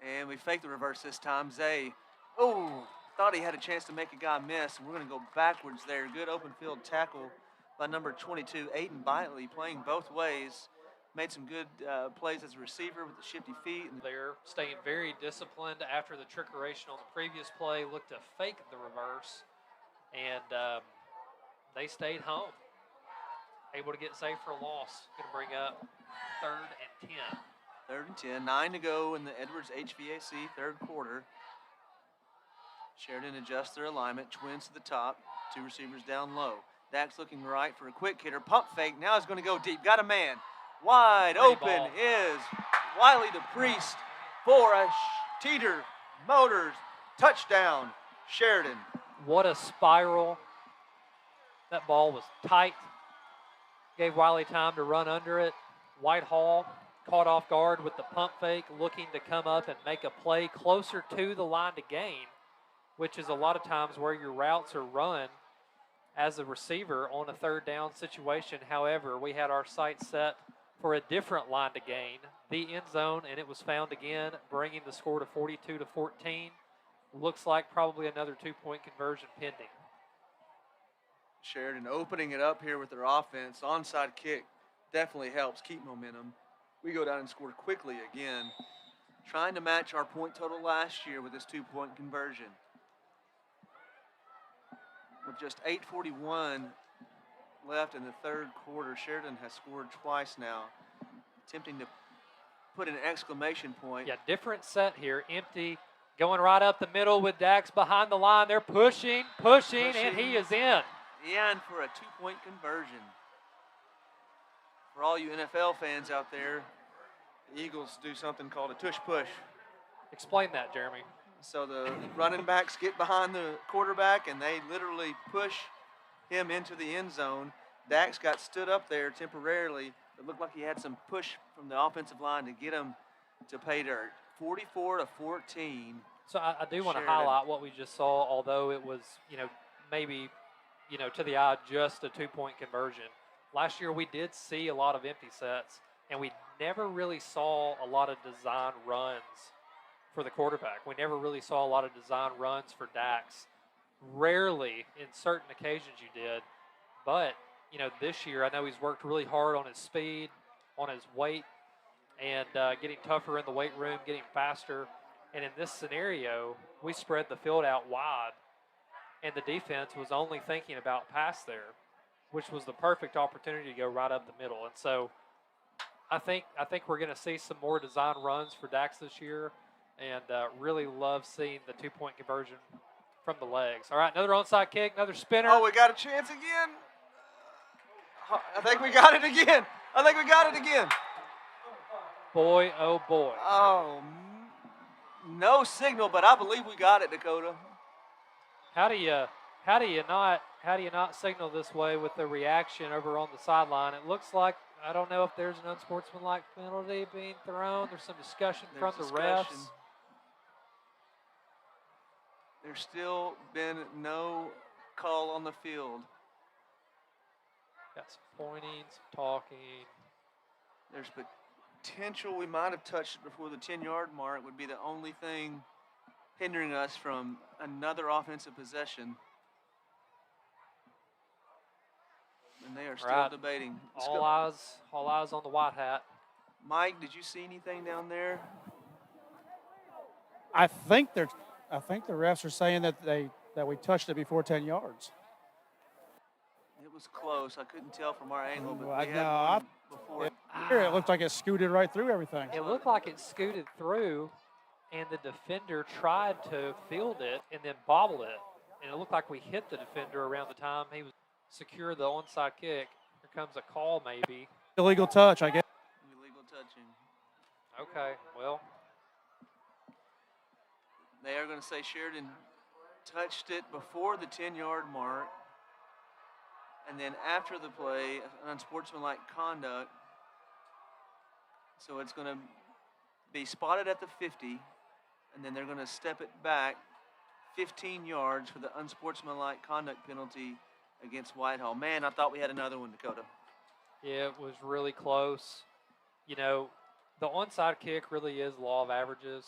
And we fake the reverse this time. Zay, thought he had a chance to make a guy miss. We're going to go backwards there. Good open field tackle by number 22, Aiden Bitely, playing both ways. Made some good plays as a receiver with the shifty feet. They're staying very disciplined after the trickeration on the previous play. Looked to fake the reverse, and they stayed home. Able to get safe for a loss. Going to bring up 3rd and 10. 3rd and 10, 9 to go in the Edwards HVAC third quarter. Sheridan adjusts their alignment, twins to the top, 2 receivers down low. Dax looking right for a quick hitter, pump fake, now he's going to go deep, got a man. Wide open is Wiley DePriest for a Teeter Motors touchdown, Sheridan. What a spiral. That ball was tight. Gave Wiley time to run under it. Whitehall caught off guard with the pump fake, looking to come up and make a play closer to the line to gain, which is a lot of times where your routes are run as a receiver on a 3rd down situation. However, we had our sights set for a different line to gain, the end zone, and it was found again, bringing the score to 42-14. Looks like probably another 2-point conversion pending. Sheridan opening it up here with their offense. Onside kick definitely helps keep momentum. We go down and score quickly again, trying to match our point total last year with this 2-point conversion. With just 8:41 left in the third quarter, Sheridan has scored twice now, attempting to put an exclamation point. Yeah, different set here, empty, going right up the middle with Dax behind the line. They're pushing, and he is in. And for a 2-point conversion. For all you NFL fans out there, the Eagles do something called a tush-push. Explain that, Jeremy. So the running backs get behind the quarterback, and they literally push him into the end zone. Dax got stood up there temporarily. It looked like he had some push from the offensive line to get him to pay dirt. 44-14. So I do want to highlight what we just saw, although it was, maybe, to the eye, just a 2-point conversion. Last year we did see a lot of empty sets, and we never really saw a lot of design runs for the quarterback. We never really saw a lot of design runs for Dax. Rarely, in certain occasions, you did. But, this year, I know he's worked really hard on his speed, on his weight, and getting tougher in the weight room, getting faster. And in this scenario, we spread the field out wide, and the defense was only thinking about pass there, which was the perfect opportunity to go right up the middle. And so I think we're going to see some more design runs for Dax this year, and really love seeing the 2-point conversion from the legs. All right, another onside kick, another spinner. Oh, we got a chance again. I think we got it again. Boy, oh boy. Oh, no signal, but I believe we got it, Dakota. How do you not signal this way with the reaction over on the sideline? It looks like, I don't know if there's an unsportsmanlike penalty being thrown. There's some discussion from the refs. There's still been no call on the field. Got some pointing, some talking. There's potential we might have touched it before the 10-yard mark would be the only thing hindering us from another offensive possession. And they are still debating. All eyes on the white hat. Mike, did you see anything down there? I think the refs are saying that we touched it before 10 yards. It was close. I couldn't tell from our angle, but Well, we had one before. Here, it looked like it scooted right through everything. It looked like it scooted through, and the defender tried to field it and then bobbled it. And it looked like we hit the defender around the time he was secure the onside kick. Here comes a call, maybe. Illegal touch, I guess. Illegal touching. Okay, well. They are going to say Sheridan touched it before the 10-yard mark. And then after the play, unsportsmanlike conduct. So it's going to be spotted at the 50, and then they're going to step it back 15 yards for the unsportsmanlike conduct penalty against Whitehall. Man, I thought we had another one, Dakota. Yeah, it was really close. You know, the onside kick really is law of averages.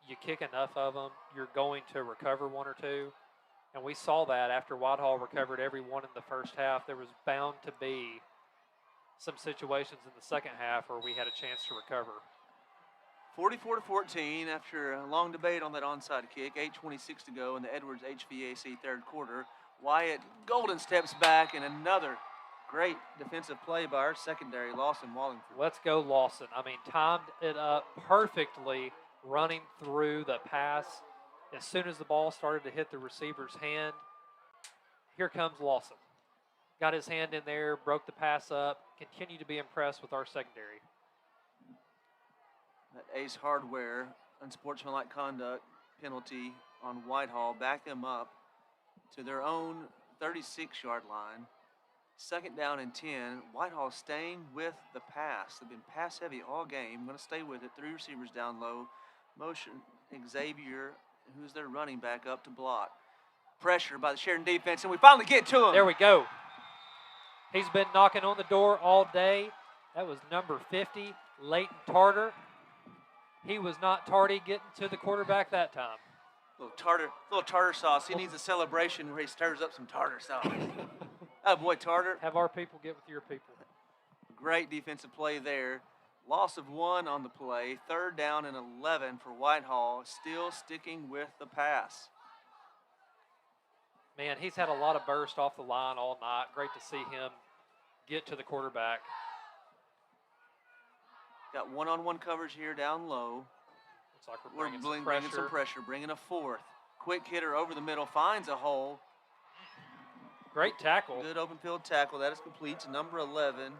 You kick enough of them, you're going to recover one or two. And we saw that after Whitehall recovered every one in the first half. There was bound to be some situations in the second half where we had a chance to recover. 44-14 after a long debate on that onside kick. 8:26 to go in the Edwards HVAC third quarter. Wyatt Golden steps back, and another great defensive play by our secondary, Lawson Wallingford. Let's go Lawson. I mean, timed it up perfectly, running through the pass. As soon as the ball started to hit the receiver's hand, here comes Lawson. Got his hand in there, broke the pass up, continue to be impressed with our secondary. That Ace Hardware unsportsmanlike conduct penalty on Whitehall back them up to their own 36-yard line. Second down and 10. Whitehall staying with the pass. They've been pass heavy all game. Going to stay with it. 3 receivers down low. Motion Xavier, who's their running back, up to block. Pressure by the Sheridan defense, and we finally get to him. There we go. He's been knocking on the door all day. That was number 50, Leighton Tarter. He was not tardy getting to the quarterback that time. Little tartar sauce. He needs a celebration where he stirs up some tartar sauce. Oh, boy, Tarter. Have our people get with your people. Great defensive play there. Loss of 1 on the play. Third down and 11 for Whitehall. Still sticking with the pass. Man, he's had a lot of burst off the line all night. Great to see him get to the quarterback. Got one-on-one coverage here down low. Looks like we're bringing some pressure. Bringing a fourth. Quick hitter over the middle. Finds a hole. Great tackle. Good open field tackle. That is complete to number 11,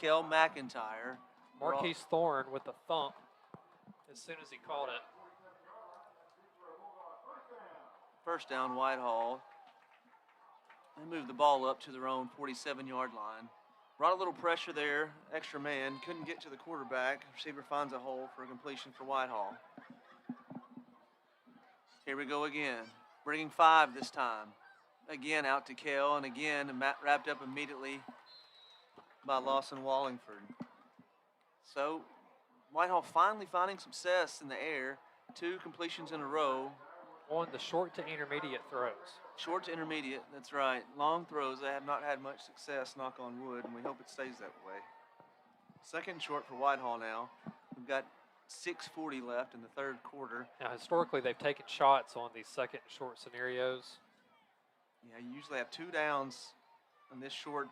Kel McIntyre. Marquise Thorne with the thump as soon as he caught it. First down, Whitehall. They moved the ball up to their own 47-yard line. Brought a little pressure there. Extra man. Couldn't get to the quarterback. Receiver finds a hole for a completion for Whitehall. Here we go again. Bringing 5 this time. Again out to Kel, and again wrapped up immediately by Lawson Wallingford. So Whitehall finally finding success in the air. 2 completions in a row. On the short to intermediate throws. Short to intermediate, that's right. Long throws, they have not had much success, knock on wood, and we hope it stays that way. Second and short for Whitehall now. We've got 6:40 left in the third quarter. Now, historically, they've taken shots on these second and short scenarios. Yeah, you usually have 2 downs in this short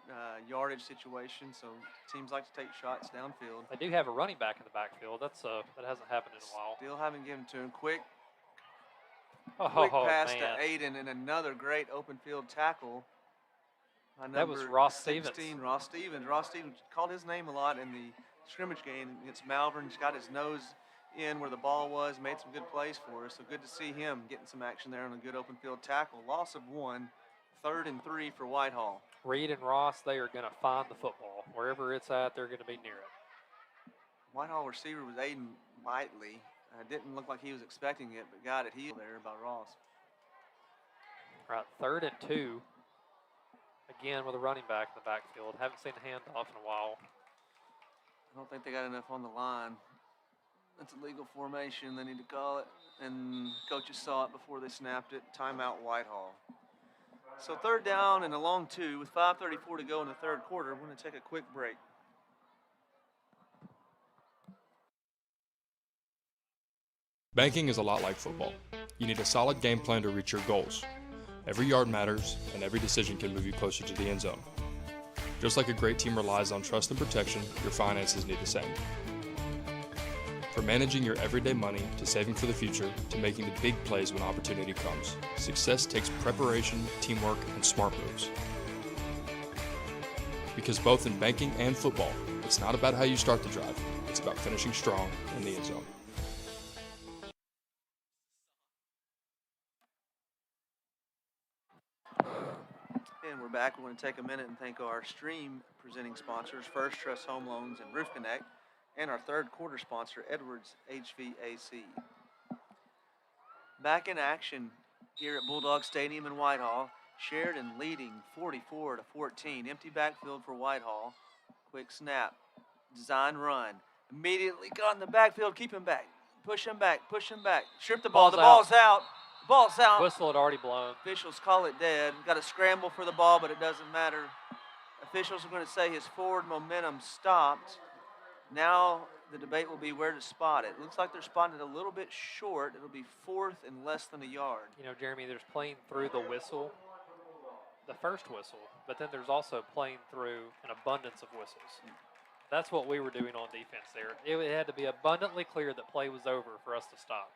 yardage situation, so teams like to take shots downfield. They do have a running back in the backfield. That hasn't happened in a while. Still haven't given to him. Quick Oh, pass man. to Aiden, and another great open field tackle. That was Ross 16, Stevens. Ross Stevens. Ross Stevens called his name a lot in the scrimmage game against Malvern. He's got his nose in where the ball was, made some good plays for us. So good to see him getting some action there on a good open field tackle. Loss of 1, 3rd and 3 for Whitehall. Reed and Ross, they are going to find the football. Wherever it's at, they're going to be near it. Whitehall receiver was Aiden Lightly. Didn't look like he was expecting it, but got it healed there by Ross. Right, 3rd and 2. Again with a running back in the backfield. Haven't seen a handoff in a while. I don't think they got enough on the line. That's a legal formation. They need to call it, and coaches saw it before they snapped it. Timeout Whitehall. So 3rd down and a long 2 with 5:34 to go in the third quarter. We're going to take a quick break. Banking is a lot like football. You need a solid game plan to reach your goals. Every yard matters, and every decision can move you closer to the end zone. Just like a great team relies on trust and protection, your finances need the same. From managing your everyday money to saving for the future to making the big plays when opportunity comes, success takes preparation, teamwork, and smart moves. Because both in banking and football, it's not about how you start the drive, it's about finishing strong in the end zone. And we're back. We're going to take a minute and thank our stream presenting sponsors, First Trust Home Loans and Roof Connect, and our third quarter sponsor, Edwards HVAC. Back in action here at Bulldog Stadium in Whitehall. Sheridan leading 44-14. Empty backfield for Whitehall. Quick snap. Design run. Immediately got in the backfield. Keep him back. Push him back. Push him back. Strip the ball. The ball's out. The ball's out. Whistle had already blown. Officials call it dead. Got to scramble for the ball, but it doesn't matter. Officials are going to say his forward momentum stopped. Now the debate will be where to spot it. Looks like they're spotting it a little bit short. It'll be fourth and less than a yard. You know, Jeremy, there's playing through the whistle, the first whistle, but then there's also playing through an abundance of whistles. That's what we were doing on defense there. It had to be abundantly clear that play was over for us to stop.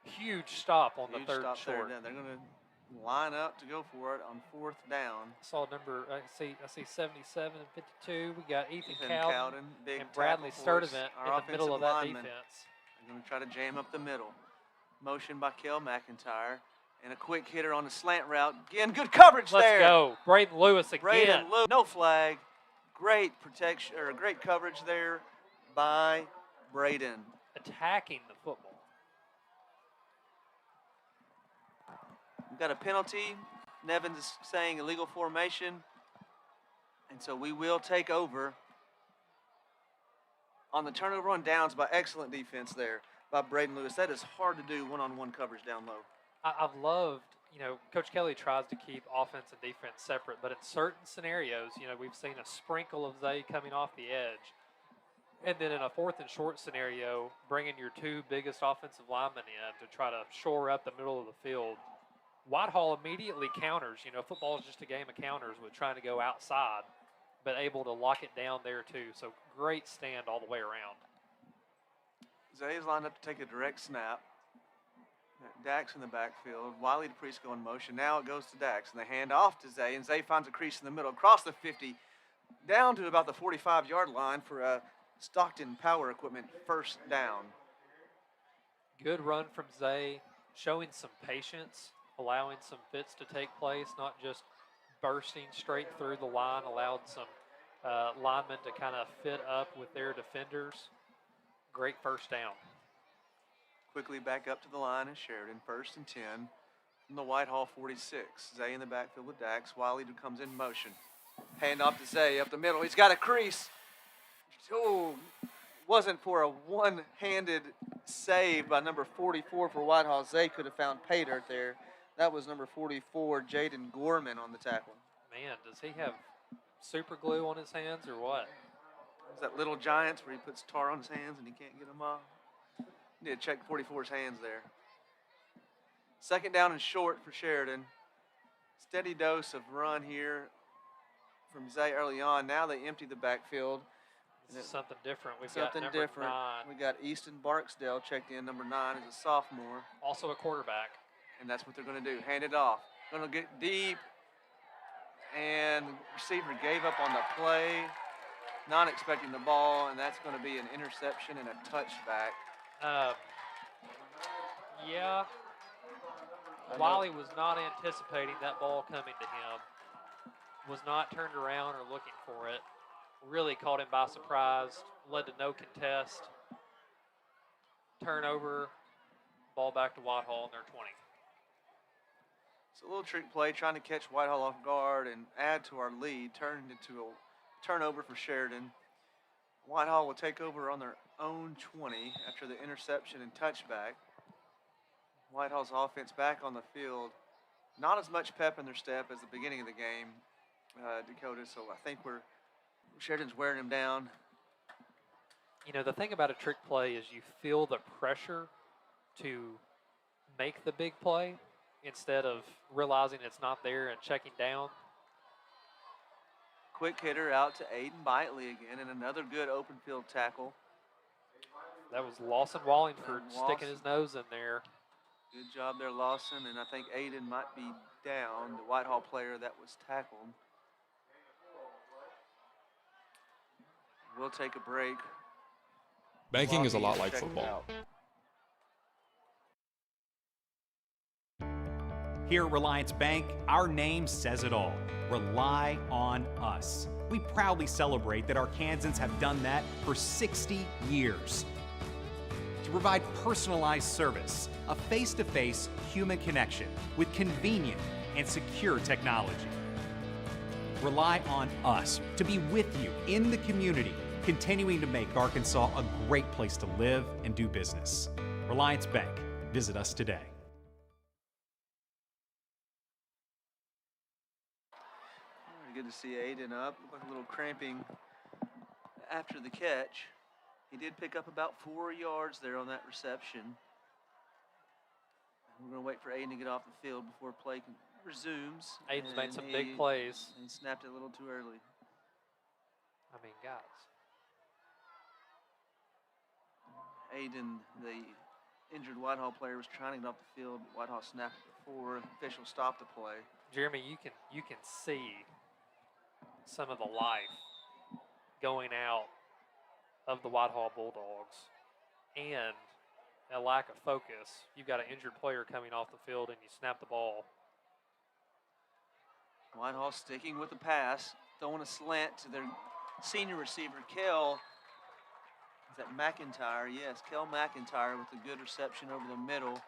Huge stop on the third and short. They're going to line up to go for it on fourth down. I see 77 and 52. We got Ethan Cowden big and Bradley Sturdivant in the middle of that lineman. defense. They're going to try to jam up the middle. Motion by Kel McIntyre. And a quick hitter on the slant route. Again, good coverage there. Let's go. Braden Lewis again. Braden Lewis. No flag. Great protection, or great coverage there by Braden. Attacking the football. We've got a penalty. Nevins is saying illegal formation. And so we will take over on the turnover on downs by excellent defense there by Braden Lewis. That is hard to do one-on-one coverage down low. I've loved, Coach Kelly tries to keep offense and defense separate, but in certain scenarios, we've seen a sprinkle of Zay coming off the edge. And then in a fourth and short scenario, bringing your two biggest offensive linemen in to try to shore up the middle of the field. Whitehall immediately counters. Football is just a game of counters with trying to go outside, but able to lock it down there too. So great stand all the way around. Zay is lined up to take a direct snap. Dax in the backfield. Wiley to Prisco in motion. Now it goes to Dax, and they hand off to Zay, and Zay finds a crease in the middle, across the 50, down to about the 45-yard line for Stockton Power Equipment first down. Good run from Zay, showing some patience, allowing some fits to take place, not just bursting straight through the line, allowed some linemen to kind of fit up with their defenders. Great first down. Quickly back up to the line is Sheridan, 1st and 10 from the Whitehall 46. Zay in the backfield with Dax. Wiley comes in motion. Hand off to Zay up the middle. He's got a crease. Oh, wasn't for a one-handed save by number 44 for Whitehall. Zay could have found pay dirt there. That was number 44, Jaden Gorman, on the tackle. Man, does he have super glue on his hands or what? Is that Little Giants where he puts tar on his hands and he can't get them off? Need to check 44's hands there. Second down and short for Sheridan. Steady dose of run here from Zay early on. Now they empty the backfield. This is something different. We've something got number different. 9. We got Easton Barksdale checked in, number 9 as a sophomore. Also a quarterback. And that's what they're going to do. Hand it off. Going to get deep. And the receiver gave up on the play, not expecting the ball, and that's going to be an interception and a touchback. Yeah. Wiley was not anticipating that ball coming to him. Was not turned around or looking for it. Really caught him by surprise. Led to no contest. Turnover. Ball back to Whitehall in their 20. It's a little trick play, trying to catch Whitehall off guard and add to our lead. Turned into a turnover for Sheridan. Whitehall will take over on their own 20 after the interception and touchback. Whitehall's offense back on the field. Not as much pep in their step as the beginning of the game, Dakota. So I think Sheridan's wearing him down. The thing about a trick play is you feel the pressure to make the big play instead of realizing it's not there and checking down. quick hitter out to Aiden Bitely again, and another good open field tackle. That was Lawson Wallingford And sticking his nose in there. Good job there, Lawson, and I think Aiden might be down, the Whitehall player that was tackled. We'll take a break. Banking is a lot Lobby like checked football. out. Here at Reliance Bank, our name says it all. Rely on us. We proudly celebrate that our Kansans have done that for 60 years. To provide personalized service, a face-to-face human connection with convenient and secure technology. Rely on us to be with you in the community, continuing to make Arkansas a great place to live and do business. Reliance Bank. Visit us today. Good to see Aiden up. Looked like a little cramping after the catch. He did pick up about 4 yards there on that reception. We're going to wait for Aiden to get off the field before play resumes. Aiden's made And some big plays. He snapped it a little too early. I mean, guys. Aiden, the injured Whitehall player, was trying to get off the field. Whitehall snapped it before officials stopped the play. Jeremy, you can see some of the life going out of the Whitehall Bulldogs and a lack of focus. You've got an injured player coming off the field and you snap the ball. Whitehall sticking with the pass, throwing a slant to their senior receiver, Kel. Is that McIntyre? Yes, Kel McIntyre with a good reception over the middle.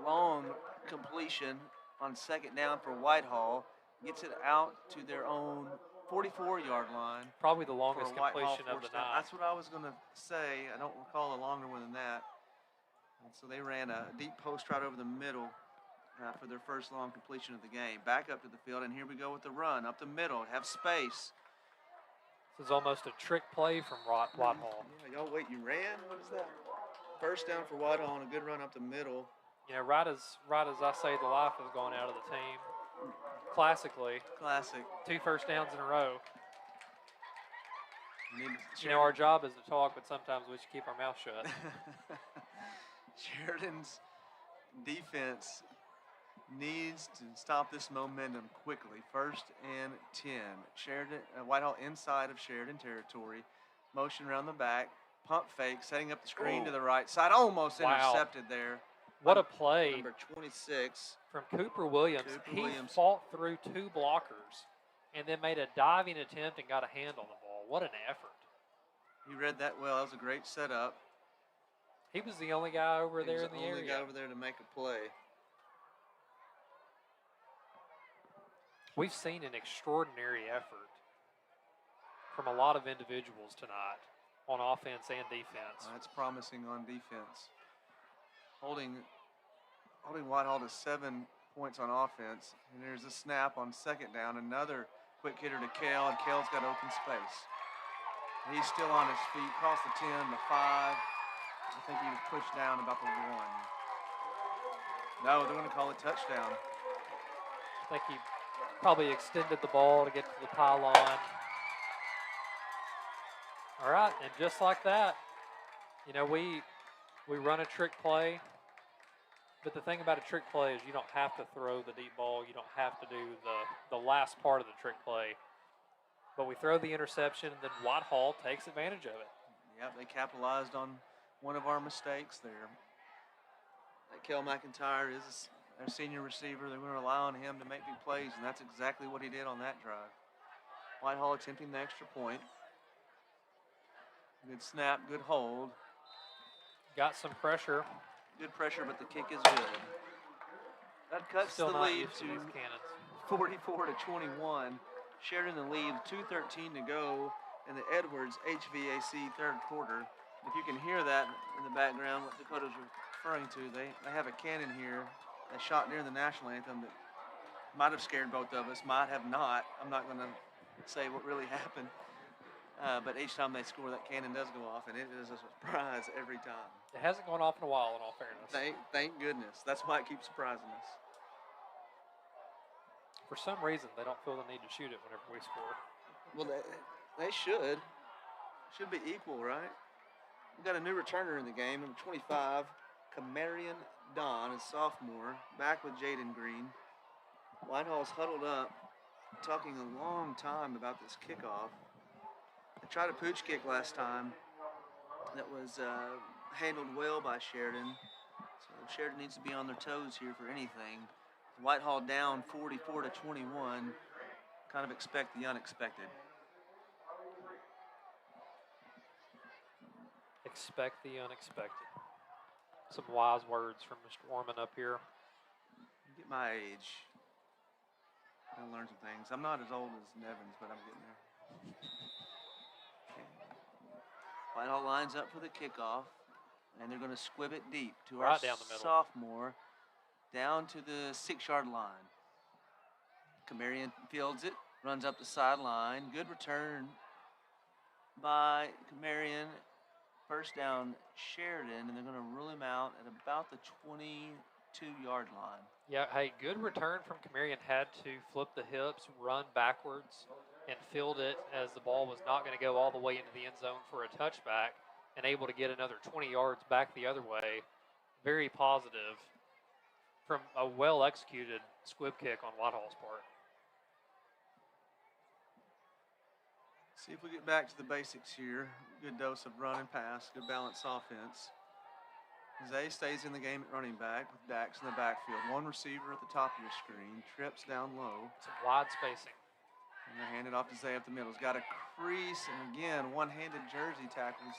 Long completion on second down for Whitehall. Gets it out to their own 44-yard line. Probably the longest for Whitehall completion of the fourth down. night. That's what I was going to say. I don't recall a longer one than that. And so they ran a deep post right over the middle for their first long completion of the game. Back up to the field, and here we go with the run. Up the middle, have space. This is almost a trick play from Whitehall. Yeah, y'all wait, you ran? What is that? First down for Whitehall and a good run up the middle. You know, right as I say, the life is going out of the team. Classically. Classic. 2 first downs in a row. You You know, our job is to talk, but sometimes we should keep our mouth shut. Sheridan's defense needs to stop this momentum quickly. 1st and 10. Sheridan, Whitehall inside of Sheridan territory. Motion around the back. Pump fake, setting up the screen to the right side. Almost intercepted there. What a play. Number 26. From Cooper Williams. He fought through 2 blockers and then made a diving attempt and got a hand on the ball. What an effort. He read that well. That was a great setup. He was the only guy over there in the He was the only area. guy over there to make a play. We've seen an extraordinary effort from a lot of individuals tonight on offense and defense. That's promising on defense. Holding Whitehall to 7 points on offense. And there's a snap on second down. Another quick hitter to Kel, and Kel's got open space. He's still on his feet, across the 10, the 5. I think he was pushed down about the 1. No, they're going to call it touchdown. I think he probably extended the ball to get to the pylon. All right, and just like that, you know, we run a trick play. But the thing about a trick play is you don't have to throw the deep ball. You don't have to do the last part of the trick play. But we throw the interception, and then Whitehall takes advantage of it. Yep, they capitalized on one of our mistakes there. Kel McIntyre is their senior receiver. They're going to rely on him to make big plays, and that's exactly what he did on that drive. Whitehall attempting the extra point. Good snap, good hold. Got some pressure. Good pressure, but the kick is good. That cuts Still the not lead used to these cannons. 44-21. Sheridan in the lead, 2:13 to go in the Edwards HVAC third quarter. If you can hear that in the background, what Dakota's referring to, they have a cannon here that shot near the national anthem that might have scared both of us, might have not. I'm not going to say what really happened. But each time they score, that cannon does go off, and it is a surprise every time. It hasn't gone off in a while, in all fairness. Thank goodness. That's why it keeps surprising us. For some reason, they don't feel the need to shoot it whenever we score. Well, they should. Should be equal, right? We got a new returner in the game, number 25, Camarion Don, a sophomore, back with Jaden Green. Whitehall's huddled up, talking a long time about this kickoff. They tried a pooch kick last time that was handled well by Sheridan. So Sheridan needs to be on their toes here for anything. Whitehall down 44-21. Kind of expect the unexpected. Expect the unexpected. Some wise words from Mr. Warman up here. Get my age. I learn some things. I'm not as old as Nevins, but I'm getting there. Okay. Whitehall lines up for the kickoff, and they're going to squib it deep to our Right down the middle. sophomore, down to the 6-yard line. Camarion fields it, runs up the sideline. Good return by Camarion. First down, Sheridan, and they're going to rule him out at about the 22-yard line. Yeah, hey, good return from Camarion. Had to flip the hips, run backwards, and field it as the ball was not going to go all the way into the end zone for a touchback, and able to get another 20 yards back the other way. Very positive from a well-executed squib kick on Whitehall's part. See if we get back to the basics here. Good dose of run and pass, good balanced offense. Zay stays in the game at running back with Dax in the backfield. One receiver at the top of your screen, trips down low. Some wide spacing. And they hand it off to Zay up the middle. He's got a crease, and again, one-handed jersey tackles,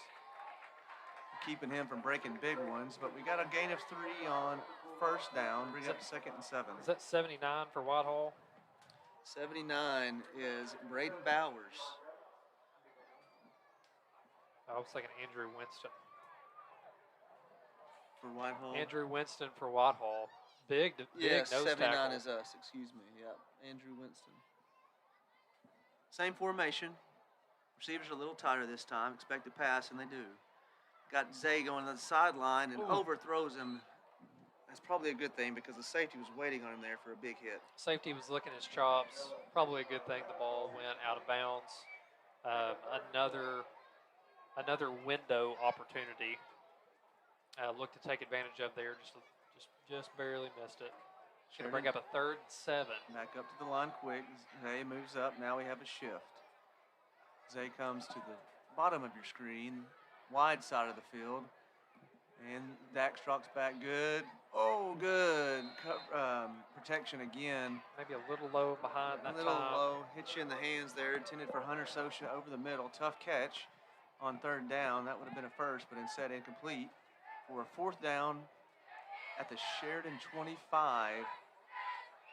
keeping him from breaking big ones. But we got a gain of 3 on first down, bring up 2nd and 7. Is that 79 for Whitehall? 79 is Braden Bowers. I was thinking Andrew Winston. For Whitehall. Andrew Winston for Whitehall. Big Yes, nose 79 tackle. is us, excuse me. Yep, Andrew Winston. Same formation. Receivers are a little tighter this time. Expect to pass, and they do. Got Zay going to the sideline and overthrows him. That's probably a good thing because the safety was waiting on him there for a big hit. Safety was licking his chops. Probably a good thing the ball went out of bounds. Another window opportunity. Look to take advantage of there. Just barely missed it. Going to bring up a 3rd and 7. Back up to the line quick. Zay moves up. Now we have a shift. Zay comes to the bottom of your screen, wide side of the field. And Dax drops back good. Oh, good. Protection again. Maybe a little low behind that A little time. low. Hits you in the hands there. Intended for Hunter Sosha over the middle. Tough catch on 3rd down. That would have been a first, but instead incomplete. For a 4th down at the Sheridan 25.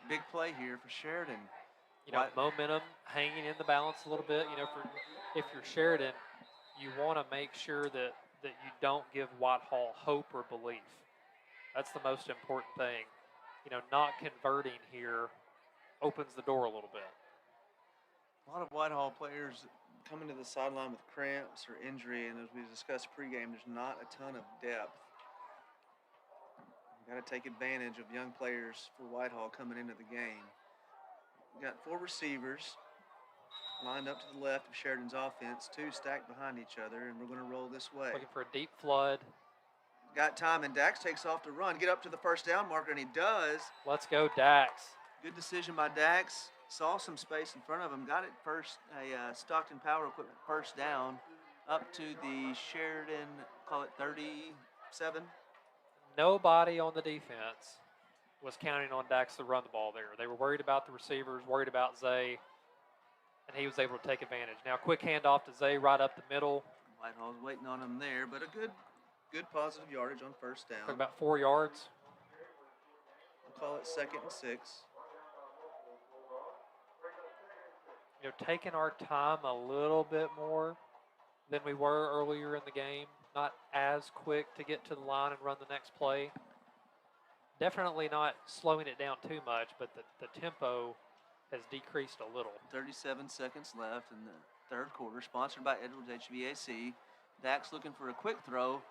Big play here for Sheridan. You know, momentum hanging in the balance a little bit. You know, if you're Sheridan, you want to make sure that you don't give Whitehall hope or belief. That's the most important thing. You know, not converting here opens the door a little bit. A lot of Whitehall players coming to the sideline with cramps or injury, and as we discussed pregame, there's not a ton of depth. You've got to take advantage of young players for Whitehall coming into the game. We've got 4 receivers lined up to the left of Sheridan's offense, 2 stacked behind each other, and we're going to roll this way. Looking for a deep flood. Got time, and Dax takes off to run. Get up to the first down marker, and he does. Let's go, Dax. Good decision by Dax. Saw some space in front of him. Got it first, a Stockton Power Equipment first down up to the Sheridan, call it 37. Nobody on the defense was counting on Dax to run the ball there. They were worried about the receivers, worried about Zay, and he was able to take advantage. Now, quick handoff to Zay right up the middle. Whitehall's waiting on him there, but a good positive yardage on first down. For about 4 yards. We'll call it 2nd and 6. You know, taking our time a little bit more than we were earlier in the game. Not as quick to get to the line and run the next play. Definitely not slowing it down too much, but the tempo has decreased a little. 37 seconds left in the 3rd quarter, sponsored by Edwards HVAC. Dax looking for a quick throw,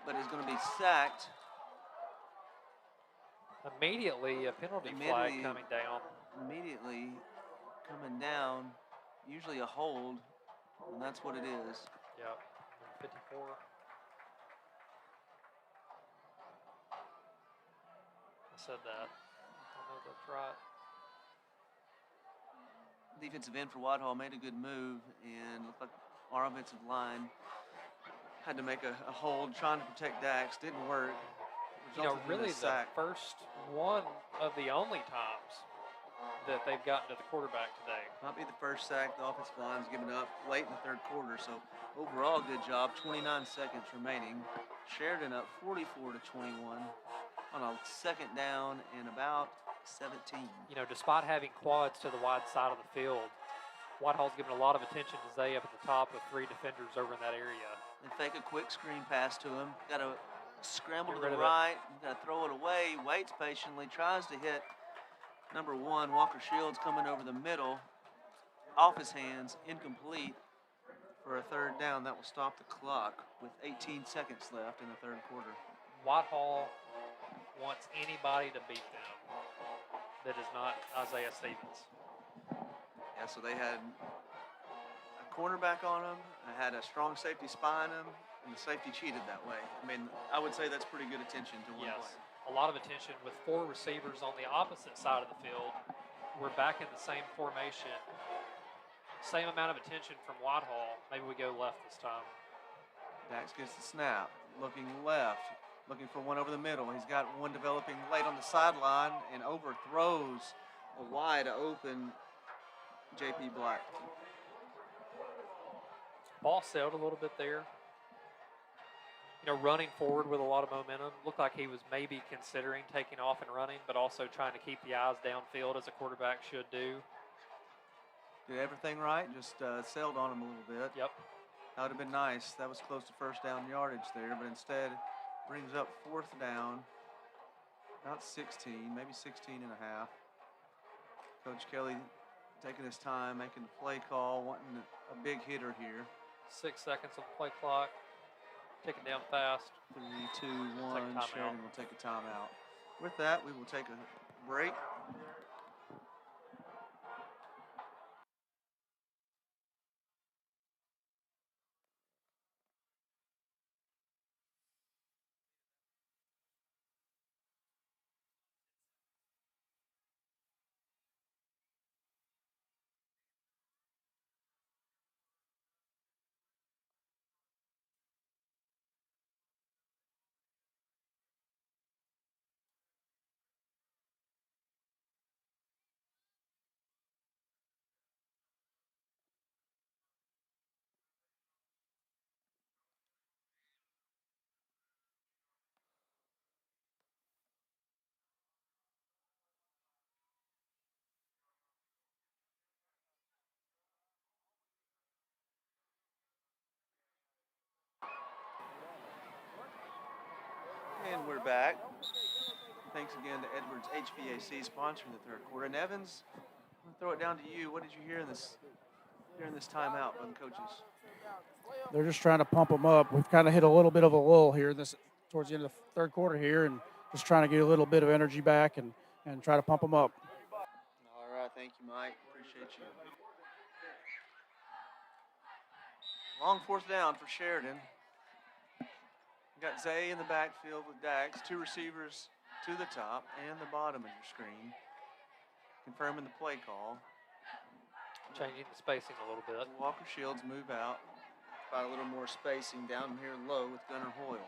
but is going to be sacked. Immediately, a penalty flag coming down. immediately coming down, usually a hold, and that's what it is. Yep. 54. I said that. I don't know if that's right. Defensive end for Whitehall made a good move, and looked like our offensive line had to make a hold trying to protect Dax. Didn't work. You know, Resulted in a really the sack. first one of the only times that they've gotten to the quarterback today. Might be the first sack the offensive line's given up late in the third quarter. So overall, good job. 29 seconds remaining. Sheridan up 44-21 on a second down and about 17. You know, despite having quads to the wide side of the field, Whitehall's given a lot of attention to Zay up at the top with 3 defenders over in that area. And fake a quick screen pass to him. Got to scramble Get to rid the of it. right. Got to throw it away. Waits patiently. Tries to hit number 1, Walker Shields, coming over the middle. Off his hands. Incomplete for a third down. That will stop the clock with 18 seconds left in the third quarter. Whitehall wants anybody to beat them that is not Isaiah Stevens. Yeah, so they had a cornerback on him, had a strong safety spy on him, and the safety cheated that way. I mean, I would say that's pretty good attention to one Yes, player. a lot of attention with 4 receivers on the opposite side of the field. We're back in the same formation. Same amount of attention from Whitehall. Maybe we go left this time. Dax gets the snap, looking left, looking for one over the middle. He's got one developing late on the sideline and overthrows a wide open J.P. Black. Ball sailed a little bit there. You know, running forward with a lot of momentum. Looked like he was maybe considering taking off and running, but also trying to keep the eyes downfield as a quarterback should do. Did everything right, just sailed on him a little bit. Yep. That would have been nice. That was close to first down yardage there, but instead brings up fourth down, about 16, maybe 16 and a half. Coach Kelly taking his time, making the play call, wanting a big hitter here. 6 seconds on the play clock. Take it down fast. 3, 2, 1. Take a timeout. Sheridan will take a timeout. With that, we will take a break. And we're back. Thanks again to Edwards HVAC sponsoring the third quarter. And Evans, I'm gonna throw it down to you. What did you hear in this timeout from the coaches? They're just trying to pump them up. We've kind of hit a little bit of a lull here towards the end of the third quarter here, and just trying to get a little bit of energy back and try to pump them up. All right, thank you, Mike. Appreciate you. Long fourth down for Sheridan. You got Zay in the backfield with Dax, 2 receivers to the top and the bottom of your screen. Confirming the play call. Changing the spacing a little bit. Walker Shields move out. Provide a little more spacing down here low with Gunnar Hoyle.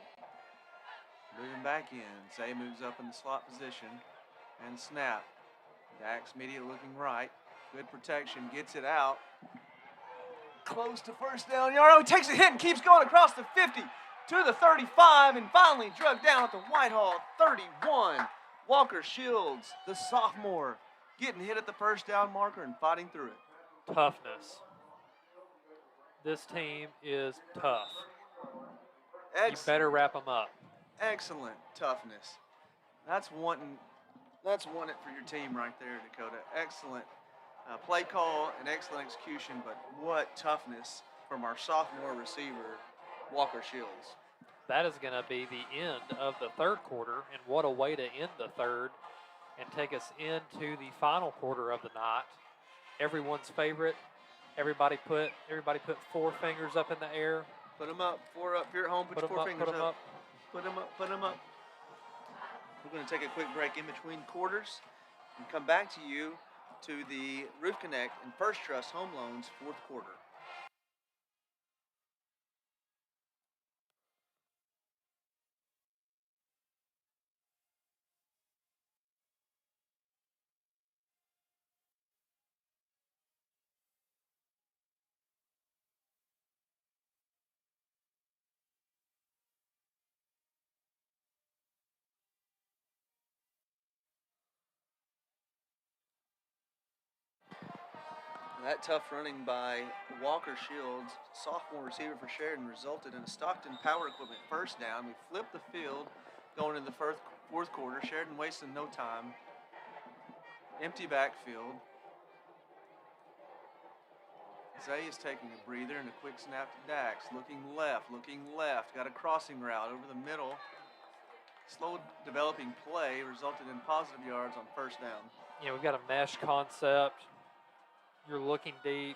Moving back in. Zay moves up in the slot position and snap. Dax media looking right. Good protection. Gets it out. Close to first down yard. Oh, he takes a hit and keeps going across the 50 to the 35 and finally drug down at the Whitehall 31. Walker Shields, the sophomore, getting hit at the first down marker and fighting through it. Toughness. This team is tough. You better wrap them up. Excellent toughness. That's wanting it for your team right there, Dakota. Excellent play call and excellent execution, but what toughness from our sophomore receiver, Walker Shields. That is going to be the end of the third quarter, and what a way to end the third. and take us into the final quarter of the night. Everyone's favorite. Everybody put 4 fingers up in the air. Put them up. 4 up. If you're at home, put your 4 fingers Put them up. Put them up. Put them up. We're going to take a quick break in between quarters and come back to you to the Roof Connect and First Trust Home Loans 4th quarter. That tough running by Walker Shields, sophomore receiver for Sheridan, resulted in a Stockton Power Equipment first down. We flipped the field going into the 4th quarter. Sheridan wasting no time. Empty backfield. Zay is taking a breather and a quick snap to Dax. Looking left. Got a crossing route over the middle. Slow developing play resulted in positive yards on first down. We've got a mesh concept. You're looking deep,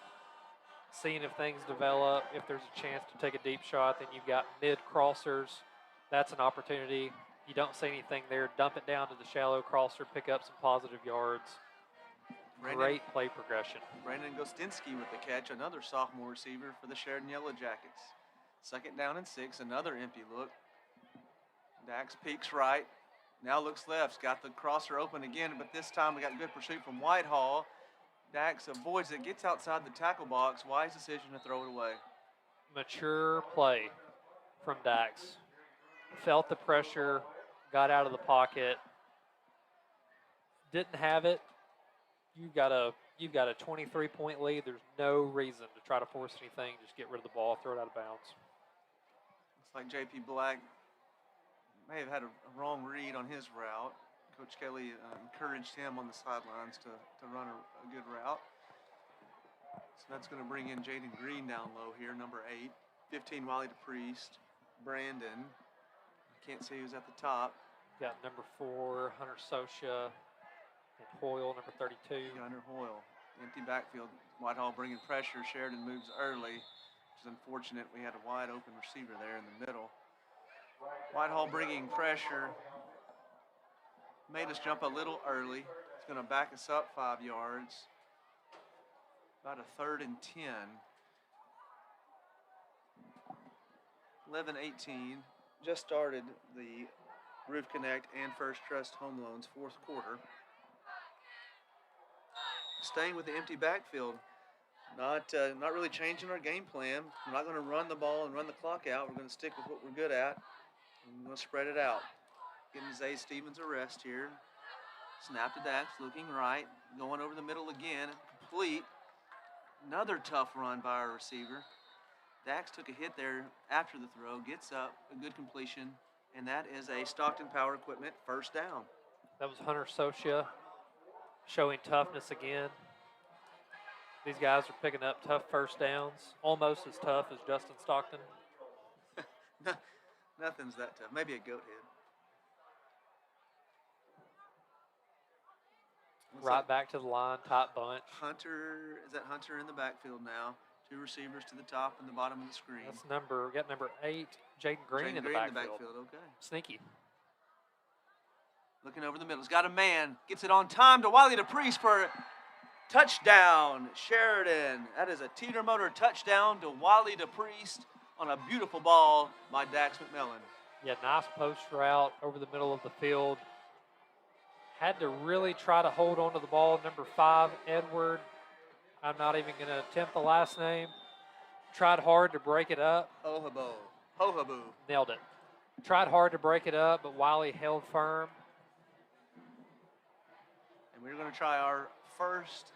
seeing if things develop. If there's a chance to take a deep shot, then you've got mid-crossers. That's an opportunity. You don't see anything there, dump it down to the shallow crosser, pick up some positive yards. Great play progression. Brandon Gostinski with the catch, another sophomore receiver for the Sheridan Yellowjackets. 2nd down and 6, another empty look. Dax peeks right, now looks left. Got the crosser open again, but this time we got good pursuit from Whitehall. Dax avoids it, gets outside the tackle box. Wise decision to throw it away. Mature play from Dax. Felt the pressure, got out of the pocket. Didn't have it. You've got a 23-point lead. There's no reason to try to force anything. Just get rid of the ball, throw it out of bounds. Looks like J.P. Black may have had a wrong read on his route. Coach Kelly encouraged him on the sidelines to run a good route. So that's going to bring in Jaden Green down low here, number 8. 15, Wiley DePriest. Brandon. Can't see who's at the top. Got number 4, Hunter Socia. And Hoyle, number 32. Gunner Hoyle. Empty backfield. Whitehall bringing pressure. Sheridan moves early, which is unfortunate. We had a wide open receiver there in the middle. Whitehall bringing pressure. Made us jump a little early. It's going to back us up 5 yards. About a 3rd and 10. 11-18. Just started the Roof Connect and First Trust Home Loans 4th quarter. Staying with the empty backfield. Not really changing our game plan. We're not going to run the ball and run the clock out. We're going to stick with what we're good at. We're going to spread it out. Getting Zay Stevens a rest here. Snap to Dax, looking right. Going over the middle again. Complete. Another tough run by our receiver. Dax took a hit there after the throw. Gets up, a good completion. And that is a Stockton Power Equipment first down. That was Hunter Socia showing toughness again. These guys are picking up tough first downs. Almost as tough as Justin Stockton. Nothing's that tough. Maybe a goat head. Right back to the line, tight bunch. Is that Hunter in the backfield now? 2 receivers to the top and the bottom of the screen. We got number 8, Jaden Green in the backfield. Okay. Sneaky. Looking over the middle. He's got a man. Gets it on time to Wiley DePriest for a touchdown. Sheridan. That is a teeter motor touchdown to Wiley DePriest on a beautiful ball by Dax McMillan. Yeah, nice post route over the middle of the field. Had to really try to hold on to the ball. Number 5, Edward. I'm not even going to attempt the last name. Tried hard to break it up. Hohaboo. Nailed it. Tried hard to break it up, but Wiley held firm. And we're going to try our first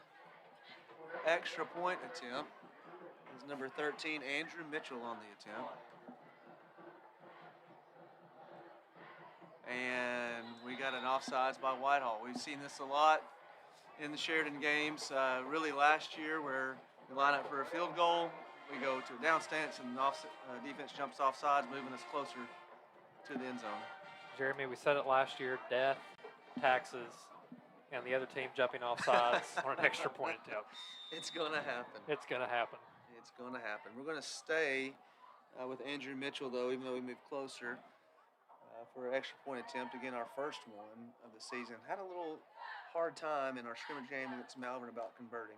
extra point attempt. It's number 13, Andrew Mitchell, on the attempt. And we got an offsides by Whitehall. We've seen this a lot in the Sheridan games, really last year, where we line up for a field goal, we go to a down stance, and defense jumps offsides, moving us closer to the end zone. Jeremy, we said it last year, death, taxes, and the other team jumping off sides on an extra point attempt. It's going to happen. It's going to happen. It's going to happen. We're going to stay with Andrew Mitchell, though, even though we moved closer for an extra point attempt. Again, our first one of the season. Had a little hard time in our scrimmage game against Malvern about converting.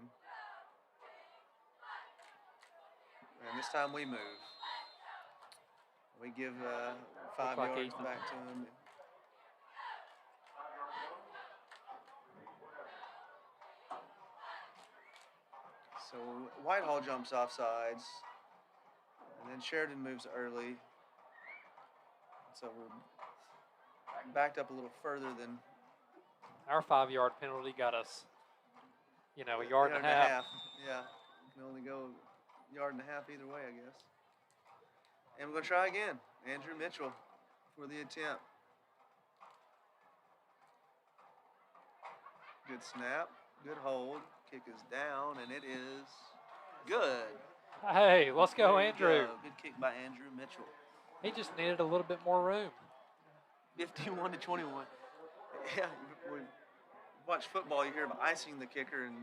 And this time we move. We give 5 like yards Ethan. back to him. So Whitehall jumps off sides. And then Sheridan moves early. So we're backed up a little further than Our 5-yard penalty got us, a yard and a half. Yeah, you can only go a yard and a half either way, I guess. And we're going to try again. Andrew Mitchell for the attempt. Good snap, good hold. Kick is down, and it is good. Hey, let's go, There you Andrew. go. Good kick by Andrew Mitchell. He just needed a little bit more room. 51 to 21. Yeah, we watch football. You hear about icing the kicker and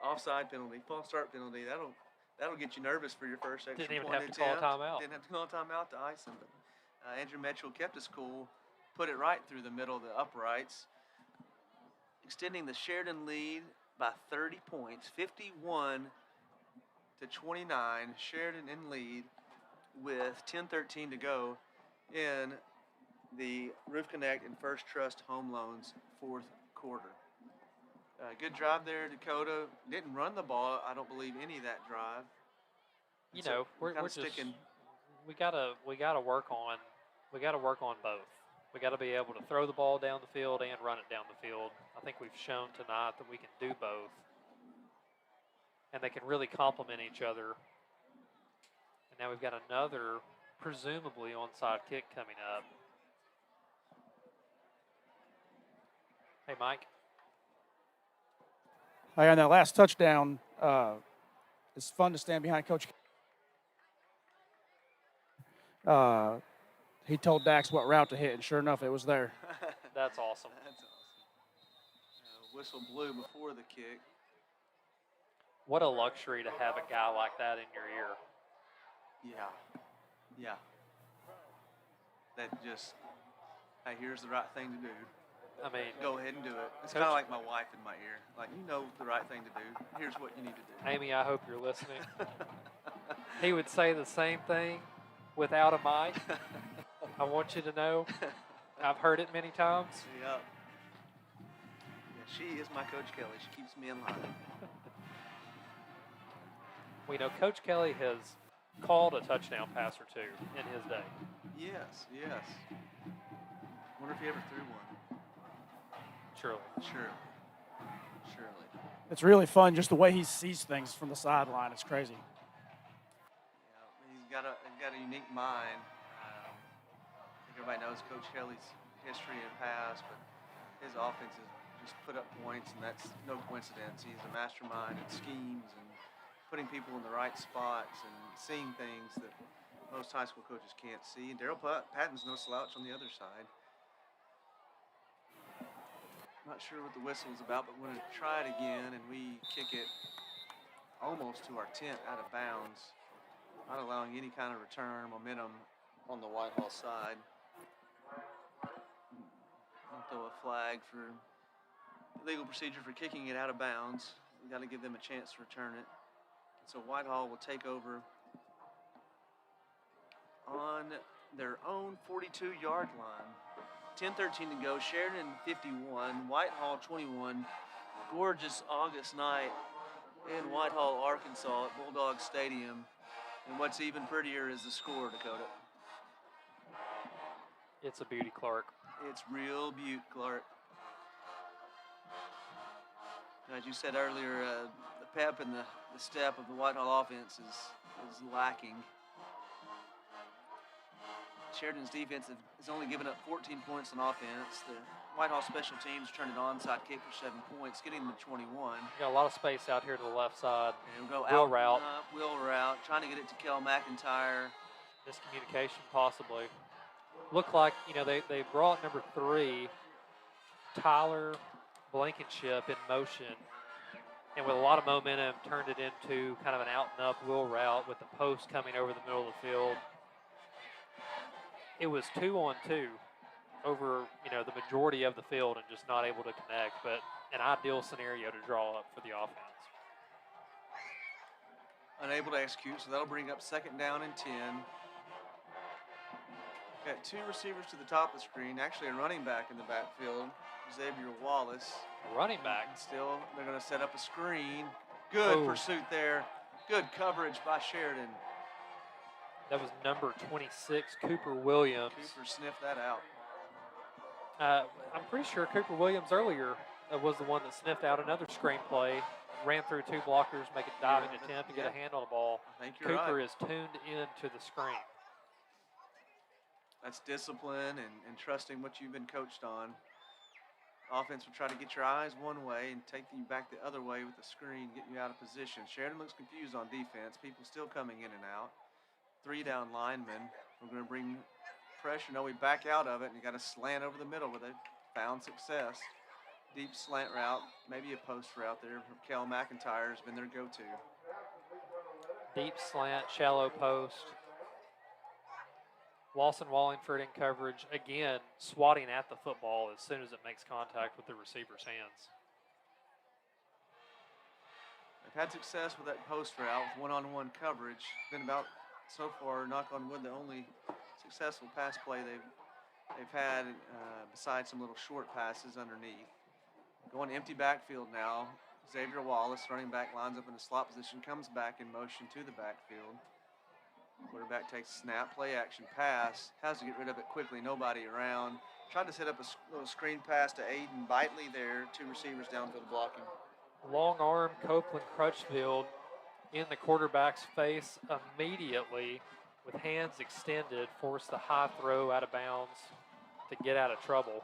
offside penalty, false start penalty. That'll get you nervous for your first extra Didn't even point have to call a attempt. timeout. Didn't have to call a timeout to ice him. But Andrew Mitchell kept his cool, put it right through the middle of the uprights, extending the Sheridan lead by 30 points, 51 to 29. Sheridan in lead with 10:13 to go in the Roof Connect and First Trust Home Loans fourth quarter. Good drive there, Dakota. Didn't run the ball, I don't believe, any of that drive. We're kinda just sticking. we gotta work on both. We gotta be able to throw the ball down the field and run it down the field. I think we've shown tonight that we can do both, and they can really complement each other. And now we've got another presumably onside kick coming up. Hey, Mike. Hey, on that last touchdown, it's fun to stand behind Coach. He told Dax what route to hit, and sure enough, it was there. That's awesome. That's awesome. Whistle blew before the kick. What a luxury to have a guy like that in your ear. Yeah. That just, hey, here's the right thing to do. I mean, Go ahead and do it. It's Coach- kind of like my wife in my ear. Like, you know the right thing to do. Here's what you need to do. Amy, I hope you're listening. He would say the same thing without a mic. I want you to know. I've heard it many times. Yep. Yeah, she is my Coach Kelly. She keeps me in line. We know Coach Kelly has called a touchdown pass or two in his day. Yes. Wonder if he ever threw one. Surely. Surely. It's really fun, just the way he sees things from the sideline. It's crazy. Yeah, he's got a unique mind. I think everybody knows Coach Kelly's history and past, but his offense is just put up points, and that's no coincidence. He's a mastermind in schemes and putting people in the right spots and seeing things that most high school coaches can't see. And Daryl Patton's no slouch on the other side. Not sure what the whistle is about, but we're going to try it again, and we kick it almost to our tent out of bounds, not allowing any kind of return momentum on the Whitehall side. I'll throw a flag for legal procedure for kicking it out of bounds. We got to give them a chance to return it. So Whitehall will take over on their own 42-yard line. 10:13 to go. Sheridan 51, Whitehall 21. Gorgeous August night in Whitehall, Arkansas at Bulldogs Stadium. And what's even prettier is the score, Dakota. It's a beauty, Clark. It's real beaut, Clark. As you said earlier, the pep and the step of the Whitehall offense is lacking. Sheridan's defense has only given up 14 points on offense. The Whitehall special teams turned an onside kick for 7 points, getting them to 21. We got a lot of space out here to the left side. And we'll go Wheel out route. and up, wheel route, trying to get it to Kel McIntyre. Miscommunication, possibly. Looked like, they brought number 3 Tyler Blankenship in motion, and with a lot of momentum, turned it into kind of an out and up wheel route with the post coming over the middle of the field. It was 2-on-2 over, the majority of the field and just not able to connect, but an ideal scenario to draw up for the offense. Unable to execute, so that'll bring up 2nd down and 10. Got 2 receivers to the top of the screen, actually a running back in the backfield, Xavier Wallace. Running back. And still, they're going to set up a screen. Good pursuit there. Good coverage by Sheridan. That was number 26, Cooper Williams. Cooper sniffed that out. I'm pretty sure Cooper Williams earlier was the one that sniffed out another screen play, ran through 2 blockers, make a diving attempt to get a hand on the ball. I think you're Cooper right. is tuned into the screen. That's discipline and trusting what you've been coached on. Offense will try to get your eyes one way and take you back the other way with the screen, get you out of position. Sheridan looks confused on defense. People still coming in and out. 3 down linemen. We're going to bring pressure. No, we back out of it, and you got a slant over the middle where they found success. Deep slant route, maybe a post route there from Kel McIntyre has been their go-to. Deep slant, shallow post. Lawson Wallingford in coverage, again, swatting at the football as soon as it makes contact with the receiver's hands. They've had success with that post route with one-on-one coverage. Been about, so far, knock on wood, the only successful pass play they've had besides some little short passes underneath. Going empty backfield now. Xavier Wallace, running back, lines up in the slot position, comes back in motion to the backfield. Quarterback takes a snap, play action pass, has to get rid of it quickly, nobody around. Tried to set up a little screen pass to Aiden Bitely there, 2 receivers downfield blocking. Long arm Copeland Crutchfield in the quarterback's face immediately with hands extended, forced the high throw out of bounds to get out of trouble.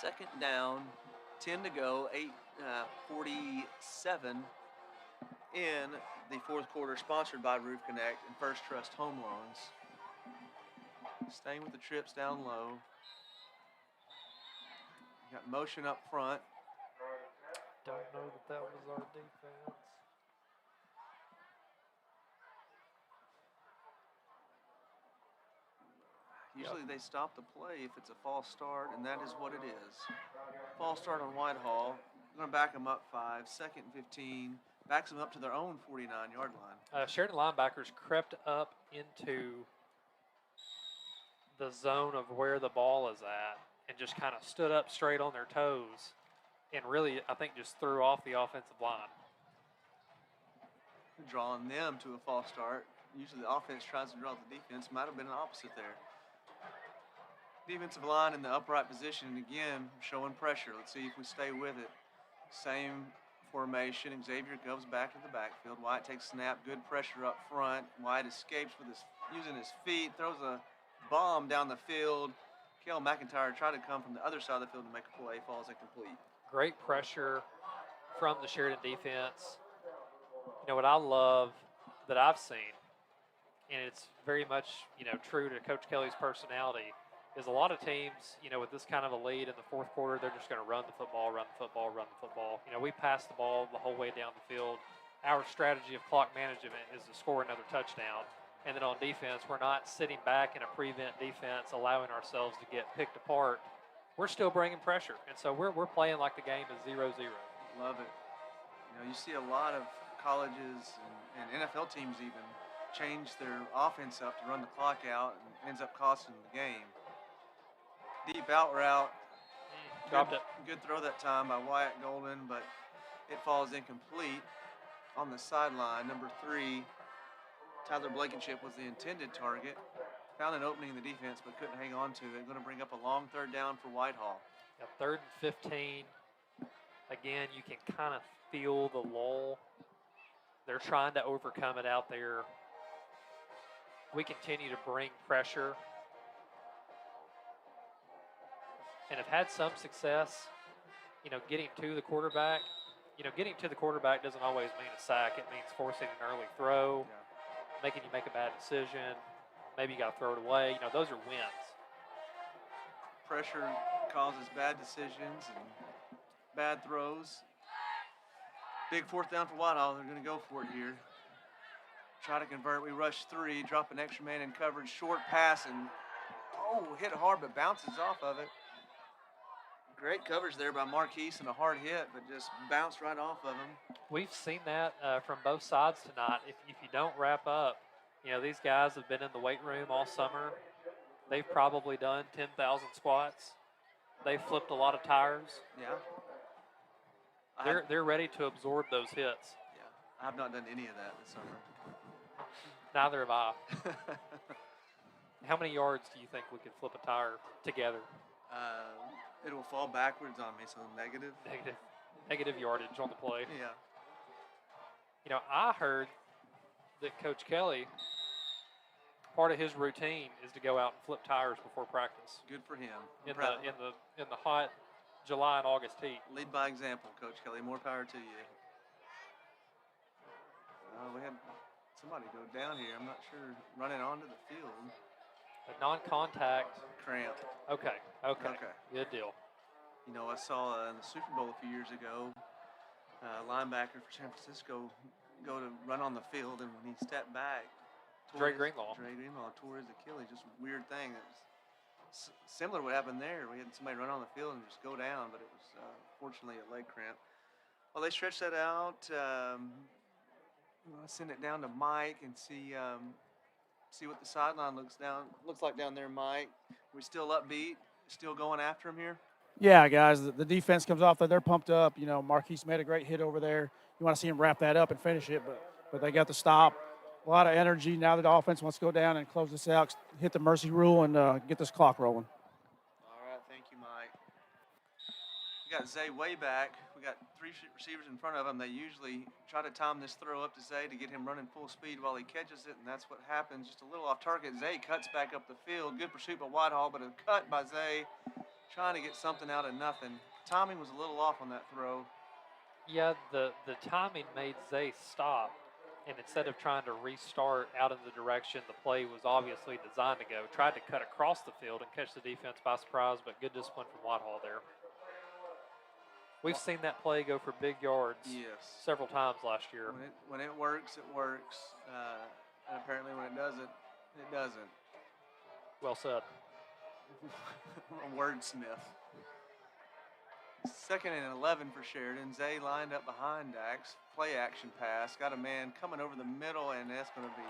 2nd down, 10 to go, 8:47 in the 4th quarter, sponsored by Roof Connect and First Trust Home Loans. Staying with the trips down low. Got motion up front. Don't know that was our defense. Usually they stop the play if it's a false start, and that is what it is. False start on Whitehall. We're going to back them up 5, 2nd and 15. Backs them up to their own 49-yard line. Sheridan linebackers crept up into the zone of where the ball is at and just kind of stood up straight on their toes and really, I think, just threw off the offensive line. Drawing them to a false start. Usually the offense tries to draw the defense. Might have been an opposite there. Defensive line in the upright position, and again, showing pressure. Let's see if we stay with it. Same formation. Xavier goes back to the backfield. White takes snap, good pressure up front. White escapes with using his feet, throws a bomb down the field. Kel McIntyre tried to come from the other side of the field to make a play, falls incomplete. Great pressure from the Sheridan defense. What I love that I've seen, and it's very much, true to Coach Kelly's personality, is a lot of teams, with this kind of a lead in the 4th quarter, they're just going to run the football, run the football, run the football. We pass the ball the whole way down the field. Our strategy of clock management is to score another touchdown. And then on defense, we're not sitting back in a prevent defense, allowing ourselves to get picked apart. We're still bringing pressure. And so we're playing like the game is 0-0. Love it. You see a lot of colleges and NFL teams even change their offense up to run the clock out and ends up costing the game. Deep out route. Dropped it. Good throw that time by Wyatt Golden, but it falls incomplete on the sideline. Number 3, Tyler Blankenship was the intended target. Found an opening in the defense, but couldn't hang on to it. Going to bring up a long 3rd down for Whitehall. 3rd and 15. Again, you can kind of feel the lull. They're trying to overcome it out there. We continue to bring pressure and have had some success, getting to the quarterback. Getting to the quarterback doesn't always mean a sack. It means forcing an early throw, making you make a bad decision. Maybe you got to throw it away. Those are wins. Pressure causes bad decisions and bad throws. Big 4th down for Whitehall. They're going to go for it here. Try to convert. We rush 3, drop an extra man in coverage, short pass, and hit hard but bounces off of it. Great coverage there by Marquise and a hard hit, but just bounced right off of him. We've seen that from both sides tonight. If you don't wrap up, these guys have been in the weight room all summer. They've probably done 10,000 squats. They've flipped a lot of tires. Yeah. They're ready to absorb those hits. Yeah, I have not done any of that this summer. Neither have I. How many yards do you think we could flip a tire together? It will fall backwards on me, so negative. Negative yardage on the play. Yeah. I heard that Coach Kelly, part of his routine is to go out and flip tires before practice. Good for him. In the hot July and August heat. Lead by example, Coach Kelly. More power to you. We had somebody go down here. I'm not sure. Running onto the field. A non-contact cramp. Okay. Good deal. I saw in the Super Bowl a few years ago, linebacker for San Francisco go to run on the field, and when he stepped back, Dre Greenlaw tore his Achilles. Just a weird thing. It's similar to what happened there. We had somebody run on the field and just go down, but it was fortunately a leg cramp. Well, they stretched that out. I'll send it down to Mike and see what the sideline looks like down there, Mike. We still upbeat, still going after him here? Yeah, guys, the defense comes off that they're pumped up. Marquise made a great hit over there. You want to see him wrap that up and finish it, but they got the stop. A lot of energy now that the offense wants to go down and close this out, hit the mercy rule, and get this clock rolling. All right, thank you, Mike. We got Zay way back. We got 3 receivers in front of him. They usually try to time this throw up to Zay to get him running full speed while he catches it, and that's what happens. Just a little off target. Zay cuts back up the field. Good pursuit by Whitehall, but a cut by Zay, trying to get something out of nothing. Timing was a little off on that throw. Yeah, the timing made Zay stop, and instead of trying to restart out in the direction the play was obviously designed to go, tried to cut across the field and catch the defense by surprise, but good discipline from Whitehall there. We've seen that play go for big yards several times last year. When it works, it works. And apparently when it doesn't, it doesn't. Well said. A wordsmith. 2nd and 11 for Sheridan. Zay lined up behind Dax. Play action pass. Got a man coming over the middle, and that's going to be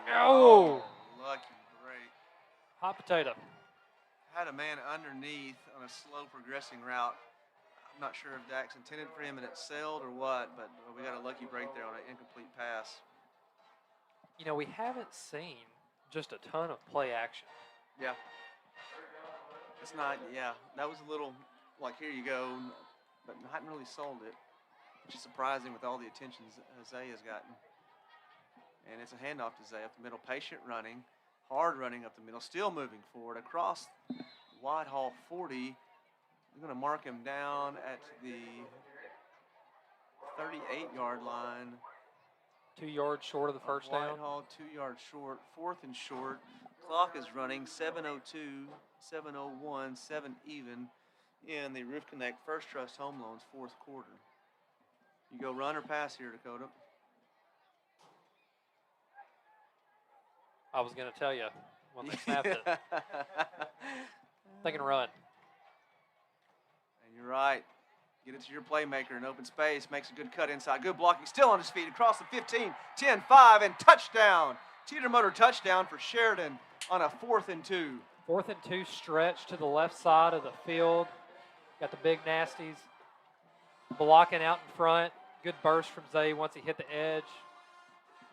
lucky break. Hot potato. Had a man underneath on a slow progressing route. I'm not sure if Dax intended for him and it sailed or what, but we got a lucky break there on an incomplete pass. We haven't seen just a ton of play action. Yeah. It's not, that was a little like, here you go, but hadn't really sold it, which is surprising with all the attention Zay has gotten. And it's a handoff to Zay up the middle, patient running, hard running up the middle, still moving forward across Whitehall 40. We're going to mark him down at the 38-yard line. 2 yards short of the first down. Whitehall, 2 yards short, 4th and short. Clock is running, 7:02, 7:01, 7 even in the Roof Connect First Trust Home Loans 4th quarter. You go run or pass here, Dakota? I was going to tell you when they snapped it. Thinking run. And you're right. Get it to your playmaker in open space. Makes a good cut inside. Good blocking. Still on his feet. Across the 15. 10-5 and touchdown. Teeter motor touchdown for Sheridan on a 4th and 2. 4th and 2 stretch to the left side of the field. Got the big nasties blocking out in front. Good burst from Zay once he hit the edge.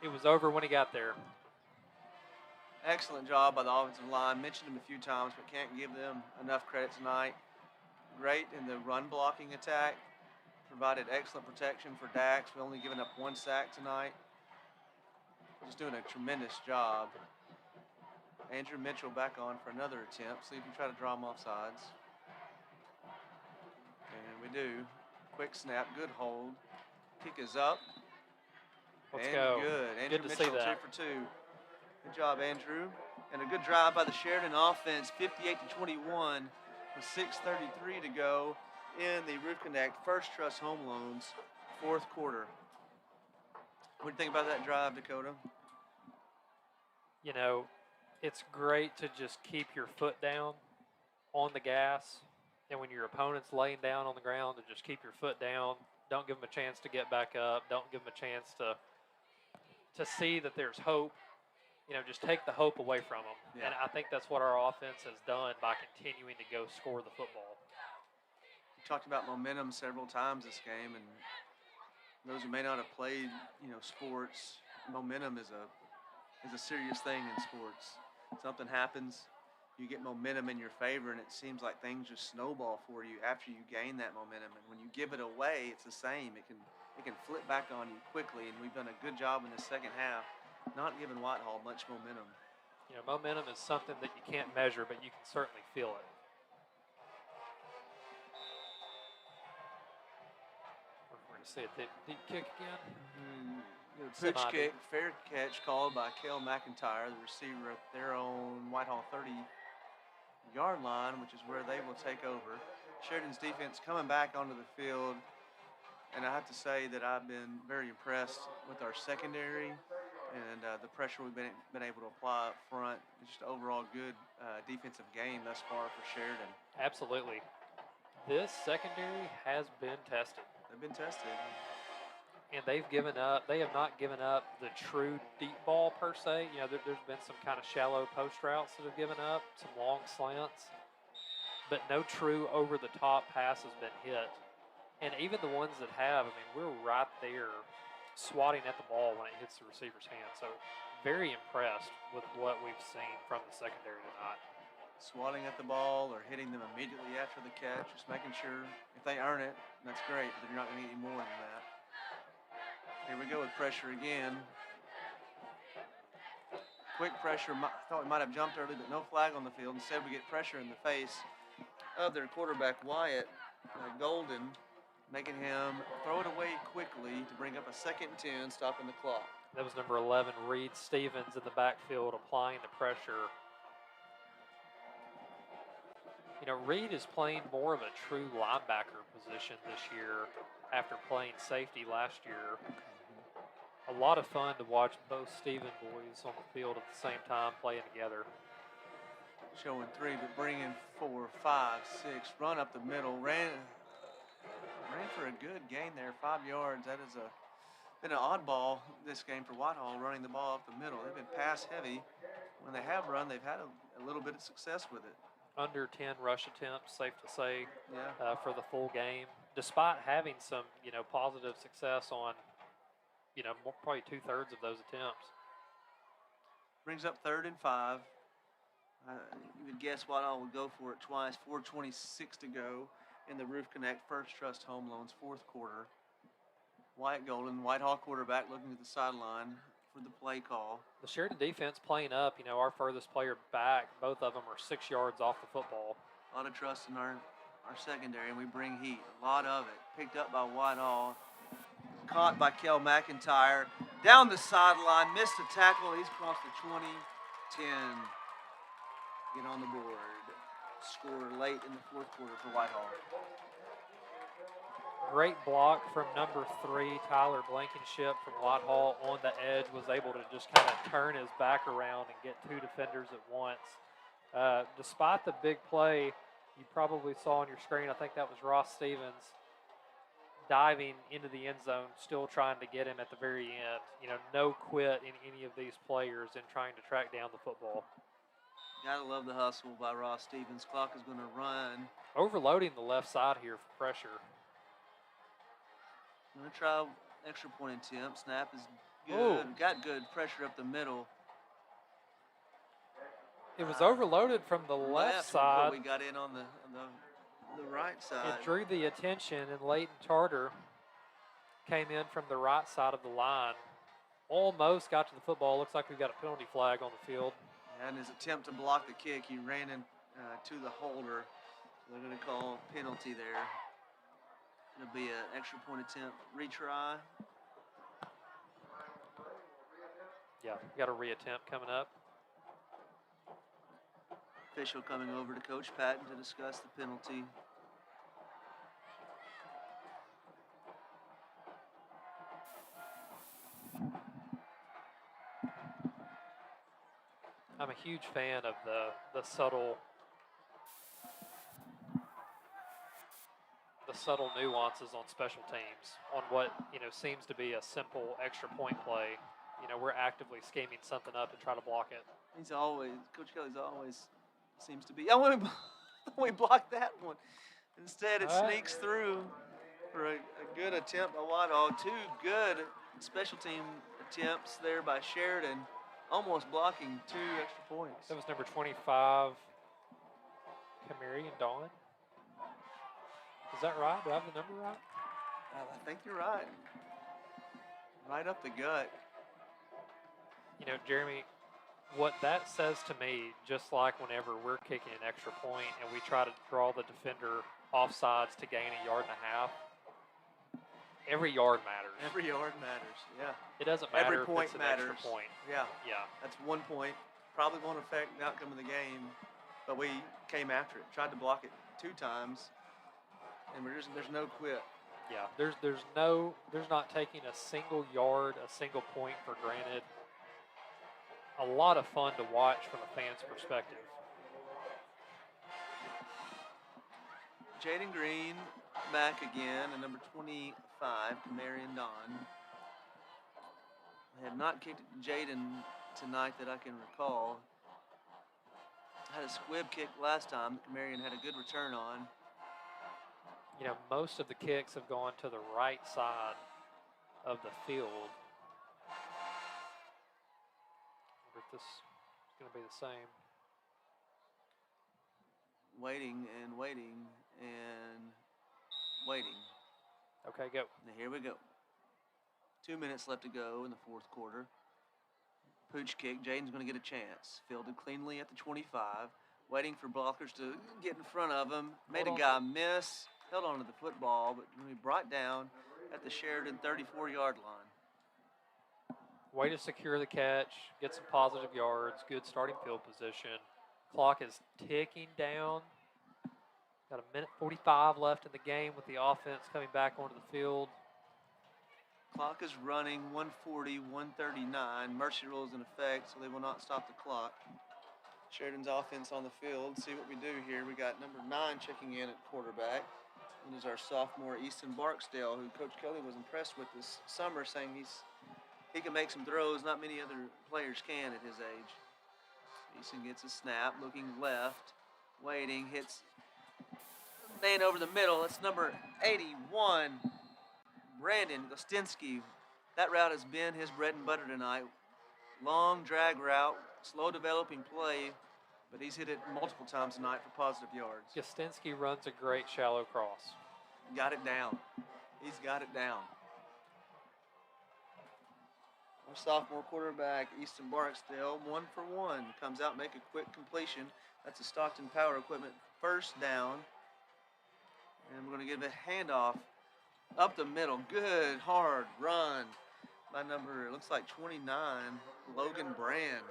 It was over when he got there. Excellent job by the offensive line. Mentioned him a few times, but can't give them enough credit tonight. Great in the run blocking attack. Provided excellent protection for Dax. We've only given up 1 sack tonight. Just doing a tremendous job. Andrew Mitchell back on for another attempt. See if you try to draw him off sides. And we do. Quick snap, good hold. Kick is up. Let's and go. Good. Andrew Good to Mitchell, see that. 2 for 2. Good job, Andrew. And a good drive by the Sheridan offense, 58-21. with 6:33 to go in the Roof Connect First Trust Home Loans fourth quarter. What do you think about that drive, Dakota? You know, it's great to just keep your foot down on the gas, and when your opponent's laying down on the ground, to just keep your foot down. Don't give them a chance to get back up. Don't give them a chance to see that there's hope. You know, just take the hope away from them. Yeah. And I think that's what our offense has done by continuing to go score the football. We talked about momentum several times this game, and those who may not have played, sports, momentum is a serious thing in sports. Something happens, you get momentum in your favor, and it seems like things just snowball for you after you gain that momentum. And when you give it away, it's the same. It can flip back on you quickly, and we've done a good job in the second half, not giving Whitehall much momentum. You know, momentum is something that you can't measure, but you can certainly feel it. We're going to see a deep kick again. Pitch kick, fair catch called by Kel McIntyre, the receiver at their own Whitehall 30-yard line, which is where they will take over. Sheridan's defense coming back onto the field, and I have to say that I've been very impressed with our secondary and the pressure we've been able to apply up front. It's just overall good defensive game thus far for Sheridan. Absolutely. This secondary has been tested. They've been tested. And they've given up. They have not given up the true deep ball per se. You know, there's been some kind of shallow post routes that have given up, some long slants, but no true over-the-top pass has been hit. And even the ones that have, I mean, we're right there swatting at the ball when it hits the receiver's hand. So very impressed with what we've seen from the secondary tonight. Swatting at the ball or hitting them immediately after the catch, just making sure if they earn it, that's great, but you're not going to get any more than that. Here we go with pressure again. Quick pressure. Thought we might have jumped early, but no flag on the field. Instead, we get pressure in the face of their quarterback, Wyatt Golden, making him throw it away quickly to bring up a 2nd and 10, stopping the clock. That was number 11, Reed Stevens, in the backfield applying the pressure. You know, Reed is playing more of a true linebacker position this year after playing safety last year. A lot of fun to watch both Steven boys on the field at the same time playing together. Showing 3, but bringing 4, 5, 6. Run up the middle. Ran for a good gain there, 5 yards. That has been an oddball this game for Whitehall, running the ball up the middle. They've been pass heavy. When they have run, they've had a little bit of success with it. Under 10 rush attempts, safe to say, yeah. For the full game, despite having some, positive success on, probably 2/3 of those attempts. Brings up 3rd and 5. You would guess Whitehall would go for it twice. 4:26 to go in the Roof Connect First Trust Home Loans fourth quarter. Wyatt Golden, Whitehall quarterback, looking to the sideline for the play call. The Sheridan defense playing up. Our furthest player back, both of them are 6 yards off the football. A lot of trust in our secondary, and we bring heat. A lot of it. Picked up by Whitehall. Caught by Kel McIntyre. Down the sideline. Missed a tackle. He's crossed the 20. 10. Get on the board. Score late in the fourth quarter for Whitehall. Great block from number 3, Tyler Blankenship from Whitehall on the edge. Was able to just kind of turn his back around and get 2 defenders at once. Despite the big play, you probably saw on your screen, I think that was Ross Stevens diving into the end zone, still trying to get him at the very end. No quit in any of these players in trying to track down the football. Gotta love the hustle by Ross Stevens. Clock is going to run. Overloading the left side here for pressure. Going to try extra point attempt. Snap is good. Ooh. Got good pressure up the middle. It was overloaded from the left side. We got in on the right side. It drew the attention, and Leighton Tarter came in from the right side of the line. Almost got to the football. Looks like we've got a penalty flag on the field. And his attempt to block the kick, he ran in to the holder. They're going to call penalty there. It'll be an extra point attempt retry. Yeah, we got a reattempt coming up. Official coming over to Coach Patton to discuss the penalty. I'm a huge fan of the subtle nuances on special teams on what seems to be a simple extra point play. We're actively scheming something up to try to block it. Coach Kelly's always seems to be. Oh, we blocked that one. Instead, it sneaks through for a good attempt by Whitehall. Two good special team attempts there by Sheridan, almost blocking 2 extra points. That was number 25, Camarian Dawn. Is that right? Do I have the number right? I think you're right. Right up the gut. Jeremy, what that says to me, just like whenever we're kicking an extra point and we try to draw the defender offsides to gain a yard and a half, every yard matters. Every yard matters, yeah. It doesn't matter every point if it's an matters. extra point. Yeah. Yeah. That's 1 point. Probably won't affect the outcome of the game, but we came after it. Tried to block it 2 times, and there's no quit. Yeah, there's not taking a single yard, a single point for granted. A lot of fun to watch from a fan's perspective. Jaden Green back again, and number 25, Marion Don. I have not kicked Jaden tonight that I can recall. Had a squib kick last time that Marion had a good return on. Most of the kicks have gone to the right side of the field. I wonder if this is going to be the same. Waiting and waiting and waiting. Okay, go. Now here we go. 2 minutes left to go in the 4th quarter. Pooch kick. Jaden's going to get a chance. Fielded cleanly at the 25. Waiting for blockers to get in front of him. Made a guy miss. Held on to the football, but going to be brought down at the Sheridan 34-yard line. Way to secure the catch, get some positive yards, good starting field position. Clock is ticking down. Got a minute 45 left in the game with the offense coming back onto the field. Clock is running, 140, 139. Mercy rule is in effect, so they will not stop the clock. Sheridan's offense on the field. See what we do here. We got number 9 checking in at quarterback. And is our sophomore Easton Barksdale, who Coach Kelly was impressed with this summer, saying he can make some throws not many other players can at his age. Easton gets a snap, looking left, waiting, hits man over the middle. That's number 81, Brandon Gostinsky. That route has been his bread and butter tonight. Long drag route, slow developing play, but he's hit it multiple times tonight for positive yards. Gostinsky runs a great shallow cross. Got it down. He's got it down. Our sophomore quarterback, Easton Barksdale, 1 for 1. Comes out, make a quick completion. That's a Stockton Power Equipment first down. And we're going to give a handoff up the middle. Good, hard run by number, it looks like 29, Logan Brand.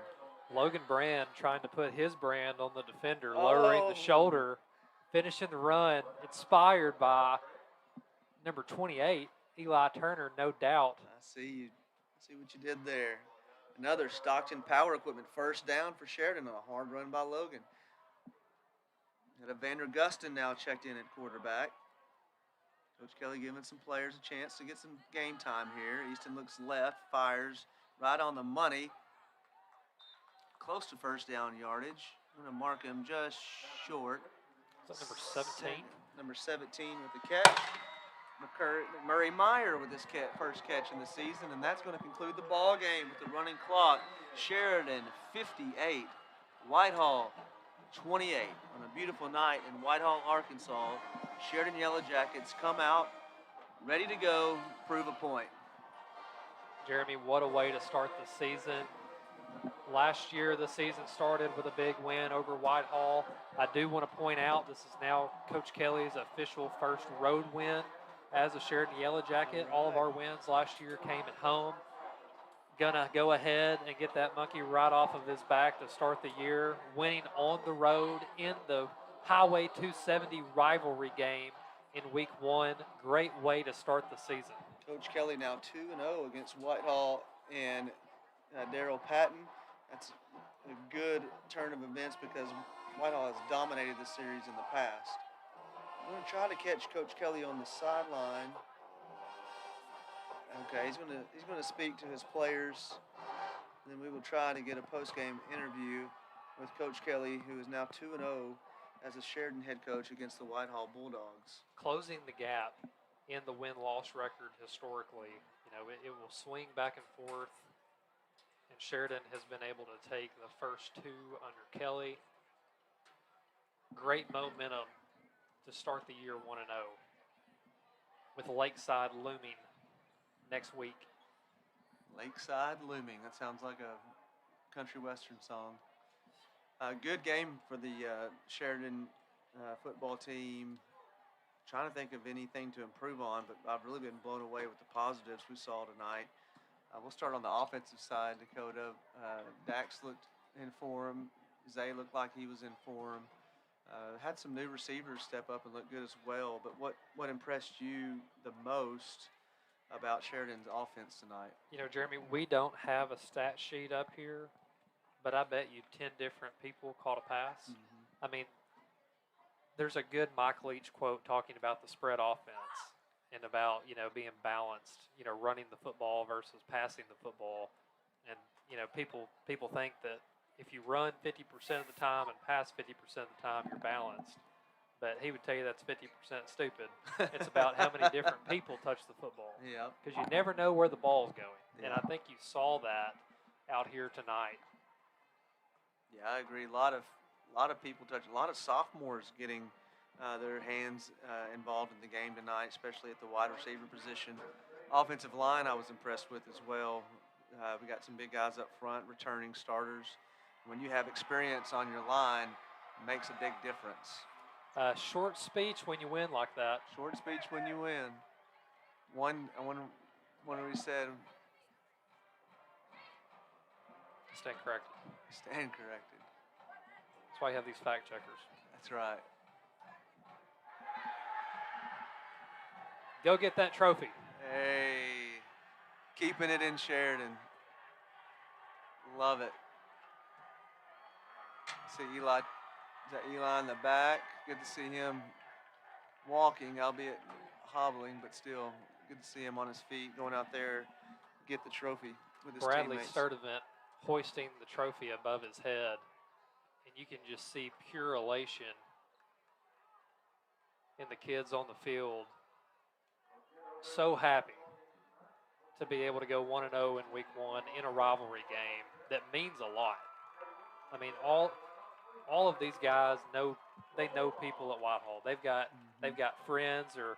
Logan Brand trying to put his brand on the defender, lowering the shoulder, finishing the run, inspired by number 28, Eli Turner, no doubt. I see you. See what you did there. Another Stockton Power Equipment first down for Sheridan on a hard run by Logan. Got Evander Gustin now checked in at quarterback. Coach Kelly giving some players a chance to get some game time here. Easton looks left, fires right on the money. Close to first down yardage. I'm going to mark him just short. Is that number 17? Number 17 with the catch. McMurray Meyer with his first catch in the season, and that's going to conclude the ball game with the running clock. Sheridan 58, Whitehall 28. On a beautiful night in Whitehall, Arkansas, Sheridan Yellowjackets come out ready to go, prove a point. Jeremy, what a way to start the season. Last year, the season started with a big win over Whitehall. I do want to point out this is now Coach Kelly's official first road win as a Sheridan Yellowjacket. All of our wins last year came at home. gonna go ahead and get that monkey right off of his back to start the year, winning on the road in the Highway 270 rivalry game in Week 1. Great way to start the season. Coach Kelly now 2-0 against Whitehall and Darrell Patton. That's a good turn of events because Whitehall has dominated the series in the past. I'm going to try to catch Coach Kelly on the sideline. Okay, he's going to speak to his players. And then we will try to get a post-game interview with Coach Kelly, who is now 2-0 as a Sheridan head coach against the Whitehall Bulldogs. Closing the gap in the win-loss record historically, it will swing back and forth. And Sheridan has been able to take the first 2 under Kelly. Great momentum to start the year 1-0 with Lakeside looming next week. Lakeside looming. That sounds like a country western song. Good game for the Sheridan football team. Trying to think of anything to improve on, but I've really been blown away with the positives we saw tonight. We'll start on the offensive side, Dakota. Dax looked in form. Zay looked like he was in form. Had some new receivers step up and look good as well. But what impressed you the most about Sheridan's offense tonight? Jeremy, we don't have a stat sheet up here, but I bet you 10 different people caught a pass. Mm-hmm. I mean, there's a good Mike Leach quote talking about the spread offense and about, being balanced, running the football versus passing the football. And, people think that if you run 50% of the time and pass 50% of the time, you're balanced. But he would tell you that's 50% stupid. It's about how many different people touch the football. Yeah. Because you never know where the ball's going. Yeah. And I think you saw that out here tonight. Yeah, I agree. A lot of people touch. A lot of sophomores getting their hands involved in the game tonight, especially at the wide receiver position. Offensive line, I was impressed with as well. We got some big guys up front, returning starters. When you have experience on your line, it makes a big difference. Short speech when you win like that. Short speech when you win. One we said. Stand corrected. Stand corrected. That's why you have these fact checkers. That's right. Go get that trophy. Hey, keeping it in Sheridan. Love it. See Eli. Is that Eli in the back? Good to see him walking, albeit hobbling, but still good to see him on his feet, going out there, get the trophy with his Bradley teammates. Sturdivant hoisting the trophy above his head, and you can just see pure elation in the kids on the field. So happy to be able to go 1-0 in Week 1 in a rivalry game that means a lot. I mean, all of these guys know people at Whitehall. They've got friends or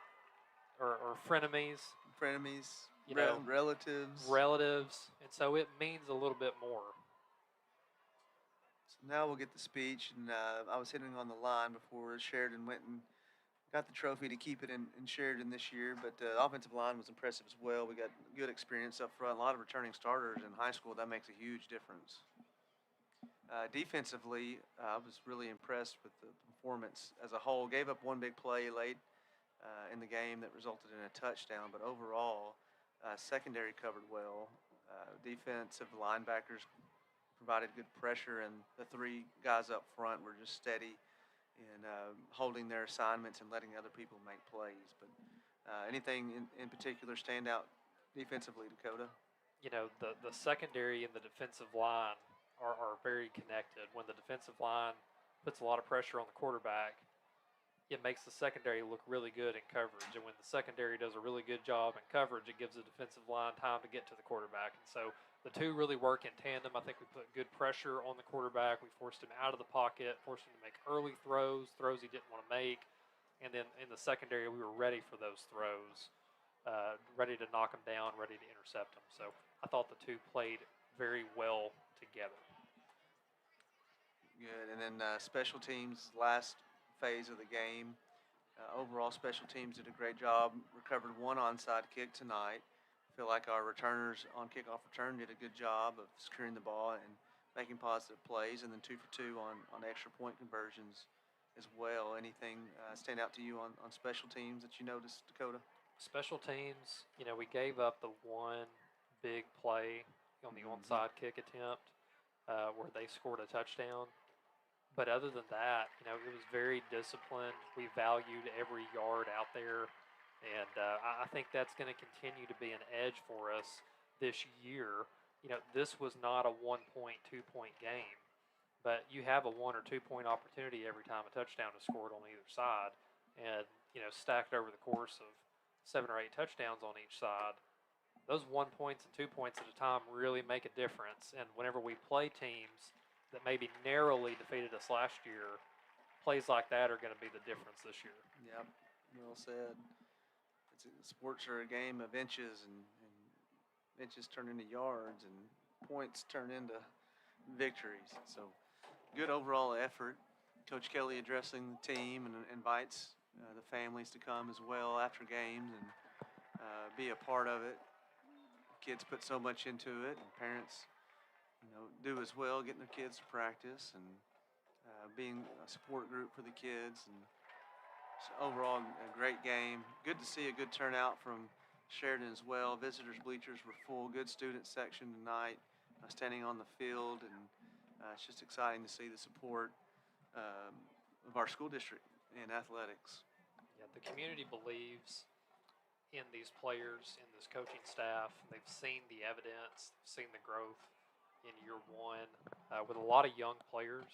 frenemies. Relatives, and so it means a little bit more. So now we'll get the speech, and I was hitting on the line before Sheridan went and got the trophy to keep it in Sheridan this year, but the offensive line was impressive as well. We got good experience up front, a lot of returning starters in high school. That makes a huge difference. Defensively, I was really impressed with the performance as a whole. Gave up one big play late in the game that resulted in a touchdown, but overall, secondary covered well. Defensive linebackers provided good pressure, and the 3 guys up front were just steady in holding their assignments and letting other people make plays. But anything in particular stand out defensively, Dakota? The secondary and the defensive line are very connected. When the defensive line puts a lot of pressure on the quarterback, it makes the secondary look really good in coverage. And when the secondary does a really good job in coverage, it gives the defensive line time to get to the quarterback. And so the two really work in tandem. I think we put good pressure on the quarterback. We forced him out of the pocket, forced him to make early throws he didn't want to make. And then in the secondary, we were ready for those throws, ready to knock them down, ready to intercept them. So I thought the two played very well together. Good. And then special teams, last phase of the game. Overall, special teams did a great job. Recovered one onside kick tonight. feel like our returners on kickoff return did a good job of securing the ball and making positive plays, and then 2 for 2 on extra point conversions as well. Anything stand out to you on special teams that you noticed, Dakota? Special teams, we gave up the one big play on the onside kick attempt where they scored a touchdown. But other than that, it was very disciplined. We valued every yard out there. And I think that's going to continue to be an edge for us this year. This was not a 1-point, 2-point game, but you have a 1 or 2 point opportunity every time a touchdown is scored on either side. And, stacked over the course of 7 or 8 touchdowns on each side, those 1 points and 2 points at a time really make a difference. And whenever we play teams that maybe narrowly defeated us last year, plays like that are going to be the difference this year. Yep, well said. Sports are a game of inches, and inches turn into yards, and points turn into victories. So good overall effort. Coach Kelly addressing the team and invites the families to come as well after games and be a part of it. Kids put so much into it, and parents do as well, getting their kids to practice and being a support group for the kids. And so overall, a great game. Good to see a good turnout from Sheridan as well. Visitors' bleachers were full. Good student section tonight, standing on the field, and it's just exciting to see the support of our school district in athletics. Yeah, the community believes in these players, in this coaching staff. They've seen the evidence, seen the growth in year one with a lot of young players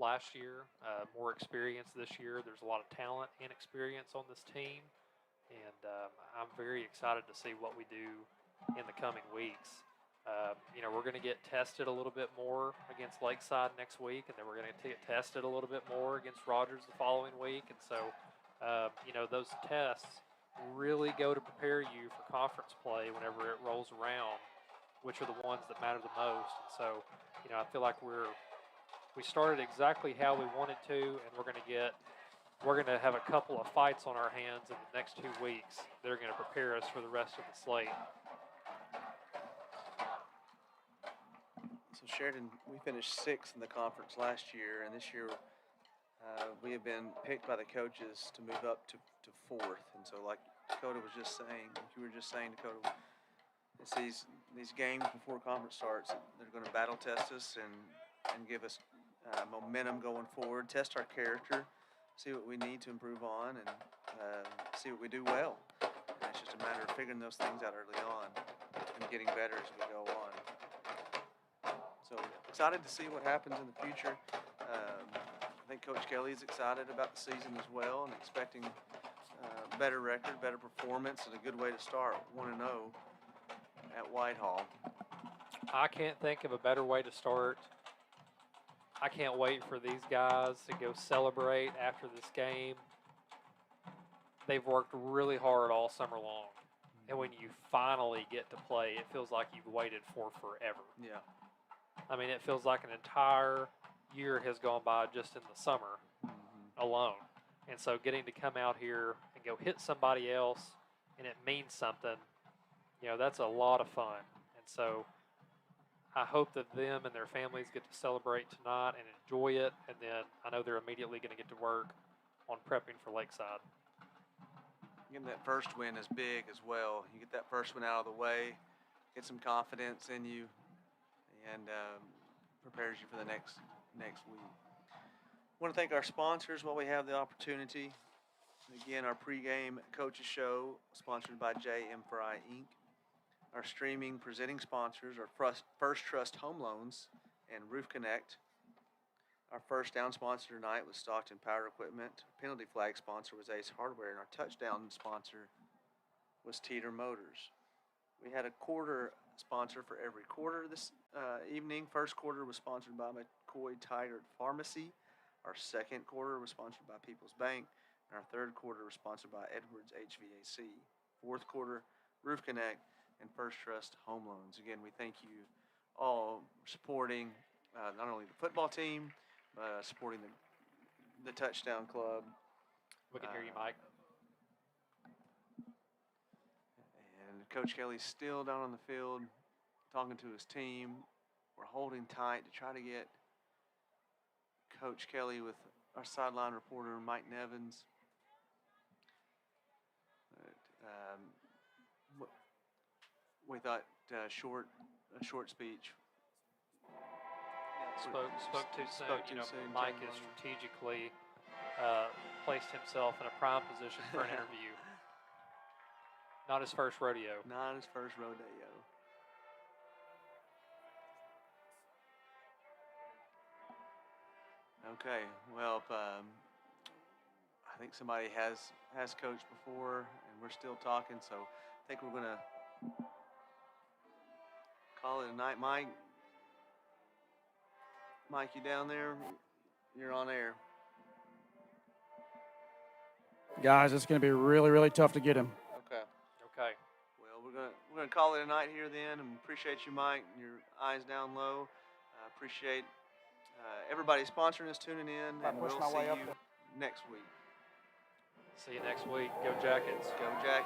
last year, more experience this year. There's a lot of talent and experience on this team, and I'm very excited to see what we do in the coming weeks. We're going to get tested a little bit more against Lakeside next week, and then we're going to get tested a little bit more against Rogers the following week. And so, those tests really go to prepare you for conference play whenever it rolls around, which are the ones that matter the most. And so, I feel like we started exactly how we wanted to, and we're going to have a couple of fights on our hands in the next 2 weeks that are going to prepare us for the rest of the slate. So Sheridan, we finished 6th in the conference last year, and this year we have been picked by the coaches to move up to 4th. And so, like Dakota was just saying, like you were just saying, Dakota, it's these games before conference starts, they're going to battle test us and give us momentum going forward, test our character, see what we need to improve on, and see what we do well. And it's just a matter of figuring those things out early on and getting better as we go on. So excited to see what happens in the future. I think Coach Kelly is excited about the season as well and expecting better record, better performance, and a good way to start 1-0 at Whitehall. I can't think of a better way to start. I can't wait for these guys to go celebrate after this game. They've worked really hard all summer long. And when you finally get to play, it feels like you've waited for forever. Yeah. I mean, it feels like an entire year has gone by just in the summer alone. And so getting to come out here and go hit somebody else and it means something, that's a lot of fun. And so I hope that them and their families get to celebrate tonight and enjoy it. And then I know they're immediately going to get to work on prepping for Lakeside. Getting that first win is big as well. You get that first one out of the way, get some confidence in you, and prepares you for the next week. I want to thank our sponsors while we have the opportunity. Again, our pregame coaches show sponsored by JM Fry Inc. Our streaming presenting sponsors are First Trust Home Loans and Roof Connect. Our first down sponsor tonight was Stockton Power Equipment. Our penalty flag sponsor was Ace Hardware, and our touchdown sponsor was Teeter Motors. We had a quarter sponsor for every quarter this evening. First quarter was sponsored by McCoy Tigard Pharmacy. Our second quarter was sponsored by People's Bank. And our third quarter was sponsored by Edwards HVAC. Fourth quarter, Roof Connect and First Trust Home Loans. Again, we thank you all for supporting not only the football team, but supporting the Touchdown Club. We can hear you, Mike. And Coach Kelly's still down on the field talking to his team. We're holding tight to try to get Coach Kelly with our sideline reporter, Mike Nevins. But, we thought a short speech. Spoke too soon. Spoke too You know, soon, Mike Tim has Ryan. strategically placed himself in a prime position for an interview. Not his first rodeo. Not his first rodeo. Okay, well, I think somebody has coached before, and we're still talking, so I think we're gonna call it a night. Mike, you down there? You're on air. Guys, it's going to be really, really tough to get him. Okay. Okay. Well, we're gonna call it a night here then, and appreciate you, Mike. Your eyes down low. Appreciate everybody sponsoring us, tuning in, I and push we'll my see way up you there. next week. See you next week. Go Jackets. Go Jackets.